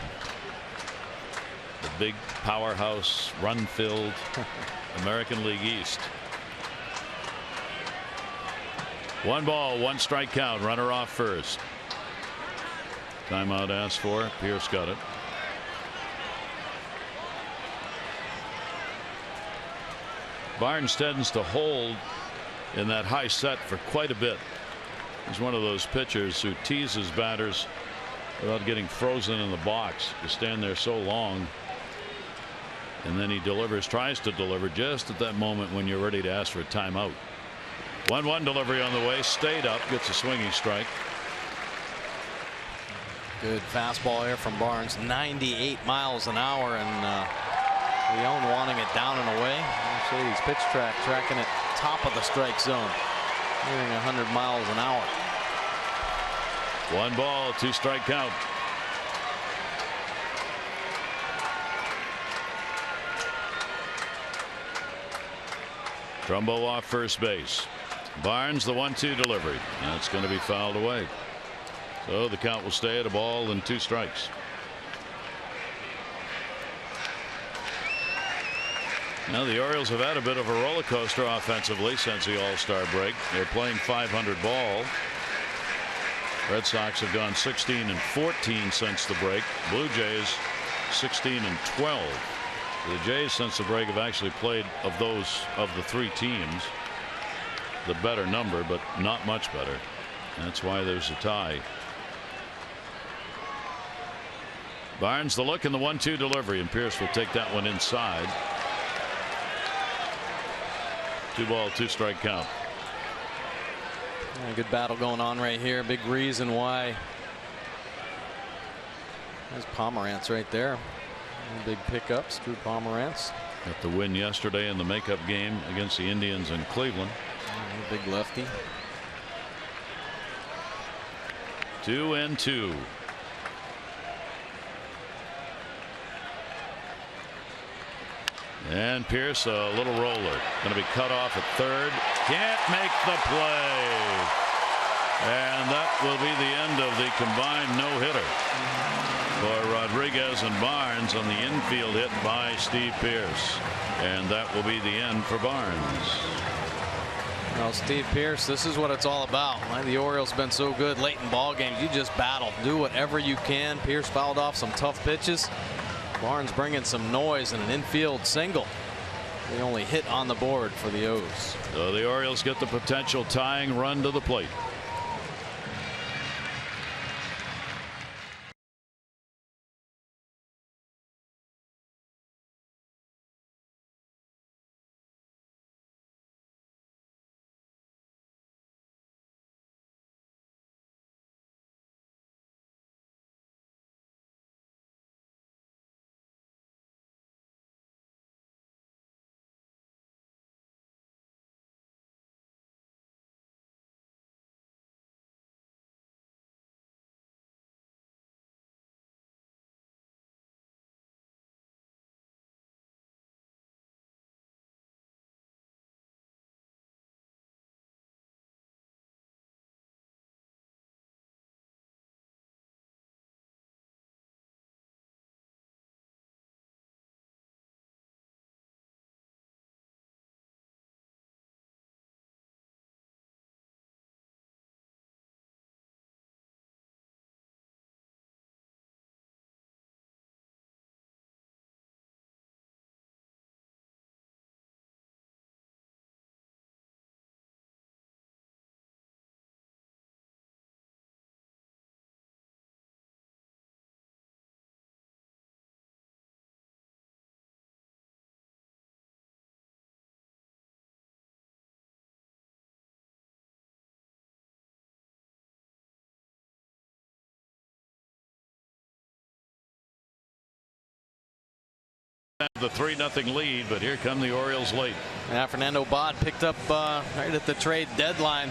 The big powerhouse, run-filled American League East. 1 ball, 1 strike count. Runner off first. Timeout asked for. Pierce got it. Barnes tends to hold in that high set for quite a bit. He's one of those pitchers who teases batters without getting frozen in the box. You stand there so long, and then he tries to deliver just at that moment when you're ready to ask for a timeout. 1-1 delivery on the way, stayed up, gets a swinging strike. Good fastball here from Barnes, 98 miles an hour, and Leone wanting it down and away. Mercedes pitch track tracking it top of the strike zone, nearing 100 miles an hour. 1 ball, 2 strike count. Trumbo off first base. Barnes the 1-2 delivery. That's going to be fouled away. So the count will stay at a ball and 2 strikes. Now the Orioles have had a bit of a roller coaster offensively since the All-Star break. They're playing 500 ball. Red Sox have gone 16-14 since the break. Blue Jays 16-12. The Jays since the break have actually played, of the 3 teams, the better number, but not much better. That's why there's a tie. Barnes the look and the 1-2 delivery, and Pierce will take that one inside. 2 ball, 2 strike count. Yeah, good battle going on right here. Big reason why. There's Pomerantz right there. Big pickups, Drew Pomerantz. Got the win yesterday in the makeup game against the Indians in Cleveland. Big lefty. 2-2. And Pierce, a little roller, going to be cut off at third. Can't make the play, and that will be the end of the combined no-hitter for Rodriguez and Barnes on the infield hit by Steve Pierce, and that will be the end for Barnes. Well, Steve Pierce, this is what it's all about. The Orioles been so good late in ball games. You just battle, do whatever you can. Pierce fouled off some tough pitches. Barnes bringing some noise and an infield single. The only hit on the board for the O's. So the Orioles get the potential tying run to the plate. have the 3-0 lead, but here come the Orioles late. Yeah, Fernando Abad picked up right at the trade deadline.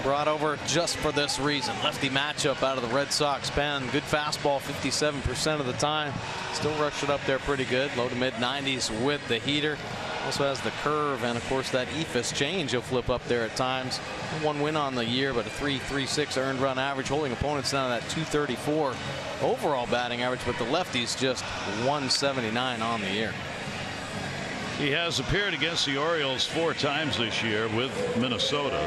Brought over just for this reason. Lefty matchup out of the Red Sox pen. Good fastball 57% of the time. Still rushed it up there pretty good. Low to mid 90s with the heater. Also has the curve and of course that eephus change he'll flip up there at times. One win on the year, but a 3.36 earned run average, holding opponents down to that 234 overall batting average, but the lefty's just 179 on the year. He has appeared against the Orioles 4 times this year with Minnesota.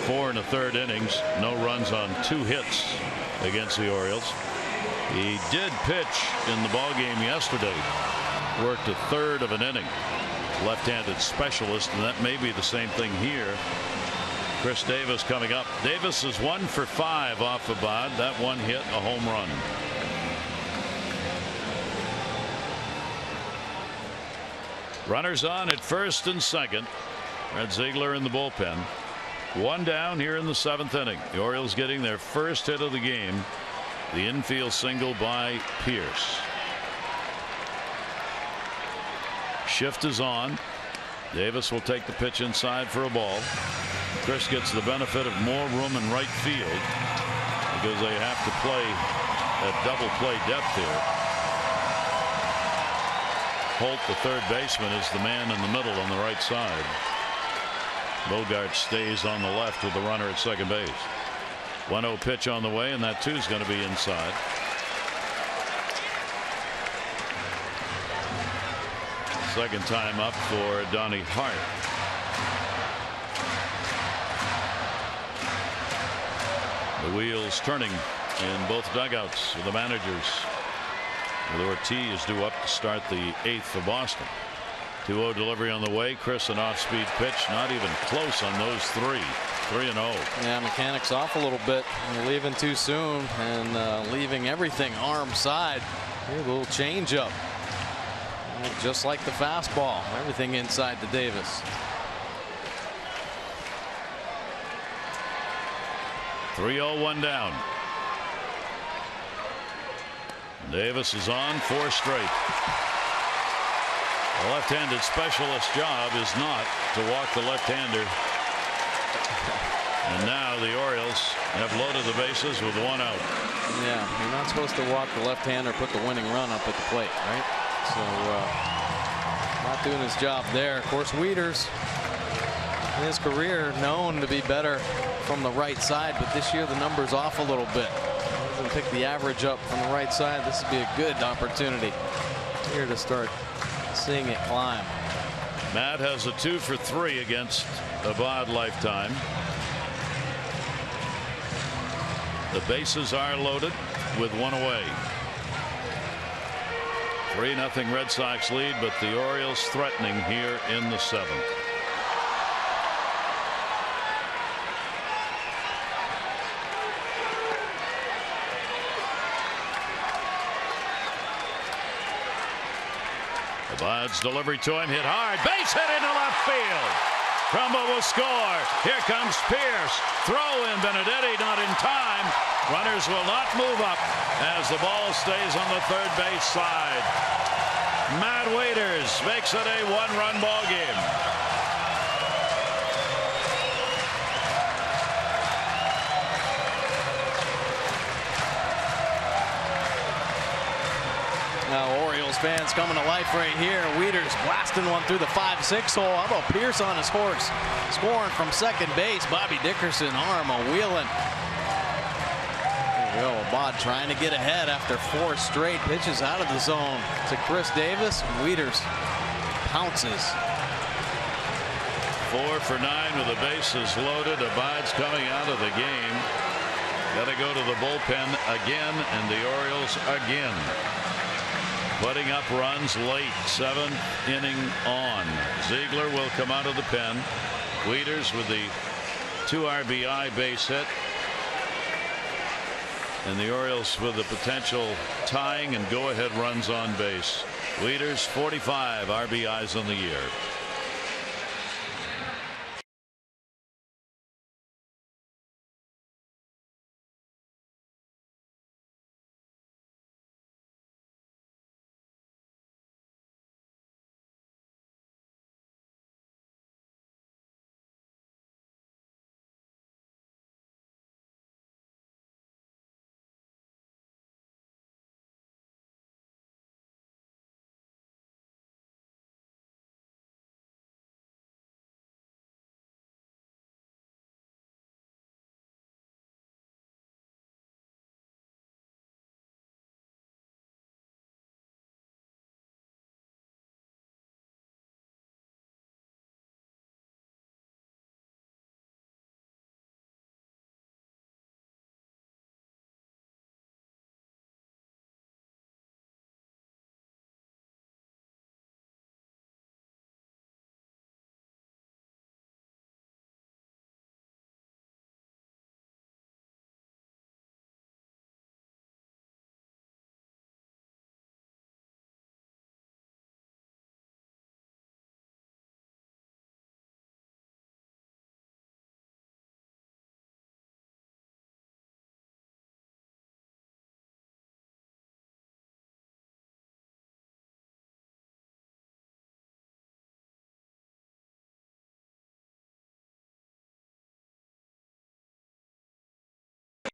4 1/3 innings, no runs on 2 hits against the Orioles. He did pitch in the ballgame yesterday. Worked a 1/3 of an inning. Left-handed specialist, and that may be the same thing here. Chris Davis coming up. Davis is 1 for 5 off Abad. That one hit, a home run. Runners on at first and second. Red Ziegler in the bullpen. 1 down here in the 7th inning. The Orioles getting their first hit of the game. The infield single by Pierce. Shift is on. Davis will take the pitch inside for a ball. Chris gets the benefit of more room in right field because they have to play at double play depth here. Holt, the third baseman, is the man in the middle on the right side. Bogart stays on the left with the runner at second base. 1-0 pitch on the way, and that 2 is going to be inside. Second time up for Donnie Hart. The wheels turning in both dugouts with the managers. With Ortiz due up to start the 8th for Boston. 2-0 delivery on the way. Chris, an off-speed pitch, not even close on those 3. 3-0. Yeah, mechanics off a little bit. You're leaving too soon and leaving everything arm side. Here's a little change up. Just like the fastball, everything inside to Davis. 3-0, 1 down. Davis is on 4 straight. The left-handed specialist's job is not to walk the left-hander. And now the Orioles have loaded the bases with 1 out. Yeah, you're not supposed to walk the left-hander, put the winning run up at the plate, right? So not doing his job there. Of course, Wieters in his career known to be better from the right side, but this year the number's off a little bit. Doesn't pick the average up from the right side. This would be a good opportunity here to start seeing it climb. Matt has a 2 for 3 against Abad lifetime. The bases are loaded with 1 away. 3-0 Red Sox lead, but the Orioles threatening here in the 7th. Abad's delivery to him hit hard. Base hit into left field. Trumbo will score. Here comes Pierce. Throw in. Benedetti not in time. Runners will not move up as the ball stays on the third base side. Matt Wieters makes it a 1-run ball game. Now Orioles fans coming to life right here. Wieters blasting one through the 5-6 hole. How about Pierce on his horse? Scoring from second base. Bobby Dickerson arm a-wheeling. There we go. Abad trying to get ahead after 4 straight pitches out of the zone to Chris Davis. Wieters pounces. 4 for 9 with the bases loaded. Abad's coming out of the game. Got to go to the bullpen again, and the Orioles again putting up runs late. 7th inning on. Ziegler will come out of the pen. Wieters with the 2 RBI base hit. And the Orioles with the potential tying and go-ahead runs on base. Wieters 45 RBIs on the year.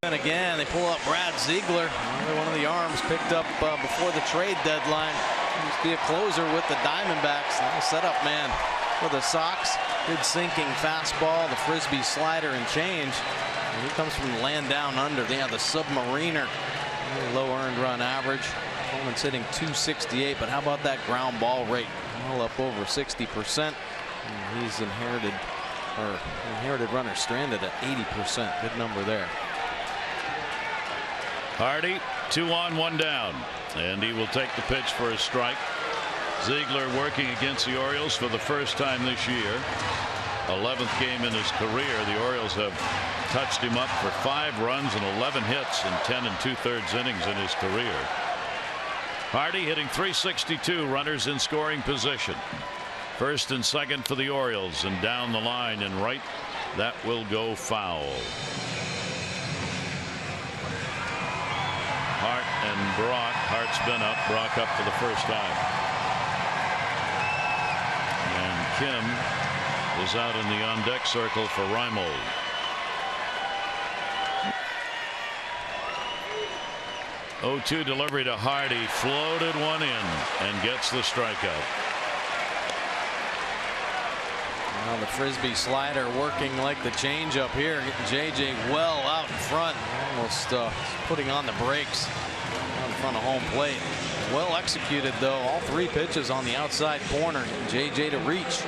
And again, they pull up Brad Ziegler, another one of the arms picked up before the trade deadline. He used to be a closer with the Diamondbacks. Now setup man for the Sox. Good sinking fastball, the frisbee slider and change. And he comes from the land down under. They have the Submariner. Low earned run average. Coleman's hitting .268, but how about that ground ball rate? Well up over 60%. And he's inherited runner stranded at 80%. Good number there. Hardy, 2 on, 1 down, and he will take the pitch for a strike. Ziegler working against the Orioles for the first time this year. 11th game in his career. The Orioles have touched him up for 5 runs and 11 hits in 10 2/3 innings in his career. Hardy hitting .362, runners in scoring position. First and second for the Orioles, and down the line and right, that will go foul. Hart and Brock. Hart's been up. Brock up for the first time. And Kim is out in the on-deck circle for Reimold. Oh-2 delivery to Hardy. Floated one in and gets the strikeout. Well, the frisbee slider working like the changeup here. Getting JJ well out in front. Almost putting on the brakes out in front of home plate. Well executed though. All 3 pitches on the outside corner. JJ to reach.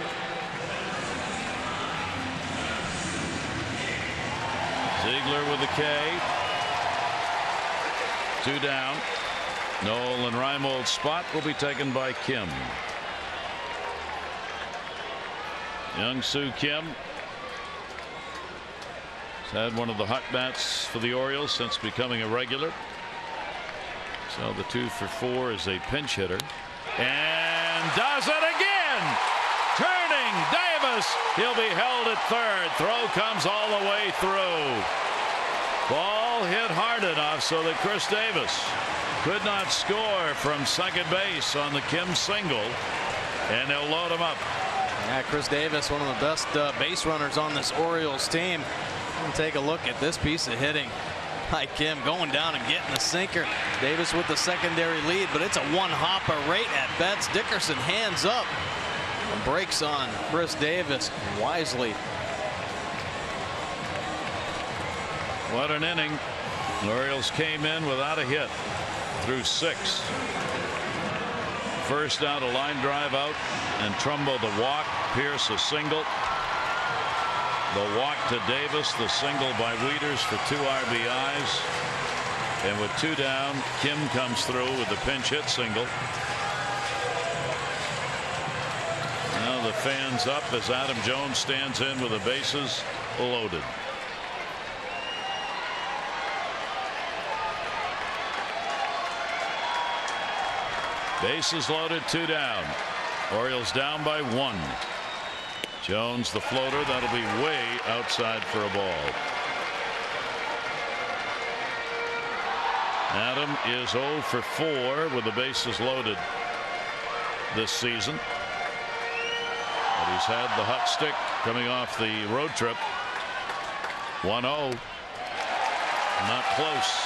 Ziegler with the K. 2 down. Nolan Reimold's spot will be taken by Kim. Young-Soo Kim has had one of the hot bats for the Orioles since becoming a regular. So the 2 for 4 is a pinch hitter, and does it again. Turning Davis. He'll be held at third. Throw comes all the way through. Ball hit hard enough so that Chris Davis could not score from second base on the Kim single, and they'll load him up. Yeah, Chris Davis, one of the best base runners on this Orioles team. And take a look at this piece of hitting by Kim, going down and getting the sinker. Davis with the secondary lead, but it's a one-hopper right at bats. Dickerson hands up and breaks on Chris Davis wisely. What an inning. The Orioles came in without a hit through 6. First out, a line drive out, and Trumbo the walk. Pierce a single. The walk to Davis, the single by Wieters for 2 RBIs. And with 2 down, Kim comes through with the pinch hit single. Now the fans up as Adam Jones stands in with the bases loaded. Bases loaded, 2 down. Orioles down by 1. Jones the floater, that'll be way outside for a ball. Adam is 0 for 4 with the bases loaded this season. But he's had the hot stick coming off the road trip. 1-0. Not close.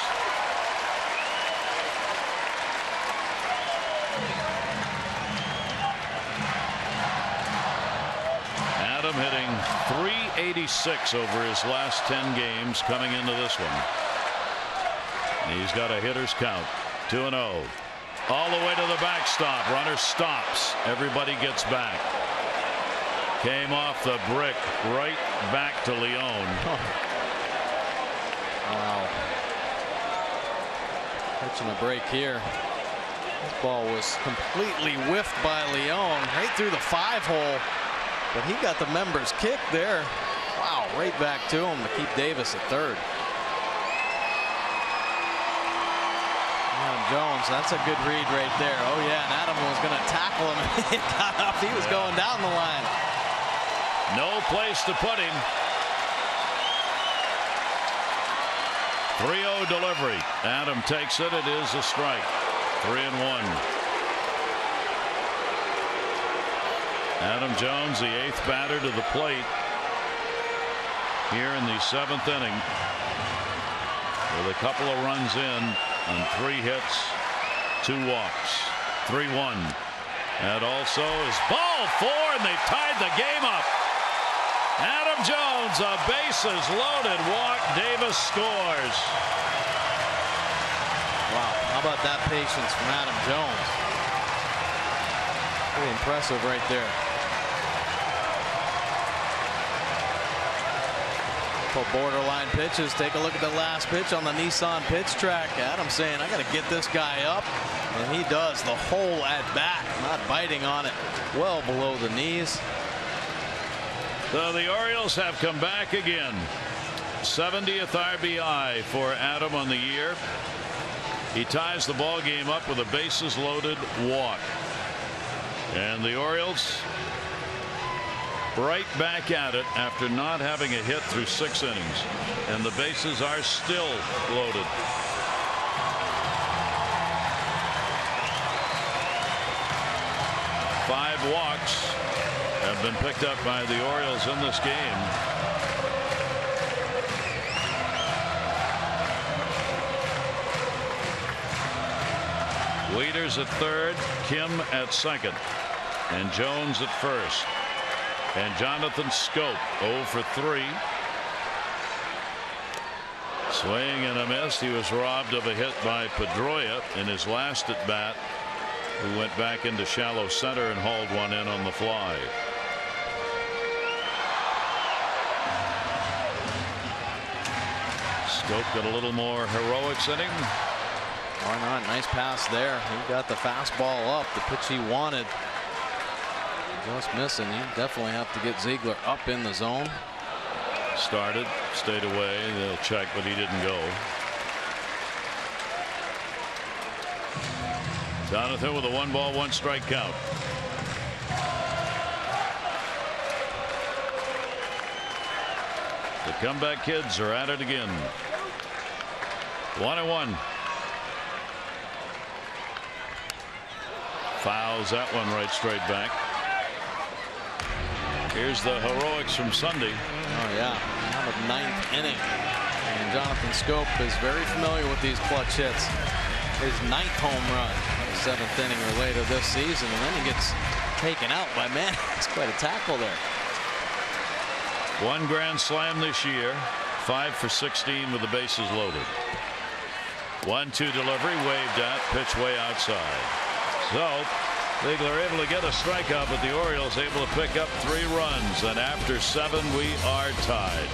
Adam hitting .386 over his last 10 games coming into this one. He's got a hitter's count. 2-0. All the way to the backstop. Runner stops. Everybody gets back. Came off the brick right back to Leone. Wow. Catching a break here. This ball was completely whiffed by Leone right through the 5-hole. But he got the member's kick there. Wow, right back to him to keep Davis at third. Adam Jones, that's a good read right there. Oh yeah, and Adam was going to tackle him. He got up. He was going down the line. No place to put him. 3-0 delivery. Adam takes it. It is a strike. 3-1. Adam Jones, the 8th batter to the plate here in the 7th inning. with a couple of runs in and 3 hits, 2 walks, 3-1. And also is ball 4, and they tied the game up. Adam Jones, a bases loaded walk. Davis scores. Wow, how about that patience from Adam Jones? Pretty impressive right there. Couple borderline pitches. Take a look at the last pitch on the Nissan pitch track. Adam saying, I got to get this guy up. And he does the whole at bat, not biting on it, well below the knees. So the Orioles have come back again. 70th RBI for Adam on the year. He ties the ball game up with a bases loaded walk. And the Orioles right back at it after not having a hit through 6 innings. And the bases are still loaded. Five walks have been picked up by the Orioles in this game. Wieters at third, Kim at second, and Jones at first. And Jonathan Schoop 0 for 3. Swing and a miss. He was robbed of a hit by Pedroia in his last at bat, who went back into shallow center and hauled one in on the fly. Schoop got a little more heroics in him. Why not? Nice pass there. He got the fastball up, the pitch he wanted. Just missing. You definitely have to get Ziegler up in the zone. Started, stayed away. They'll check, but he didn't go. Jonathan with a 1-ball, 1-strike count. The comeback kids are at it again. 1-1. Fouls that one right straight back. Here's the heroics from Sunday. Oh yeah, now the 9th inning, and Jonathan Schoop is very familiar with these clutch hits. His 9th home run, 7th inning or later this season, and then he gets taken out by man. It's quite a tackle there. 1 grand slam this year, 5 for 16 with the bases loaded. 1-2 delivery, waved at, pitch way outside. So Ziegler able to get a strikeout, but the Orioles able to pick up 3 runs, and after 7 we are tied.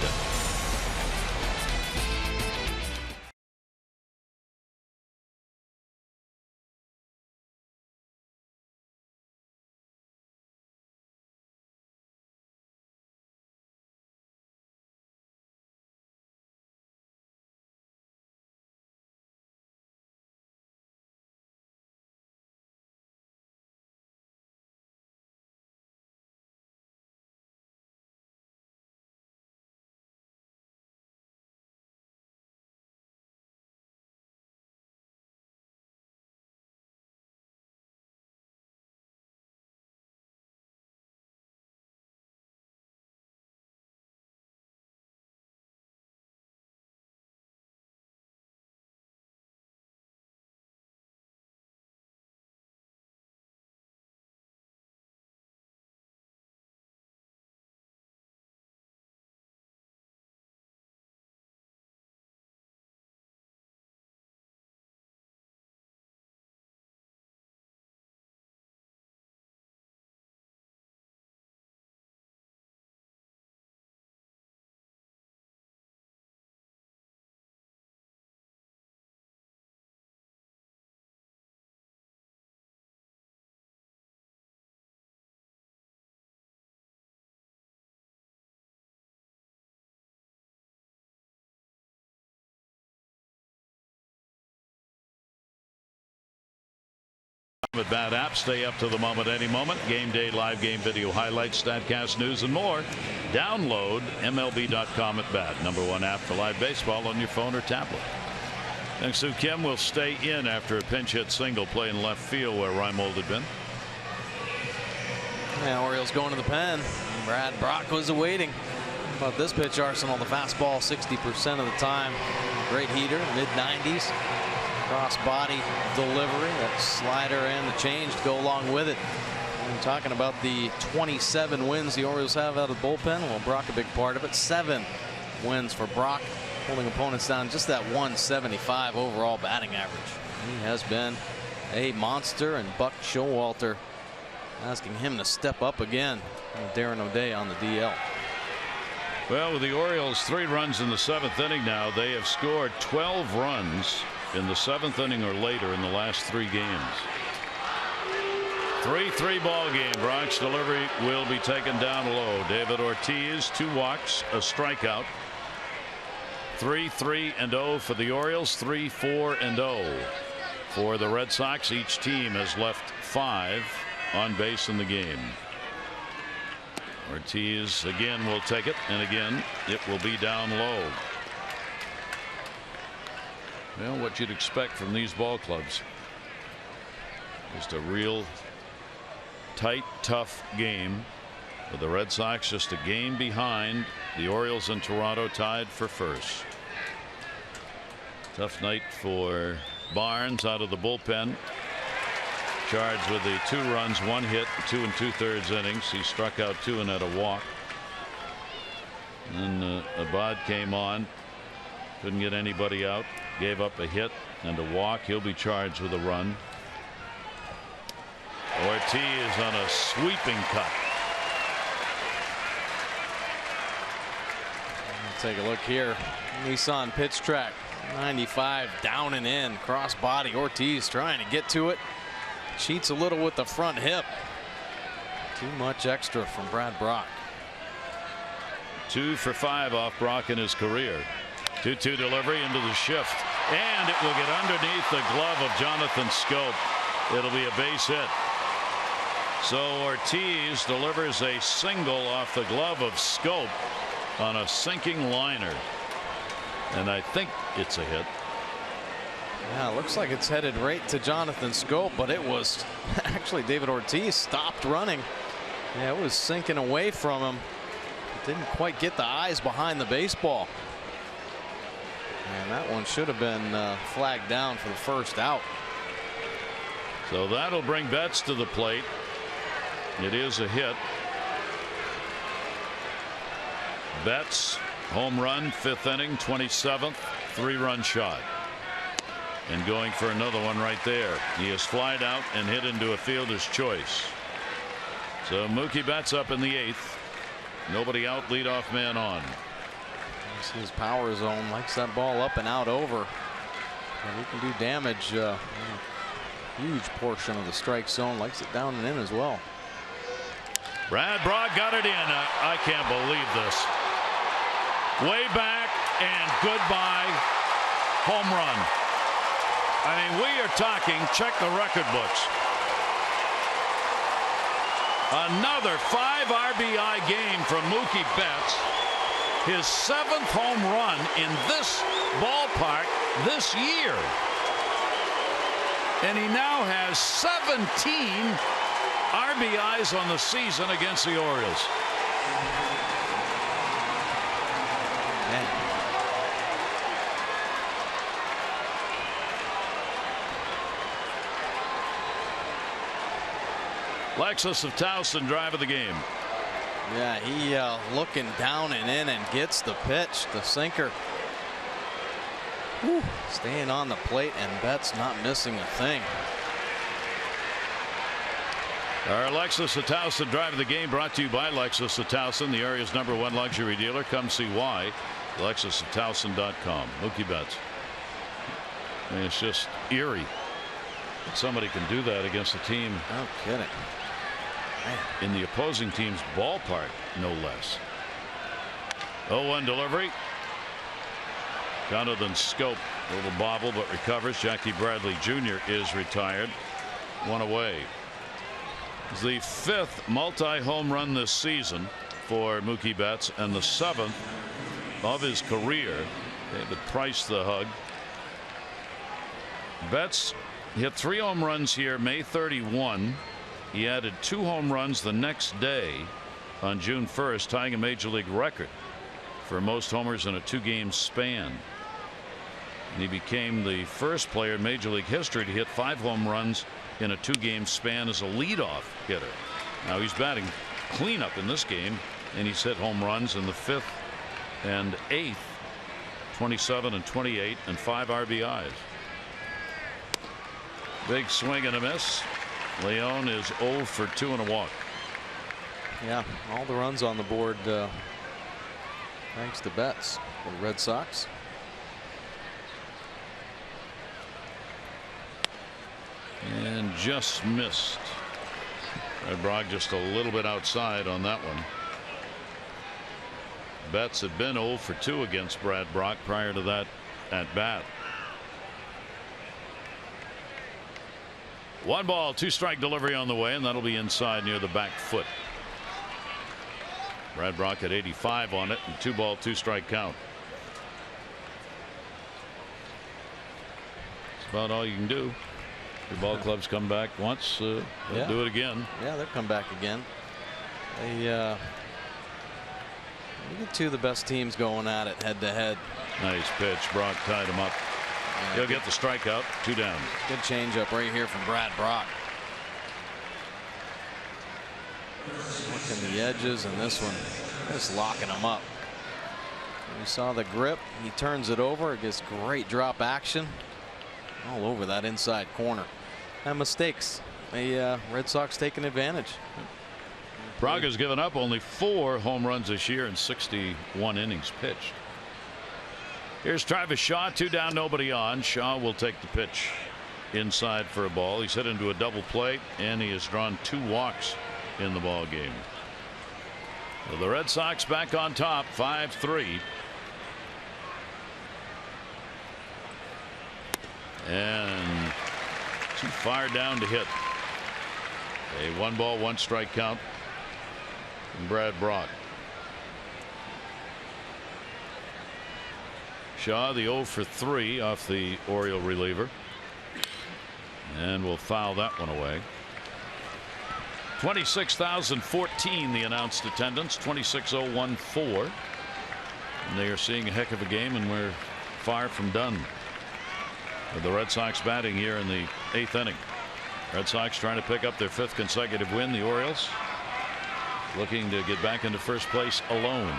At Bat app, stay up to the moment any moment. Game day, live game video highlights, StatCast news, and more. Download MLB.com at Bat, #1 app for live baseball on your phone or tablet. Young-Soo Kim will stay in after a pinch hit single play in left field where Reimold had been. Yeah, Orioles going to the pen. Brad Brach was awaiting. About this pitch arsenal, the fastball 60% of the time. Great heater, mid-90s. Cross body delivery, that slider and the change to go along with it. And talking about the 27 wins the Orioles have out of the bullpen. Well, Brock a big part of it. 7 wins for Brock, holding opponents down just that 175 overall batting average. He has been a monster, and Buck Showalter asking him to step up again. Darren O'Day on the DL. Well, with the Orioles 3 runs in the 7th inning now, they have scored 12 runs in the 7th inning or later in the last 3 games. 3-3 ball game. Brock's delivery will be taken down low. David Ortiz, 2 walks, a strikeout. 3-3-0 for the Orioles. 3-4-0 for the Red Sox. Each team has left 5 on base in the game. Ortiz again will take it, and again it will be down low. Well, what you'd expect from these ball clubs. Just a real tight, tough game. With the Red Sox just a game behind the Orioles in Toronto, tied for first. Tough night for Barnes out of the bullpen. Charged with the 2 runs, 1 hit, 2 2/3 innings. He struck out 2 and had a walk. And Abad came on. Couldn't get anybody out. Gave up a hit and a walk. He'll be charged with a run. Ortiz on a sweeping cut. Take a look here. Nissan pitch track. 95 down and in. Cross body. Ortiz trying to get to it. Cheats a little with the front hip. Too much extra from Brad Brock. 2 for 5 off Brock in his career. 2-2 delivery into the shift, and it will get underneath the glove of Jonathan Schoop. It'll be a base hit. So Ortiz delivers a single off the glove of Schoop on a sinking liner, and I think it's a hit. Yeah, looks like it's headed right to Jonathan Schoop, but it was actually David Ortiz stopped running. Yeah, it was sinking away from him. Didn't quite get the eyes behind the baseball. And that one should have been flagged down for the first out. So that'll bring Betts to the plate. It is a hit. Betts, home run, 5th inning, 27th, 3-run shot. And going for another one right there. He is flied out and hit into a fielder's choice. So Mookie Betts up in the 8th. Nobody out, leadoff man on. This is his power zone. Likes that ball up and out over. And he can do damage. Huge portion of the strike zone. Likes it down and in as well. Brad Brock got it in. I can't believe this. Way back and goodbye. Home run. I mean, we are talking, check the record books. Another 5 RBI game from Mookie Betts. His 7th home run in this ballpark this year. And he now has 17 RBIs on the season against the Orioles. Man. Lexus of Towson driving the game. Yeah, he looking down and in and gets the pitch, the sinker. Whew. Staying on the plate, and Betts not missing a thing. Our Lexus of Towson driving the game brought to you by Lexus of Towson, the area's #1 luxury dealer. Come see why. LexusofTowson.com. Mookie Betts. I mean, it's just eerie that somebody can do that against a team. No kidding. Man. In the opposing team's ballpark, no less. 0-1 delivery. Jonathan Schoop, a little bobble, but recovers. Jackie Bradley Jr. is retired. 1 away. It's the 5th multi-home run this season for Mookie Betts, and the 7th of his career. David Price the hug. Betts hit 3 home runs here May 31. He added 2 home runs the next day on June 1st, tying a major league record. for most homers in a 2-game span. And he became the first player in Major League history to hit 5 home runs in a 2-game span as a leadoff hitter. Now he's batting cleanup in this game, and he's hit home runs in the 5th and 8th, 27 and 28, and 5 RBIs. Big swing and a miss. Leon is 0 for 2 and a walk. Yeah, all the runs on the board thanks to Betts for the Red Sox. And just missed. Brad Brach just a little bit outside on that one. Betts had been 0 for 2 against Brad Brach prior to that at bat. 1 ball, 2 strike delivery on the way, and that'll be inside near the back foot. Brad Brach at 85 on it, and 2 ball, 2 strike count. That's about all you can do. Your ball clubs come back once, they'll do it again. Yeah, they'll come back again. They look at 2 of the best teams going at it head to head. Nice pitch. Brach tied him up. Yeah, he'll get the strikeout. 2 down. Good changeup right here from Brad Brach. Looking the edges, and this one just locking him up. You saw the grip. He turns it over. It gets great drop action all over that inside corner. And mistakes. The Red Sox taking advantage. Brach has given up only 4 home runs this year in 61 innings pitched. Here's Travis Shaw, 2 down, nobody on. Shaw will take the pitch inside for a ball. He's hit into a double play, and he has drawn 2 walks in the ball game. So the Red Sox back on top, 5-3. And too far down to hit. A 1 ball, 1 strike count from Brad Brach. Shaw, the 0 for 3 off the Oriole reliever, and will foul that one away. 26,014 the announced attendance, 26,014, and they are seeing a heck of a game, and we're far from done with the Red Sox batting here in the 8th inning. Red Sox trying to pick up their 5th consecutive win. The Orioles looking to get back into first place alone.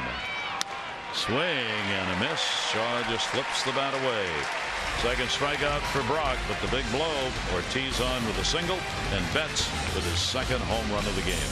Swing and a miss. Shaw just flips the bat away. Second strikeout for Brach, but the big blow. Ortiz on with a single, and Betts with his 2nd home run of the game.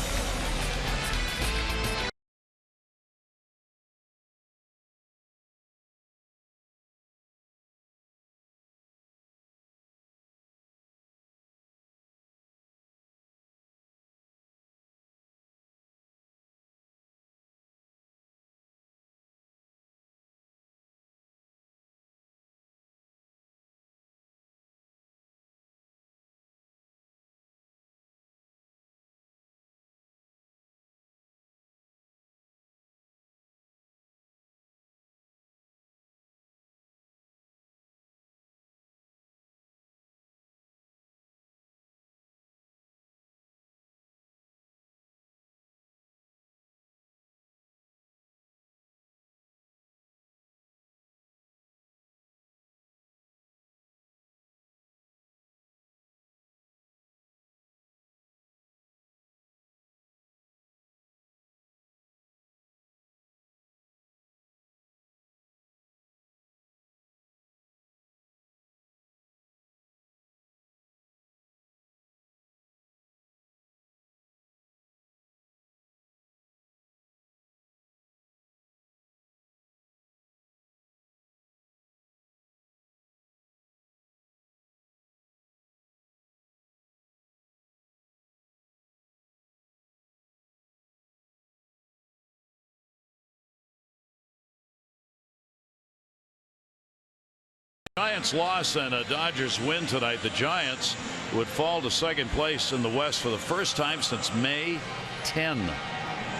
Giants loss and a Dodgers win tonight. The Giants would fall to 2nd place in the West for the first time since May 10.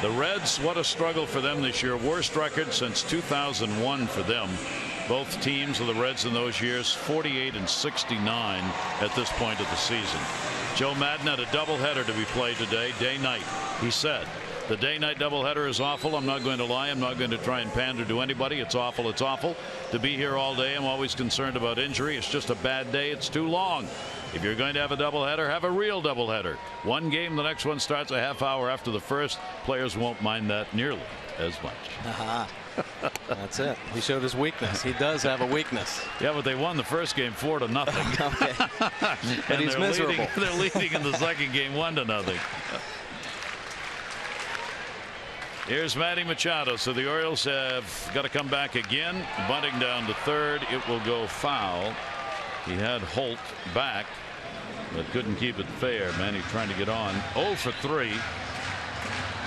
The Reds, what a struggle for them this year. Worst record since 2001 for them. Both teams of the Reds in those years 48 and 69 at this point of the season. Joe Maddon had a doubleheader to be played today, day-night. He said, The day-night doubleheader is awful. I'm not going to lie. I'm not going to try and pander to anybody. It's awful. It's awful to be here all day. I'm always concerned about injury. It's just a bad day. It's too long. If you're going to have a doubleheader, have a real doubleheader. One game, the next one starts a half hour after the first. Players won't mind that nearly as much. That's it. He showed his weakness. He does have a weakness. Yeah, but they won the first game 4-0. Okay. But he's miserable. They're leading in the second game 1-0. Here's Manny Machado. So the Orioles have got to come back again. Bunting down to third. It will go foul. He had Holt back, but couldn't keep it fair. Manny trying to get on. 0 for 3.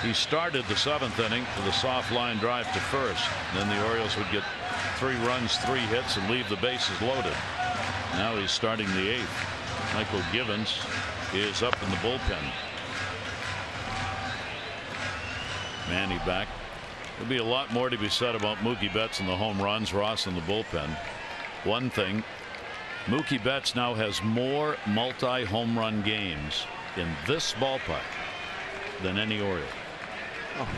He started the 7th inning with a soft line drive to first. Then the Orioles would get 3 runs, 3 hits, and leave the bases loaded. Now he's starting the 8th. Michael Givens is up in the bullpen. Manny back. There'll be a lot more to be said about Mookie Betts and the home runs. Ross in the bullpen. One thing, Mookie Betts now has more multi-home run games in this ballpark than any Oriole. Oh.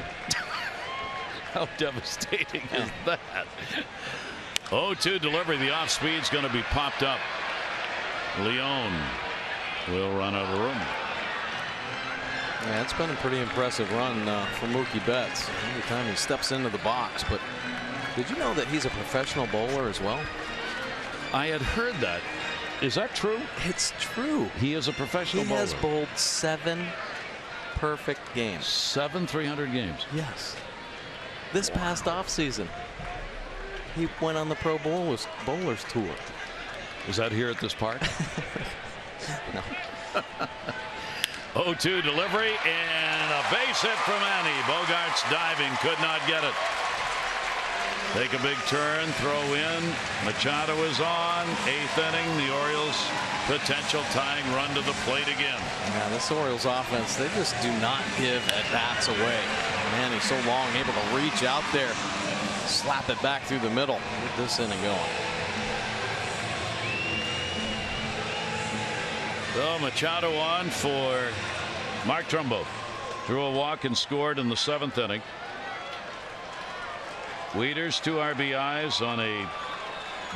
How devastating is that? 0-2 delivery. The off speed's going to be popped up. Leon will run out of room. Yeah, it's been a pretty impressive run for Mookie Betts every time he steps into the box. But did you know that he's a professional bowler as well? I had heard that. Is that true? It's true. He is a professional bowler. He has bowled 7 perfect games. 7 300 games. Yes. This past off season, he went on the Pro Bowlers Tour. Was that here at this park? No. 0-2 delivery and a base hit from Manny. Bogarts diving, could not get it. Take a big turn, throw in. Machado is on. 8th inning. The Orioles potential tying run to the plate again. Yeah, this Orioles offense, they just do not give at-bats away. Manny's so long, able to reach out there, slap it back through the middle. Get this inning going. So Machado on for Mark Trumbo. Drew a walk and scored in the 7th inning. Wieters 2 RBIs on a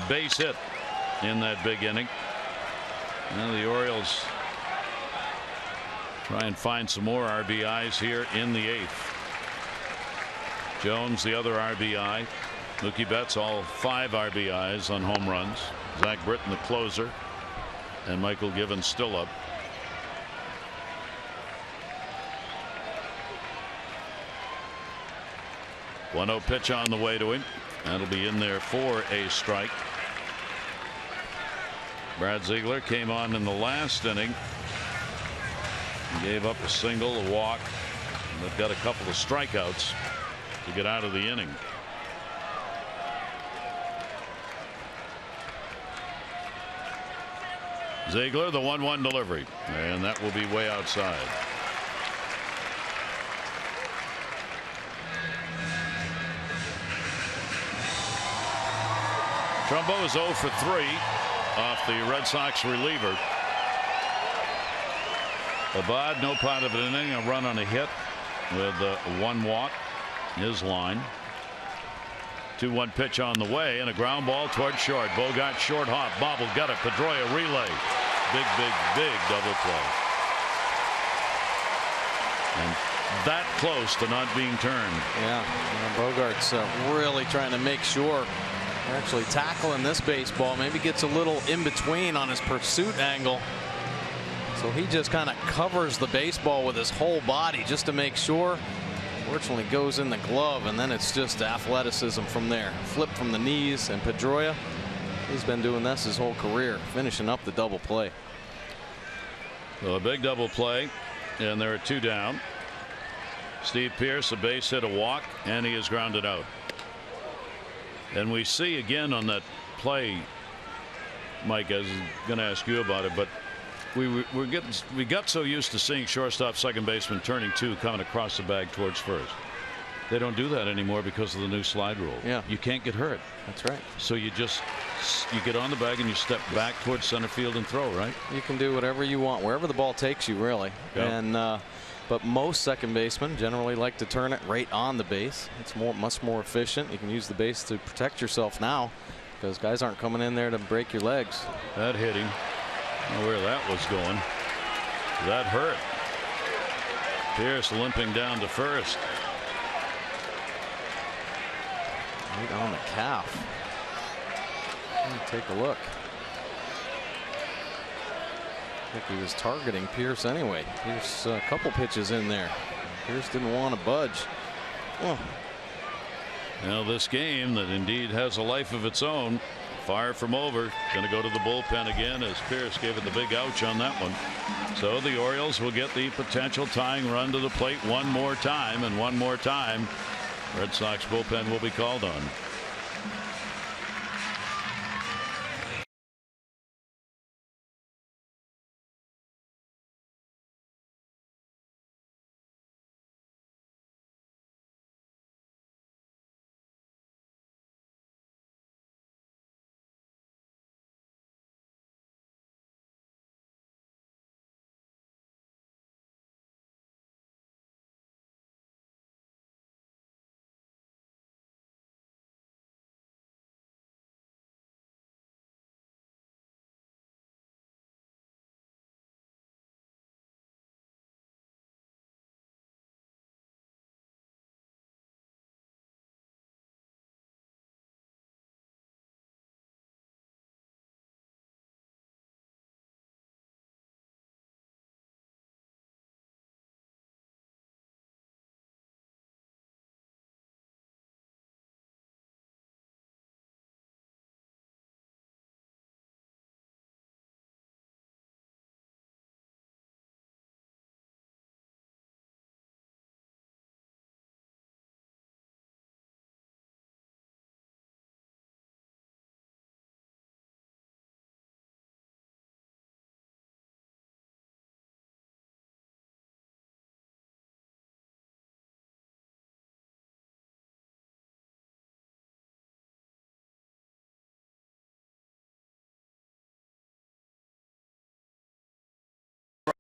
base hit in that big inning. Now the Orioles try and find some more RBIs here in the 8th. Jones the other RBI. Mookie Betts all 5 RBIs on home runs. Zach Britton the closer. And Michael Givens still up. .1-0 pitch on the way to him. That'll be in there for a strike. Brad Ziegler came on in the last inning. Gave up a single, a walk. They've got a couple of strikeouts to get out of the inning. Ziegler, the 1-1 delivery, and that will be way outside. Trumbo is 0 for 3 off the Red Sox reliever. Abad, no part of an inning, a run on a hit with 1 walk. His line. 2-1 pitch on the way and a ground ball toward short. Bogart short hop, bobble, got it. Pedroia relay. Big double play. And that close to not being turned. Yeah, Bogart's really trying to make sure they're actually tackling this baseball. Maybe gets a little in between on his pursuit angle. So he just kind of covers the baseball with his whole body just to make sure. Fortunately goes in the glove, and then it's just athleticism from there. Flip from the knees, and Pedroia, he's been doing this his whole career, finishing up the double play. Well, a big double play, and there are 2 down. Steve Pearce, a base hit, a walk, and he is grounded out. And we see again on that play, Mike, I was going to ask you about it, but we got so used to seeing shortstop, second baseman turning 2 coming across the bag towards first. They don't do that anymore because of the new slide rule. Yeah, you can't get hurt. That's right. So you get on the bag and you step back towards center field and throw, right? You can do whatever you want wherever the ball takes you, really. Yep. And but most second basemen generally like to turn it right on the base. It's much more efficient. You can use the base to protect yourself now because guys aren't coming in there to break your legs. That hit him. I don't know where that was going. That hurt. Pierce limping down to first. Right on the calf. Take a look. I think he was targeting Pierce anyway. Pierce a couple pitches in there. Pierce didn't want to budge. Oh. Now this game that indeed has a life of its own. Fire from over. Going to go to the bullpen again as Pierce gave it the big ouch on that one. So the Orioles will get the potential tying run to the plate one more time, and one more time Red Sox bullpen will be called on.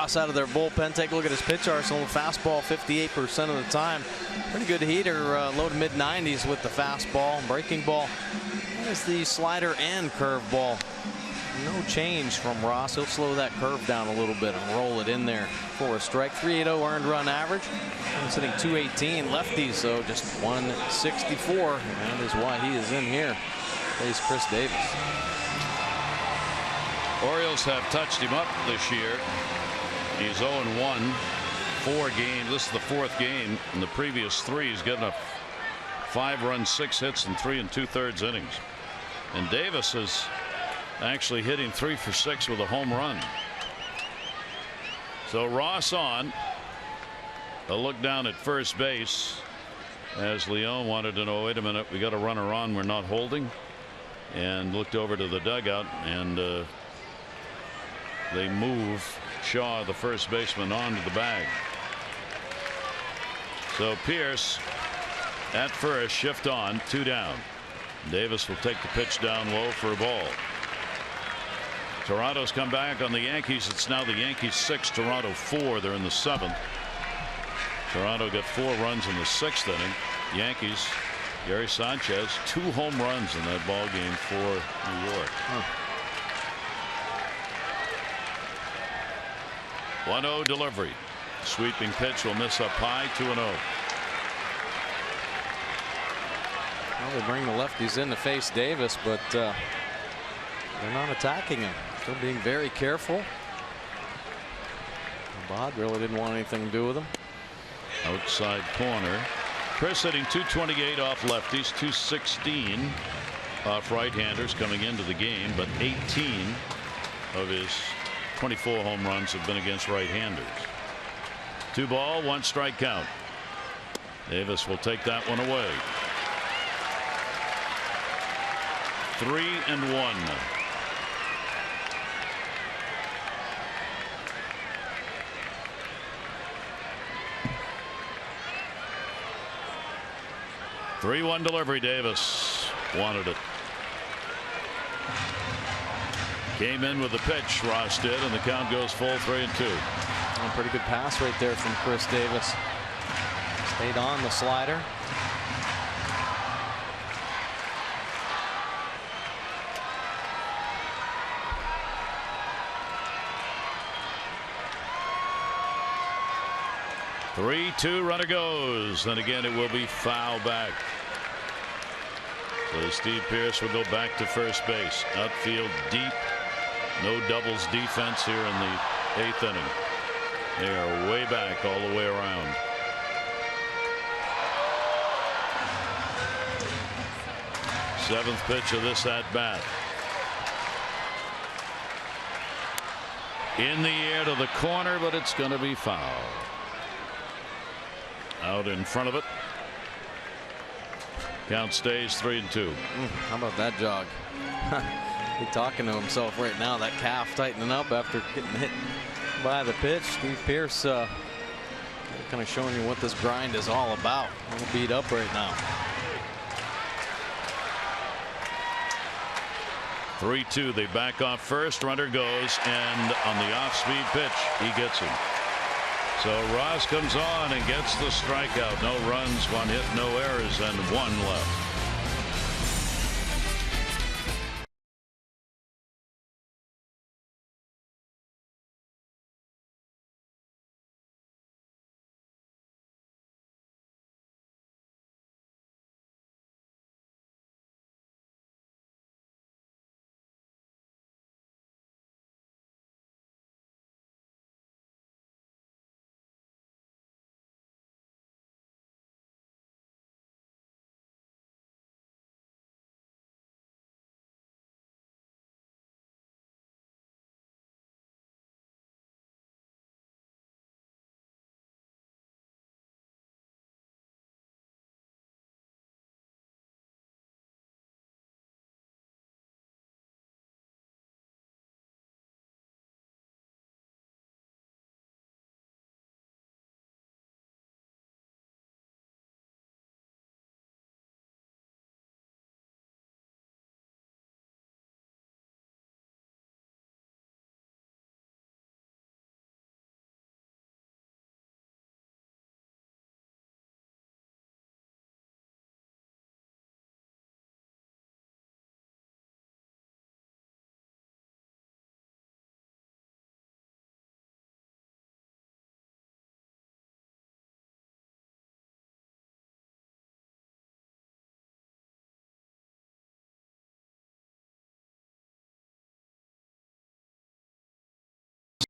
Ross out of their bullpen. Take a look at his pitch arsenal. Fastball 58% of the time. Pretty good heater, low to mid 90s with the fastball. Breaking ball is the slider and curveball. No change from Ross. He'll slow that curve down a little bit and roll it in there for a strike. 3.80 earned run average. He's hitting 218 lefties, so just 164. That is why he is in here. Plays Chris Davis. Orioles have touched him up this year. He's 0-1, 4 games. This is the 4th game. In the previous 3, he's given up 5 runs, 6 hits, and 3 2/3 innings. And Davis is actually hitting 3 for 6 with a home run. So Ross on. A look down at first base as Leon wanted to know, wait a minute, we got a runner on, we're not holding, and looked over to the dugout, and they move Shaw, the first baseman, onto the bag. So Pierce at first, shift on, 2 down. Davis will take the pitch down low for a ball. Toronto's come back on the Yankees. It's now the Yankees 6, Toronto 4. They're in the 7th. Toronto got 4 runs in the 6th inning. Yankees, Gary Sanchez, 2 home runs in that ball game for New York. 1-0 delivery. Sweeping pitch will miss up high. 2-0. Well, they bring the lefties in to face Davis, but they're not attacking him. Still being very careful. Bod really didn't want anything to do with him. Outside corner. Chris hitting 228 off lefties, 216 off right-handers coming into the game, but 18 of his 24 home runs have been against right-handers. 2 ball, 1 strike count. Davis will take that one away. 3-1. Three-1 delivery. Davis wanted it. Came in with the pitch, Ross did, and the count goes full 3-2. A pretty good pass right there from Chris Davis. Stayed on the slider. Three-two, runner goes, and again it will be foul back. So Steve Pearce will go back to first base. Outfield deep. No doubles defense here in the 8th inning. They are way back all the way around. Seventh pitch of this at bat. In the air to the corner, but it's going to be foul. Out in front of it. Count stays 3-2. How about that jog? He's talking to himself right now. That calf tightening up after getting hit by the pitch. Steve Pearce kind of showing you what this grind is all about. A little beat up right now. 3-2. They back off first. Runner goes, and on the off-speed pitch, he gets him. So Ross comes on and gets the strikeout. No runs, one hit, no errors, and one left.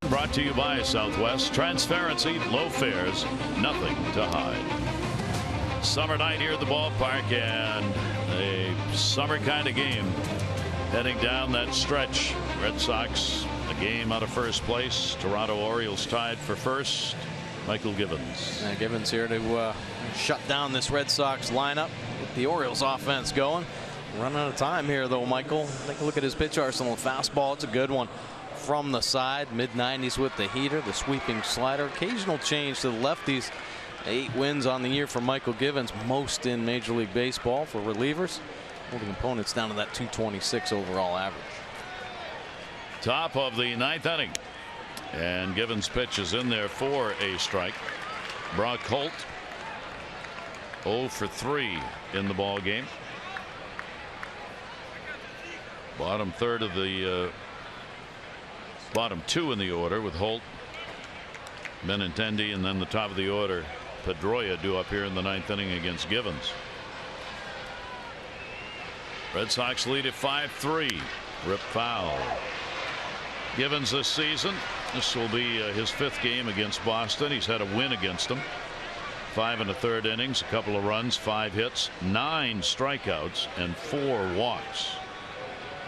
Brought to you by Southwest. Transparency, low fares, nothing to hide. Summer night here at the ballpark, and a summer kind of game heading down that stretch. Red Sox a game out of first place. Toronto Orioles tied for first. Michael Givens. Givens here to shut down this Red Sox lineup. Get the Orioles offense going. Running out of time here though, Michael. Take a look at his pitch arsenal. Fastball, it's a good one. From the side, mid-90s with the heater, the sweeping slider, occasional change to the lefties. 8 wins on the year for Michael Givens, most in Major League Baseball for relievers. Holding opponents down to that 226 overall average. Top of the 9th inning, and Givens' pitch is in there for a strike. Brock Holt 0 for 3 in the ball game. Bottom third of the bottom 2 in the order with Holt, Benintendi, and then the top of the order Pedroia due up here in the 9th inning against Givens. Red Sox lead at 5-3. Rip foul. Givens this season, this will be his 5th game against Boston. He's had a win against them. 5 1/3 innings, a couple of runs, 5 hits, 9 strikeouts, and 4 walks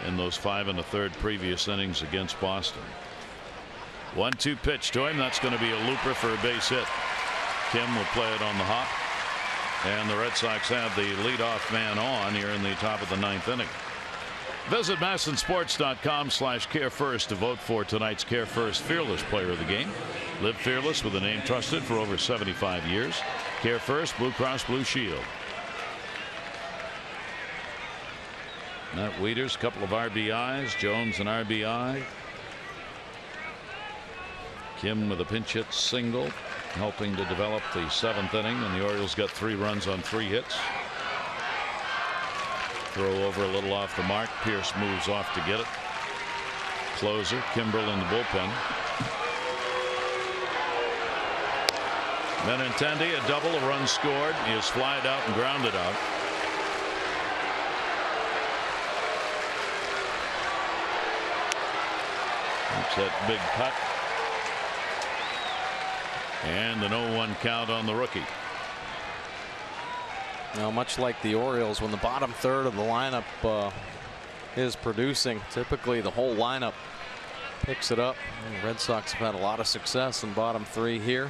in those 5 1/3 previous innings against Boston. 1-2 pitch to him. That's going to be a looper for a base hit. Kim will play it on the hop, and the Red Sox have the leadoff man on here in the top of the 9th inning. Visit MASNsports.com/CareFirst to vote for tonight's Care First Fearless Player of the Game. Live fearless with a name trusted for over 75 years. Care First, Blue Cross Blue Shield. Matt Wieters, a couple of RBIs. Jones an RBI. Kim with a pinch hit single, helping to develop the 7th inning, and the Orioles got 3 runs on 3 hits. Throw over a little off the mark. Pierce moves off to get it. Closer Kimbrel in the bullpen. Benintendi, a double, a run scored. He is flied out and grounded out. That's that big cut. And an 0-1 count on the rookie. Now, much like the Orioles, when the bottom third of the lineup is producing, typically the whole lineup picks it up. And the Red Sox have had a lot of success in bottom 3 here.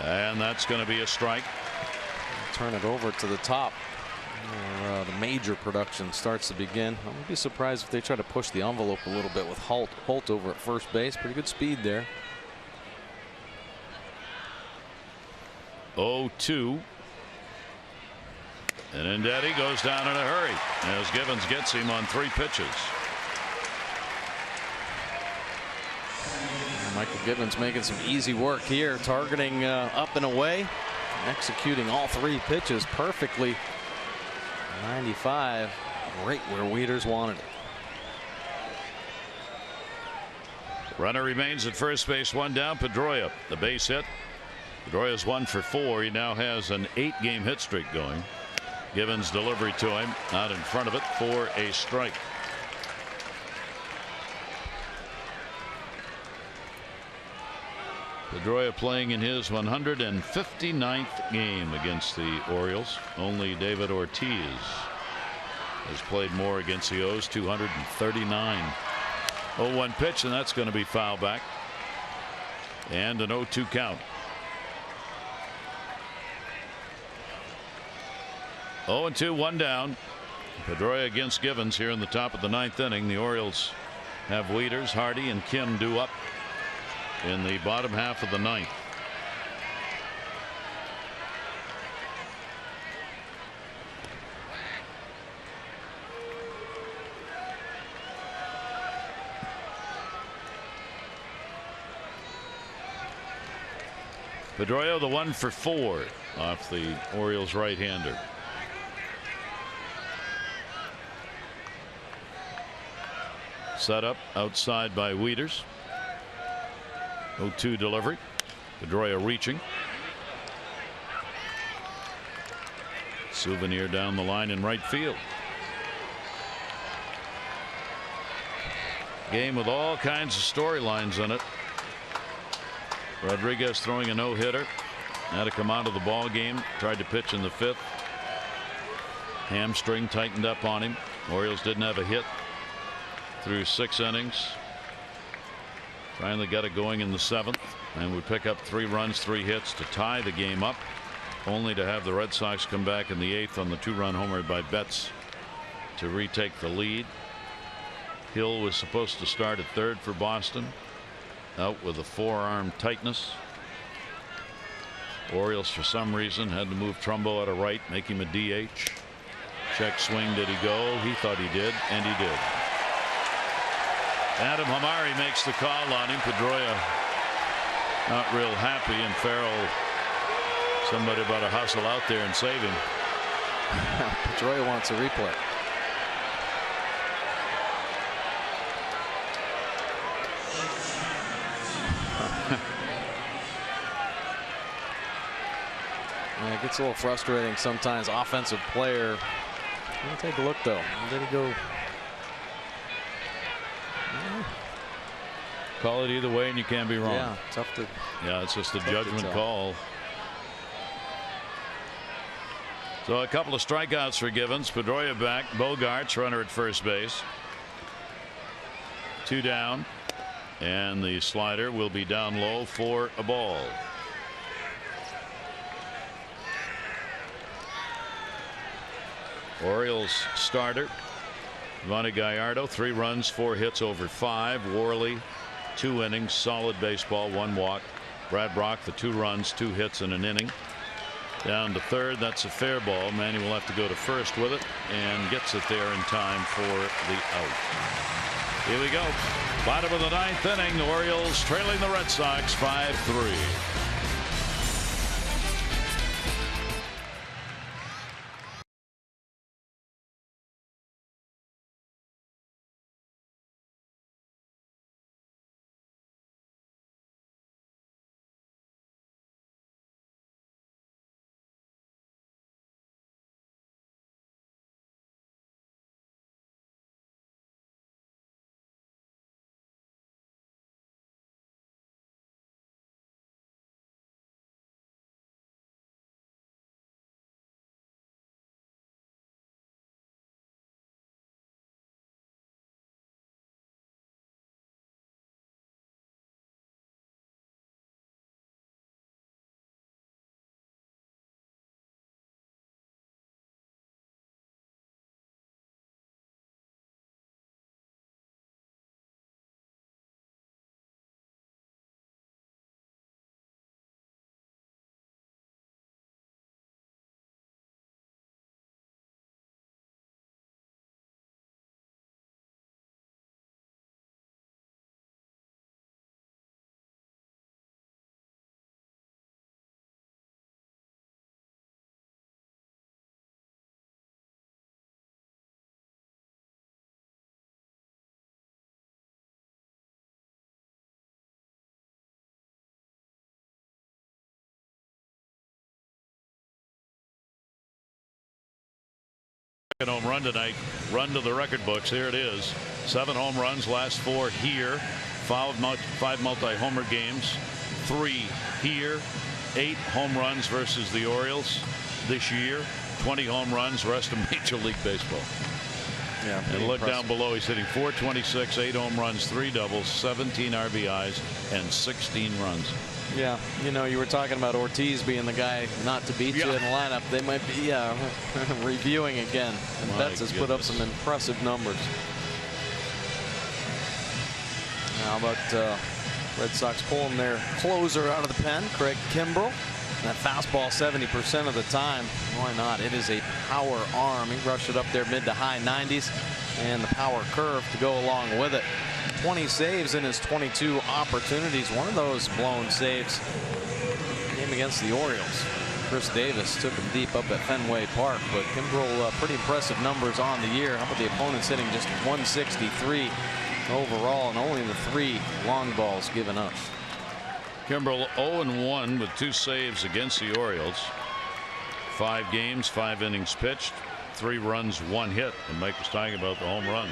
And that's going to be a strike. Turn it over to the top. The major production starts to begin. I wouldn't be surprised if they try to push the envelope a little bit with Holt over at first base. Pretty good speed there. 0-2. And Indetti goes down in a hurry as Givens gets him on 3 pitches. Michael Givens making some easy work here, targeting up and away, executing all 3 pitches perfectly. 95, right where Wieters wanted it. Runner remains at first base, 1 down. Pedroia, the base hit. Pedroia's 1 for 4. He now has an 8-game hit streak going. Givens' delivery to him out in front of it for a strike. Pedroia playing in his 159th game against the Orioles. Only David Ortiz has played more against the O's, 239. 0-1 pitch, and that's going to be foul back. And an 0-2 count. 0-2, 1 down. Pedroia against Givens here in the top of the 9th inning. The Orioles have Wieters, Hardy, and Kim due up in the bottom half of the 9th. Pedroia, the 1 for 4 off the Orioles right-hander. Set up outside by Wieters. 0-2 delivery. Pedroia reaching. Souvenir down the line in right field. Game with all kinds of storylines in it. Rodriguez throwing a no-hitter. Had to come out of the ball game. Tried to pitch in the 5th. Hamstring tightened up on him. Orioles didn't have a hit through 6 innings. Finally got it going in the 7th, and would pick up 3 runs, 3 hits to tie the game up, only to have the Red Sox come back in the 8th on the 2-run homer by Betts to retake the lead. Hill was supposed to start at 3rd for Boston, out with a forearm tightness. Orioles for some reason had to move Trumbo out of right, make him a DH. Check swing, did he go? He thought he did, and he did. Adam Hamari makes the call on him. Pedroia not real happy, and Farrell, somebody about to hustle out there and save him. Pedroia wants a replay. Yeah, it gets a little frustrating sometimes. Offensive player. Let me take a look though. Did he go? Call it either way and you can't be wrong. Yeah, tough to. Yeah, it's just a judgment call. So a couple of strikeouts for Givens. Pedroia back. Bogarts, runner at first base. 2 down, and the slider will be down low for a ball. Orioles starter Yvonne Gallardo, 3 runs, 4 hits over 5. Worley, 2 innings, solid baseball, 1 walk. Brad Brock, the 2 runs, 2 hits in an inning. Down to 3rd, that's a fair ball. Manny will have to go to 1st with it, and gets it there in time for the out. Here we go. Bottom of the ninth inning. The Orioles trailing the Red Sox 5-3. Home run tonight. Run to the record books. Here it is. 7 home runs, last 4 here. 5 multi-homer games. 3 here. 8 home runs versus the Orioles this year. 20 home runs, rest of Major League Baseball. Yeah, and look impressive. down below. He's hitting .426, 8 home runs, 3 doubles, 17 RBIs, and 16 runs. Yeah, you know, you were talking about Ortiz being the guy not to beat you in the lineup. They might be reviewing again. And Betts has put up some impressive numbers. How about Red Sox pulling their closer out of the pen, Craig Kimbrel. That fastball 70% of the time. Why not? It is a power arm. He rushed it up there mid to high 90s, and the power curve to go along with it. 20 saves in his 22 opportunities. One of those blown saves came against the Orioles. Chris Davis took him deep up at Fenway Park, but Kimbrel pretty impressive numbers on the year. How about the opponents hitting just 163 overall, and only the 3 long balls given up. Kimbrel 0-1 with 2 saves against the Orioles. 5 games, 5 innings pitched, 3 runs, 1 hit. And Mike was talking about the home run.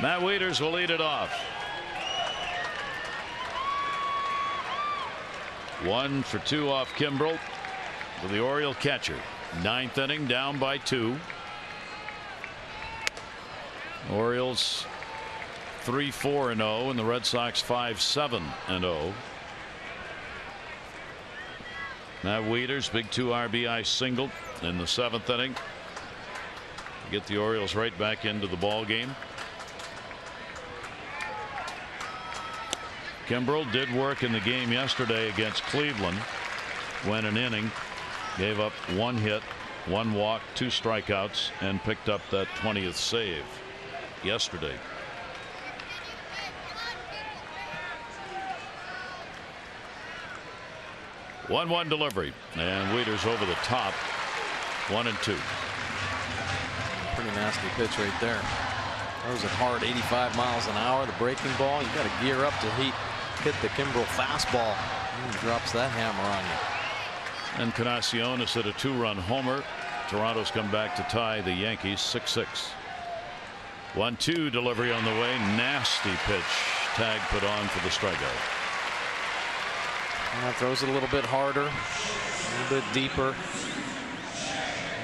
Matt Wieters will lead it off. 1 for 2 off Kimbrel for the Oriole catcher. 9th inning, down by 2. Orioles 3-4-0 and the Red Sox 5-7-0. Matt Wieters, big 2 RBI single in the 7th inning. Get the Orioles right back into the ball game. Kimbrel did work in the game yesterday against Cleveland. Went an inning, gave up 1 hit, 1 walk, 2 strikeouts, and picked up that 20th save yesterday. One delivery, and Wieters over the top. 1-2. Pretty nasty pitch right there. Throws it hard, 85 miles an hour. The breaking ball, you got to gear up to hit the Kimbrel fastball. He drops that hammer on you. And Encarnaciones hit a 2-run homer. Toronto's come back to tie the Yankees 6-6. 1-2 delivery on the way. Nasty pitch. Tag put on for the strikeout. And throws it a little bit harder, a little bit deeper.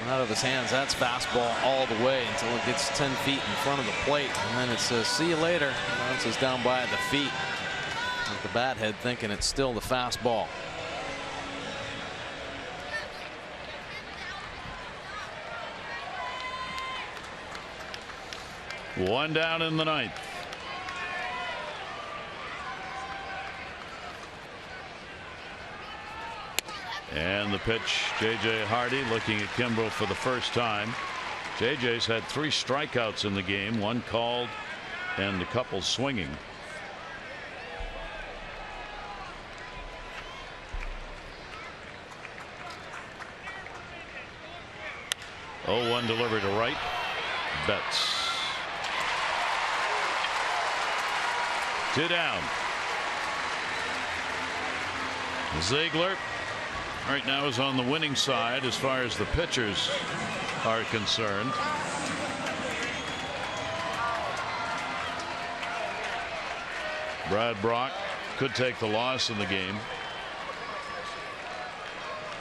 Out of his hands. That's fastball all the way until it gets 10 feet in front of the plate, and then it says see you later. Bounces down by the feet with the bat head thinking it's still the fastball. One down in the 9th. And the pitch, J.J. Hardy looking at Kimbrel for the first time. J.J.'s had 3 strikeouts in the game, 1 called and a couple swinging. Oh, one delivery to right. Betts. 2 down. Ziegler right now is on the winning side as far as the pitchers are concerned. Brad Brach could take the loss in the game.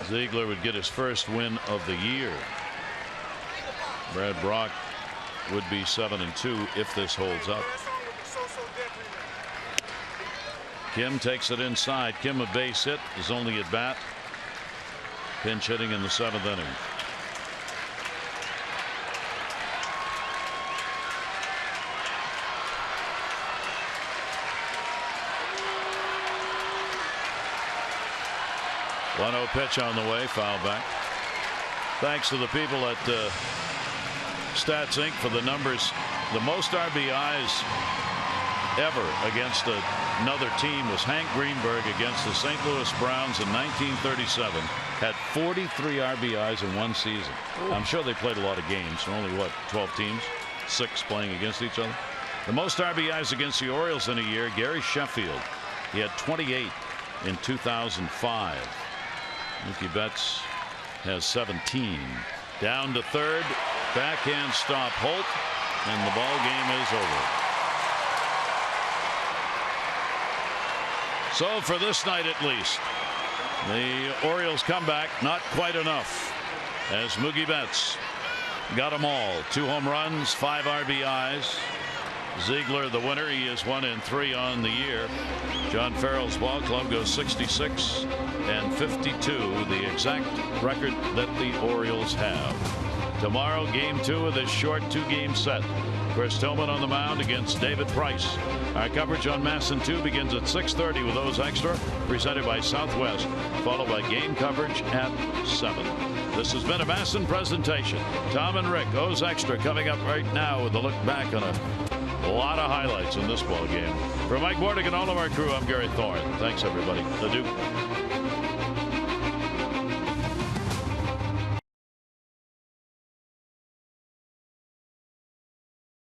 Ziegler would get his first win of the year. Brad Brach would be 7-2 if this holds up. Kim takes it inside. Kim a base hit, his only at bat. Pinch hitting in the 7th inning. One-0 pitch on the way, foul back. Thanks to the people at Stats Inc. for the numbers. The most RBIs ever against another team was Hank Greenberg against the St. Louis Browns in 1937. Had 43 RBIs in one season. I'm sure they played a lot of games. Only what, 12 teams, 6 playing against each other. The most RBIs against the Orioles in a year, Gary Sheffield. He had 28 in 2005. Mookie Betts has 17. Down to third. Backhand stop Holt, and the ball game is over. So for this night at least, the Orioles comeback not quite enough, as Mookie Betts got them all. 2 home runs, 5 RBIs. Ziegler the winner. He is 1-3 on the year. John Farrell's ball club goes 66 and 52, the exact record that the Orioles have. Tomorrow, game 2 of this short 2-game set. Chris Tillman on the mound against David Price. Our coverage on MASN 2 begins at 6:30 with O's Extra, presented by Southwest, followed by game coverage at 7. This has been a MASN presentation. Tom and Rick, O's Extra, coming up right now with a look back on a lot of highlights in this ball game. For Mike Bordick and all of our crew, I'm Gary Thorne. Thanks, everybody. Adieu.